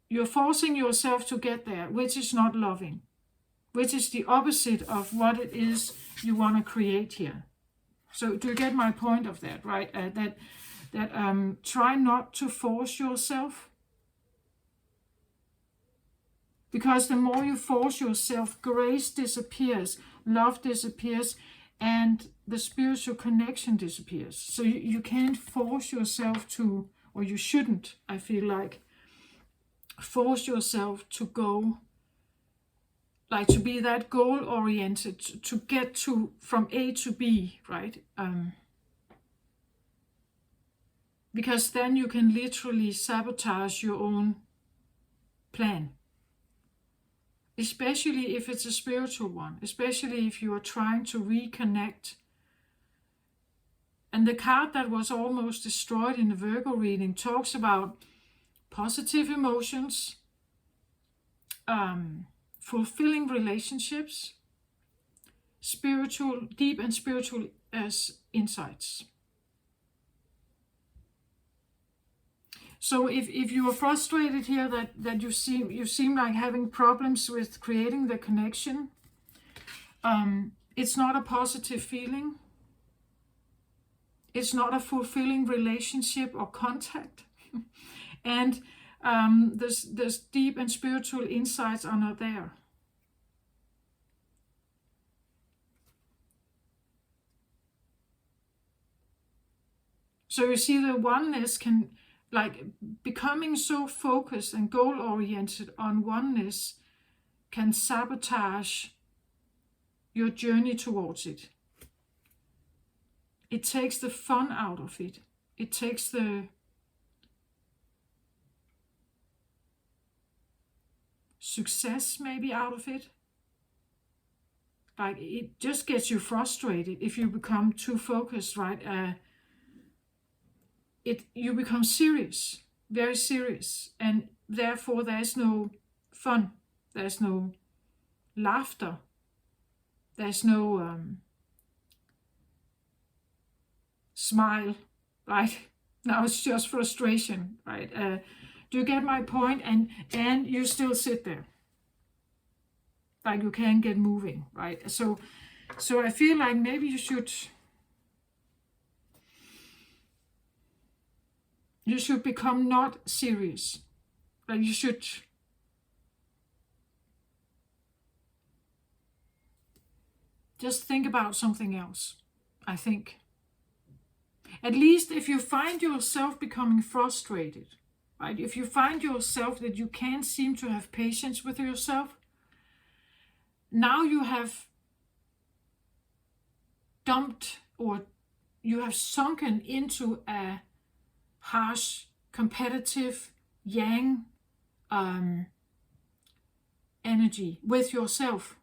you're forcing yourself to get there, which is not loving, which is the opposite of what it is you want to create here. So do you get my point of that, right? Try not to force yourself. Because the more you force yourself, grace disappears, love disappears, and the spiritual connection disappears. So you can't force yourself to, or you shouldn't, I feel like, force yourself to go, like to be that goal oriented, to get to from A to B, right? Because then you can literally sabotage your own plan. Especially if it's a spiritual one, especially if you are trying to reconnect. And the card that was almost destroyed in the Virgo reading talks about positive emotions, fulfilling relationships, spiritual, deep and spiritual insights. So if you are frustrated here that you seem like having problems with creating the connection, it's not a positive feeling. It's not a fulfilling relationship or contact. And there's deep and spiritual insights are not there. So you see the oneness can, like becoming so focused and goal oriented on oneness can sabotage your journey towards it. It takes the fun out of it. It takes the success maybe out of it. Like it just gets you frustrated if you become too focused, right? You become serious, very serious, and therefore there's no fun, there's no laughter, there's no smile, right? Now it's just frustration, right? Do you get my point? And you still sit there, like you can't get moving, right? So I feel like maybe you should become not serious. Like you should just think about something else, I think. At least if you find yourself becoming frustrated, right? If you find yourself that you can't seem to have patience with yourself, now you have dumped or you have sunken into a harsh, competitive, yang energy with yourself.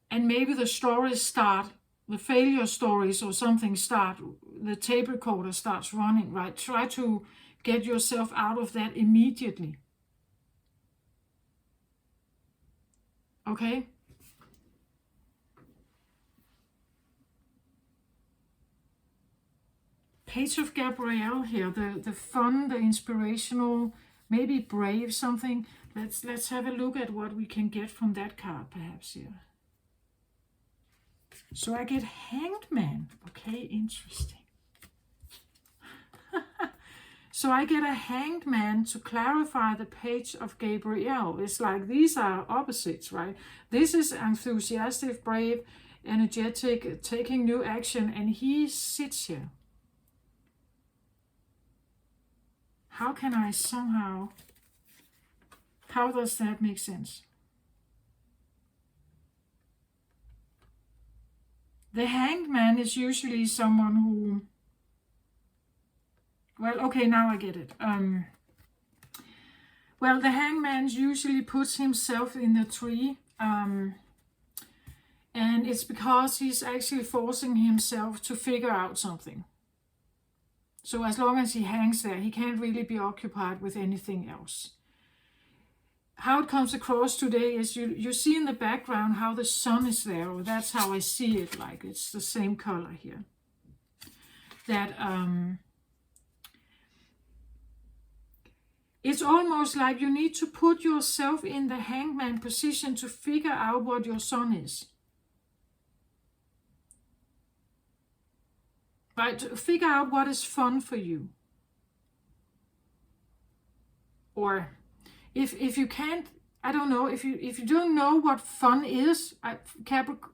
And maybe the stories start, the failure stories or something start, the tape recorder starts running, right? Try to get yourself out of that immediately. Okay? Page of Gabrielle here, the fun, the inspirational, maybe brave something. Let's have a look at what we can get from that card perhaps here. So I get Hanged Man. Okay, interesting. So I get a Hanged Man to clarify the page of Gabriel. It's like these are opposites, right? This is enthusiastic, brave, energetic, taking new action, and he sits here. How can I somehow, how does that make sense? The Hanged Man is usually someone who, well, okay, now I get it. Well, the hangman usually puts himself in the tree, and it's because he's actually forcing himself to figure out something. So as long as he hangs there, he can't really be occupied with anything else. How it comes across today is you see in the background how the sun is there, or that's how I see it, like it's the same color here. That it's almost like you need to put yourself in the hangman position to figure out what your sun is. Right? To figure out what is fun for you. Or if you can't, I don't know, if you don't know what fun is, Capricorn,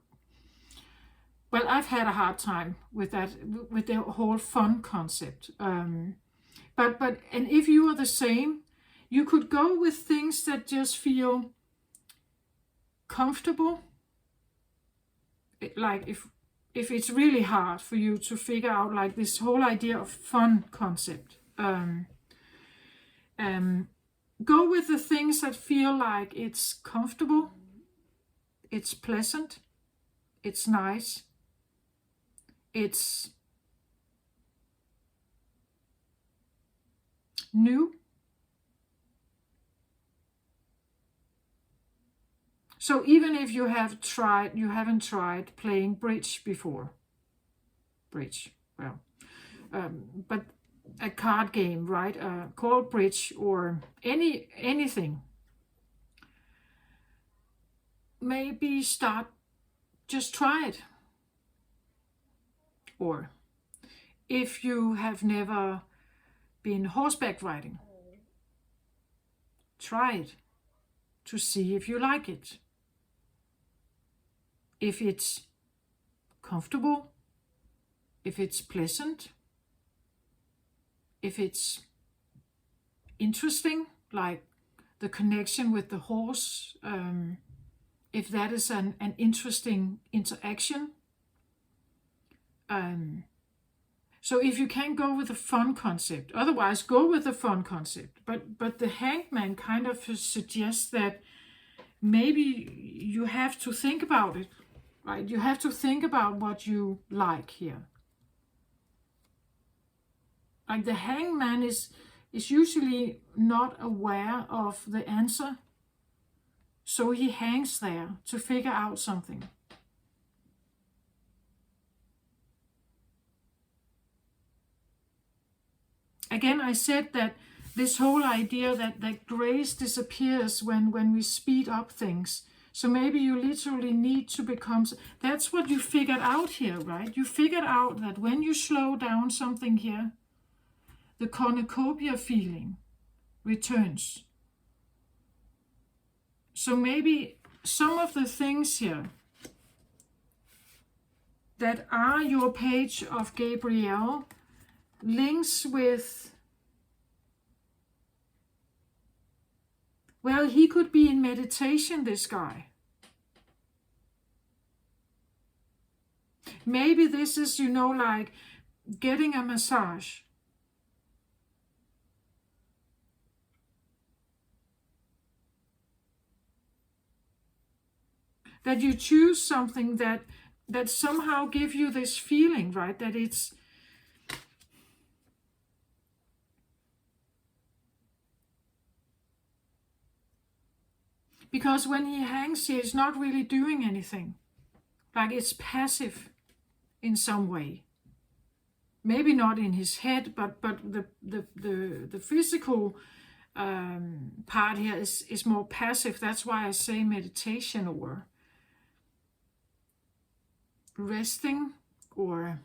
well, I've had a hard time with that, with the whole fun concept. But and if you are the same, you could go with things that just feel comfortable. Like if it's really hard for you to figure out like this whole idea of fun concept, go with the things that feel like it's comfortable, it's pleasant, it's nice, it's new. So even if you haven't tried playing bridge before, well, but a card game, right? Called bridge or anything. Maybe just try it. Or if you have never been horseback riding, try it to see if you like it. If it's comfortable, if it's pleasant, if it's interesting, like the connection with the horse, if that is an interesting interaction. So if you can go with the fun concept, otherwise go with the fun concept. But the hangman kind of suggests that maybe you have to think about it, right? You have to think about what you like here. Like the hangman is usually not aware of the answer, so he hangs there to figure out something. Again, I said that this whole idea that grace disappears when we speed up things. So maybe you literally need to become, that's what you figured out here, right? You figured out that when you slow down something here, the cornucopia feeling returns. So maybe some of the things here that are your page of Gabriel links with, well, he could be in meditation, this guy. Maybe this is, like getting a massage. That you choose something that somehow give you this feeling, right? That it's, because when he hangs here, he's not really doing anything. Like it's passive in some way. Maybe not in his head, but the physical part here is more passive. That's why I say meditation or resting, or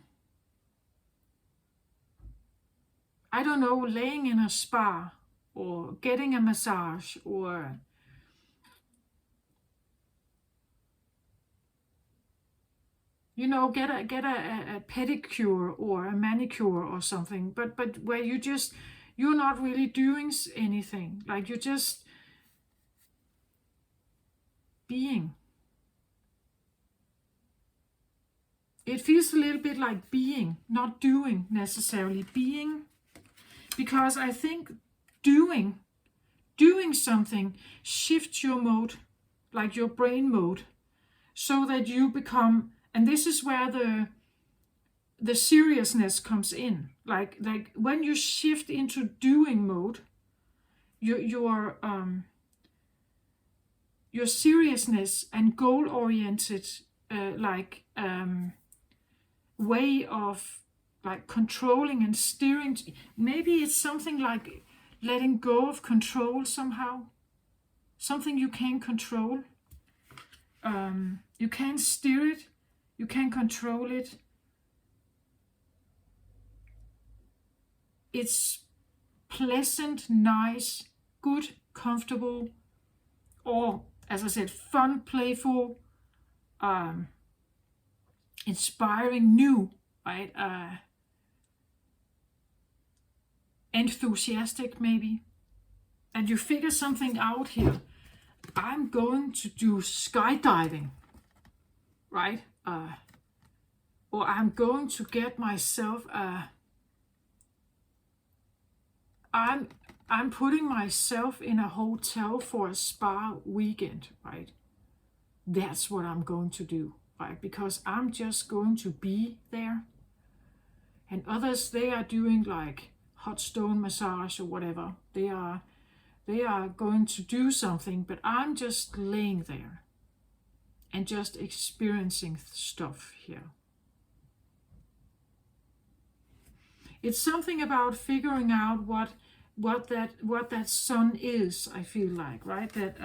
I don't know, laying in a spa or getting a massage or get a pedicure or a manicure or something, but where you're not really doing anything, like you're just being. It feels a little bit like being, not doing necessarily, being, because I think doing something shifts your mode, like your brain mode, so that you become, and this is where the seriousness comes in. Like when you shift into doing mode, your seriousness and goal oriented way of like controlling and steering. Maybe it's something like letting go of control somehow. Something you can't control. You can't steer it. You can't control it. It's pleasant, nice, good, comfortable, or, as I said, fun, playful, inspiring, new, right? Enthusiastic, maybe. And you figure something out here. I'm going to do skydiving, right? Or I'm going to get myself I'm putting myself in a hotel for a spa weekend, right? That's what I'm going to do, right? Because I'm just going to be there. And others, they are doing like hot stone massage or whatever. They are going to do something, but I'm just laying there and just experiencing stuff here. It's something about figuring out what that sun is, I feel like, right? That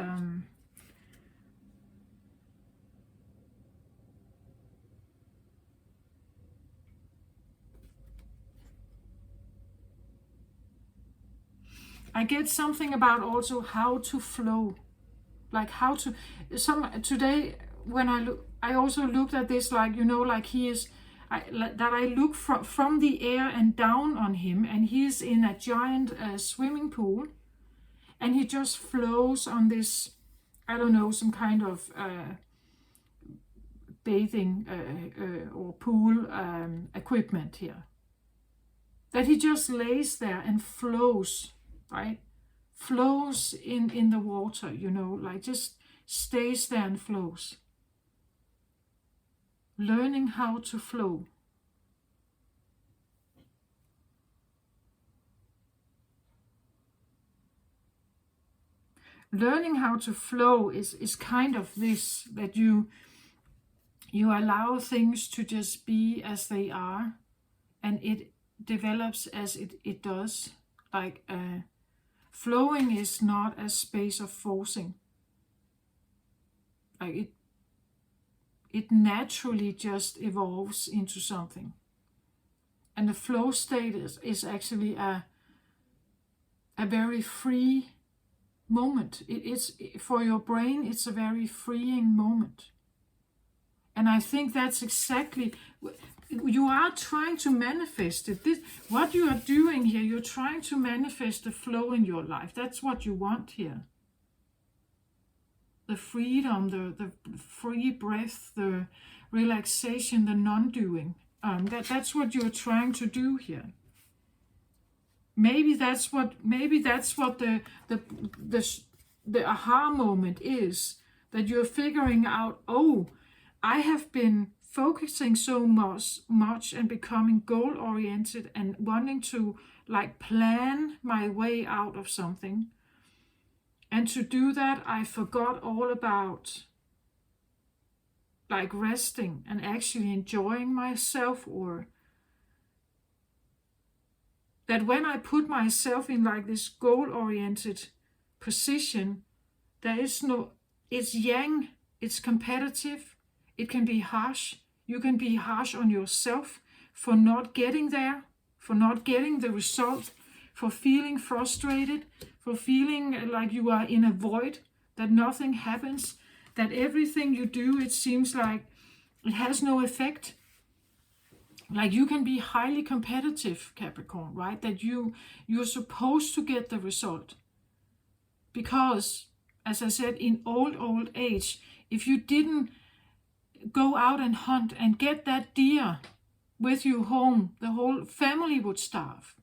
I get something about also how to flow, like how to today when I also looked at this, like like he is. I look from the air and down on him, and he's in a giant swimming pool, and he just flows on this, I don't know, some kind of bathing or pool equipment here. That he just lays there and flows, right? Flows in the water, like just stays there and flows. Learning how to flow. Learning how to flow is kind of this, that you allow things to just be as they are, and it develops as it does. Like flowing is not a space of forcing. Like it naturally just evolves into something. And the flow state is actually a very free moment. It's for your brain, it's a very freeing moment. And I think that's exactly, you are trying to manifest it. What you are doing here, you're trying to manifest the flow in your life. That's what you want here. The freedom, the free breath, the relaxation, the non-doing. That's what you're trying to do here. Maybe that's what the aha moment is, that you're figuring out, oh, I have been focusing so much and becoming goal oriented and wanting to like plan my way out of something. And to do that, I forgot all about like resting and actually enjoying myself, or that when I put myself in like this goal-oriented position, there is it's yang, it's competitive, it can be harsh. You can be harsh on yourself for not getting there, for not getting the result for feeling frustrated, for feeling like you are in a void, that nothing happens, that everything you do, it seems like it has no effect. Like you can be highly competitive, Capricorn, right? That you're supposed to get the result. Because, as I said, in old age, if you didn't go out and hunt and get that deer with you home, the whole family would starve.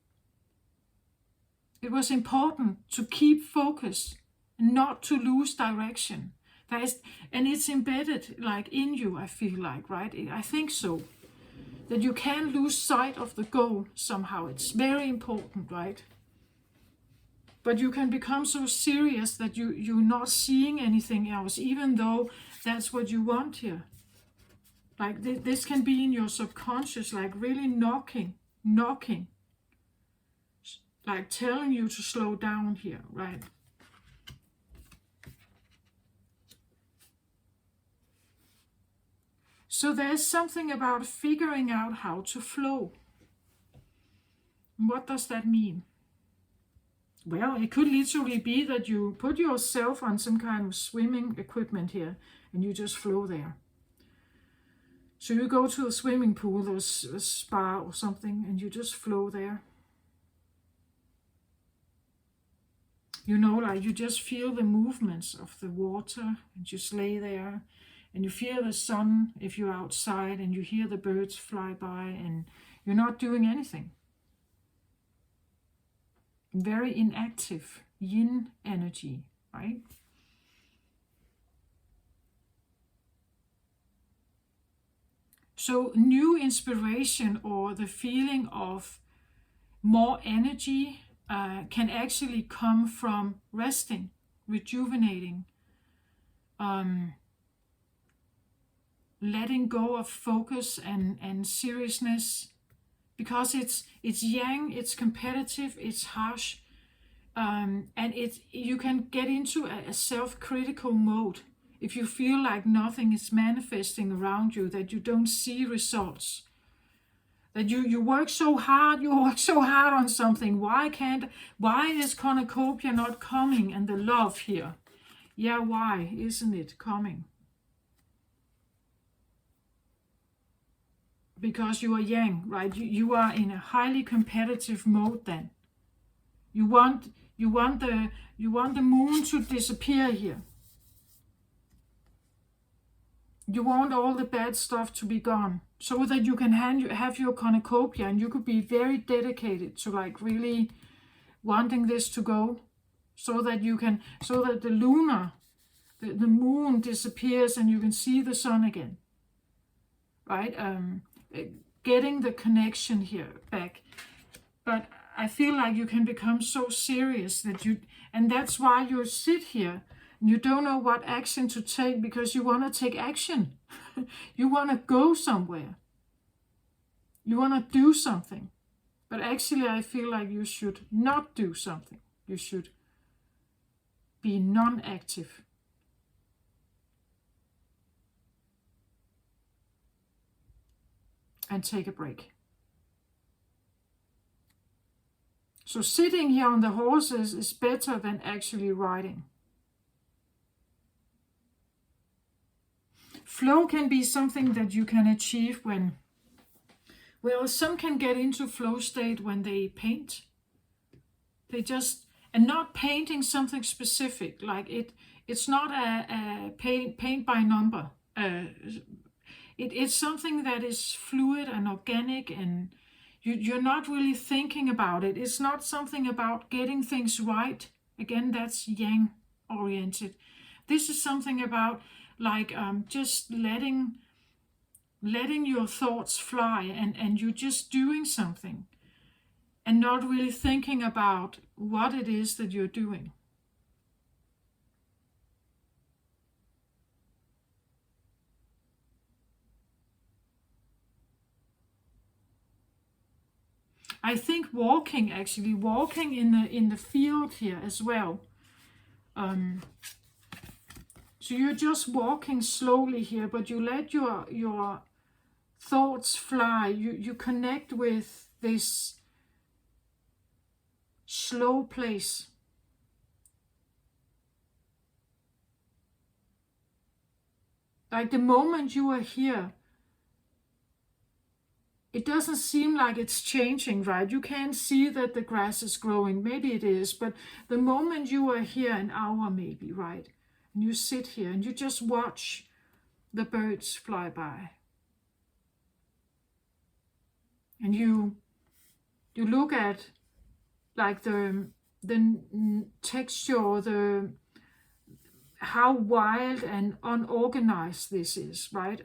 It was important to keep focus, not to lose direction. And it's embedded like in you, I feel like, right? I think so. That you can't lose sight of the goal somehow. It's very important, right? But you can become so serious that you're not seeing anything else, even though that's what you want here. Like this can be in your subconscious, like really knocking, like telling you to slow down here, right? So there's something about figuring out how to flow. What does that mean? Well, it could literally be that you put yourself on some kind of swimming equipment here and you just flow there. So you go to a swimming pool or a spa or something and you just flow there. You know, like you just feel the movements of the water and just lay there. And you feel the sun if you're outside, and you hear the birds fly by, and you're not doing anything. Very inactive, yin energy, right? So new inspiration or the feeling of more energy can actually come from resting, rejuvenating, letting go of focus and seriousness, because it's yang, it's competitive, it's harsh, and you can get into a self-critical mode if you feel like nothing is manifesting around you, that you don't see results, that you work so hard, on something. Why is cornucopia not coming, and the love here? Yeah, why isn't it coming? Because you are yang, right? You are in a highly competitive mode then. You want the moon to disappear here. You want all the bad stuff to be gone, so that you can have your cornucopia, and you could be very dedicated to like really wanting this to go, so that the lunar, the moon disappears and you can see the sun again, right? Getting the connection here back. But I feel like you can become so serious and that's why you sit here and you don't know what action to take, because you want to take action. You want to go somewhere. You want to do something. But actually I feel like you should not do something. You should be non-active. And take a break. So sitting here on the horses is better than actually riding. Flow can be something that you can achieve when, well, some can get into flow state when they paint. And not painting something specific, like it's not a paint by number. It's something that is fluid and organic, and you're not really thinking about it. It's not something about getting things right. Again, that's yang oriented. This is something about like just letting your thoughts fly, and you're just doing something and not really thinking about what it is that you're doing. I think walking in the field here as well. So you're just walking slowly here, but you let your thoughts fly. You connect with this slow place. Like the moment you are here, it doesn't seem like it's changing, right? You can't see that the grass is growing. Maybe it is, but the moment you are here, an hour maybe, right? And you sit here and you just watch the birds fly by. And you look at like the texture, how wild and unorganized this is, right?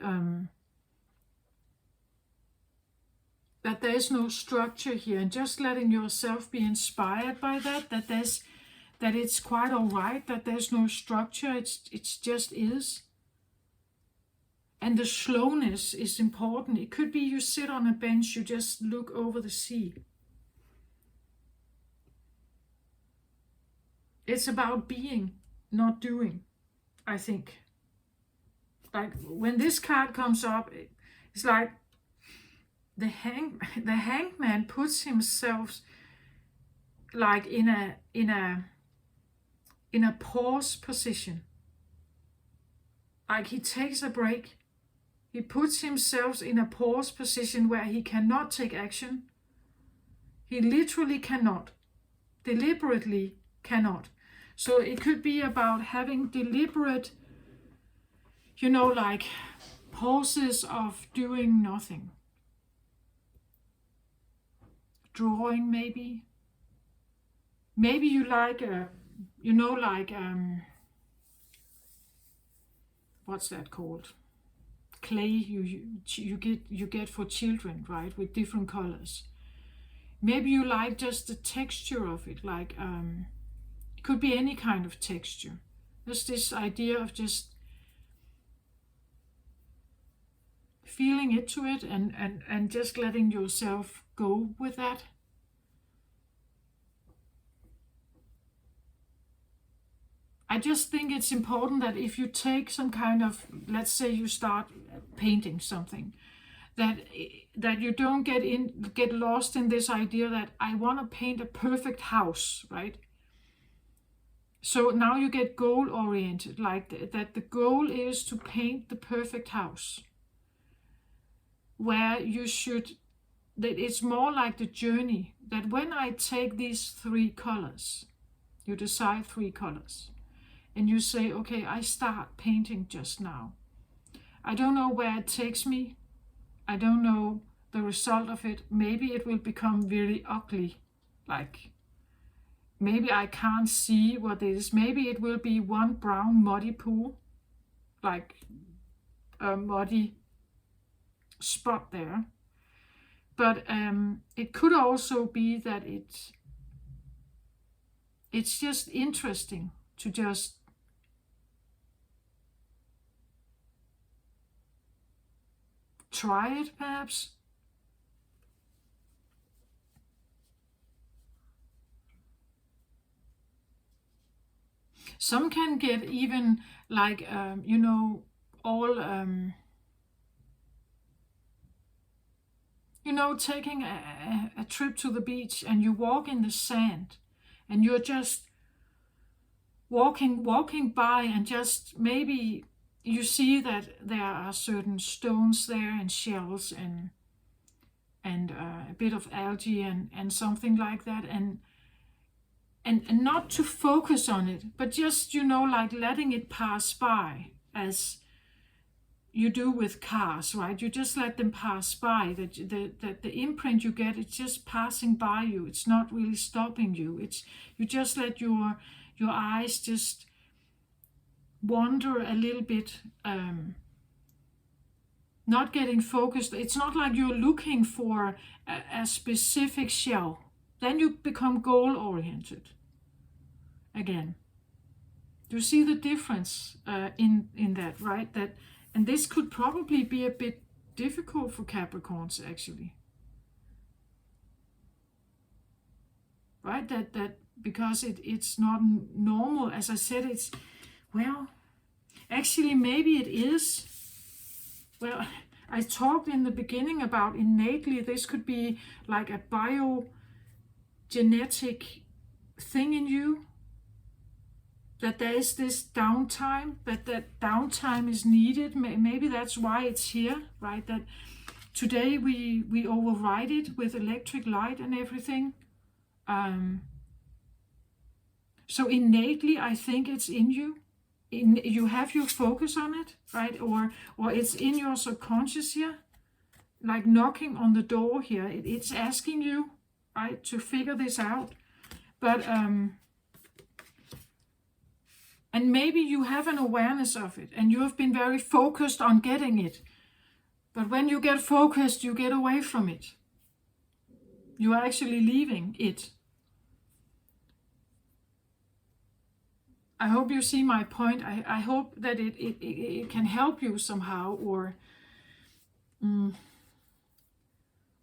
That there's no structure here, and just letting yourself be inspired by that it's quite all right, that there's no structure, it's just is. And the slowness is important. It could be you sit on a bench, you just look over the sea. It's about being, not doing, I think. Like when this card comes up, it's like the hangman puts himself like in a pause position. Like he takes a break. He puts himself in a pause position where he cannot take action. He literally cannot, deliberately cannot. So it could be about having deliberate, like pauses of doing nothing. Drawing maybe. Maybe you like, what's that called? Clay you get for children, right? With different colors. Maybe you like just the texture of it, like it could be any kind of texture. There's this idea of just feeling into it and just letting yourself go with that. I just think it's important that if you take some kind of, let's say you start painting something, that you don't get lost in this idea that I want to paint a perfect house, right? So now you get goal oriented, like that the goal is to paint the perfect house, where that it's more like the journey, that when I take these 3 colors, you decide 3 colors, and you say, okay, I start painting just now. I don't know where it takes me. I don't know the result of it. Maybe it will become really ugly. Like, maybe I can't see what it is. Maybe it will be one brown muddy pool, like a muddy spot there. But it could also be that it's just interesting to just try it, perhaps. Some can get even like, all, taking a trip to the beach and you walk in the sand and you're just walking by, and just maybe you see that there are certain stones there and shells and a bit of algae and something like that, and not to focus on it, but just like letting it pass by, as you do with cars, right? You just let them pass by. That the imprint you get, it's just passing by you. It's not really stopping you. You just let your eyes just wander a little bit, not getting focused. It's not like you're looking for a specific shell. Then you become goal oriented again. Do you see the difference in that, right? And this could probably be a bit difficult for Capricorns, actually, right? That because it's not normal. As I said, actually maybe it is. Well, I talked in the beginning about innately. This could be like a biogenetic thing in you, that there is this downtime, that downtime is needed. Maybe that's why it's here, right? That today we override it with electric light and everything. So innately, I think it's in you. You have your focus on it, right? Or it's in your subconscious here, like knocking on the door here. It's asking you, right, to figure this out. But and maybe you have an awareness of it, and you have been very focused on getting it. But when you get focused, you get away from it. You are actually leaving it. I hope you see my point. I hope that it can help you somehow, or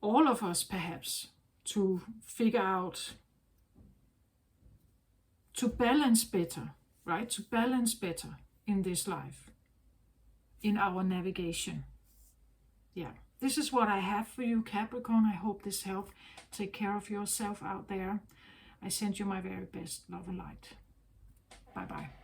all of us perhaps, to figure out, to balance better, right? To balance better in this life, in our navigation. Yeah, this is what I have for you, Capricorn. I hope this helped. Take care of yourself out there. I send you my very best love and light. Bye-bye.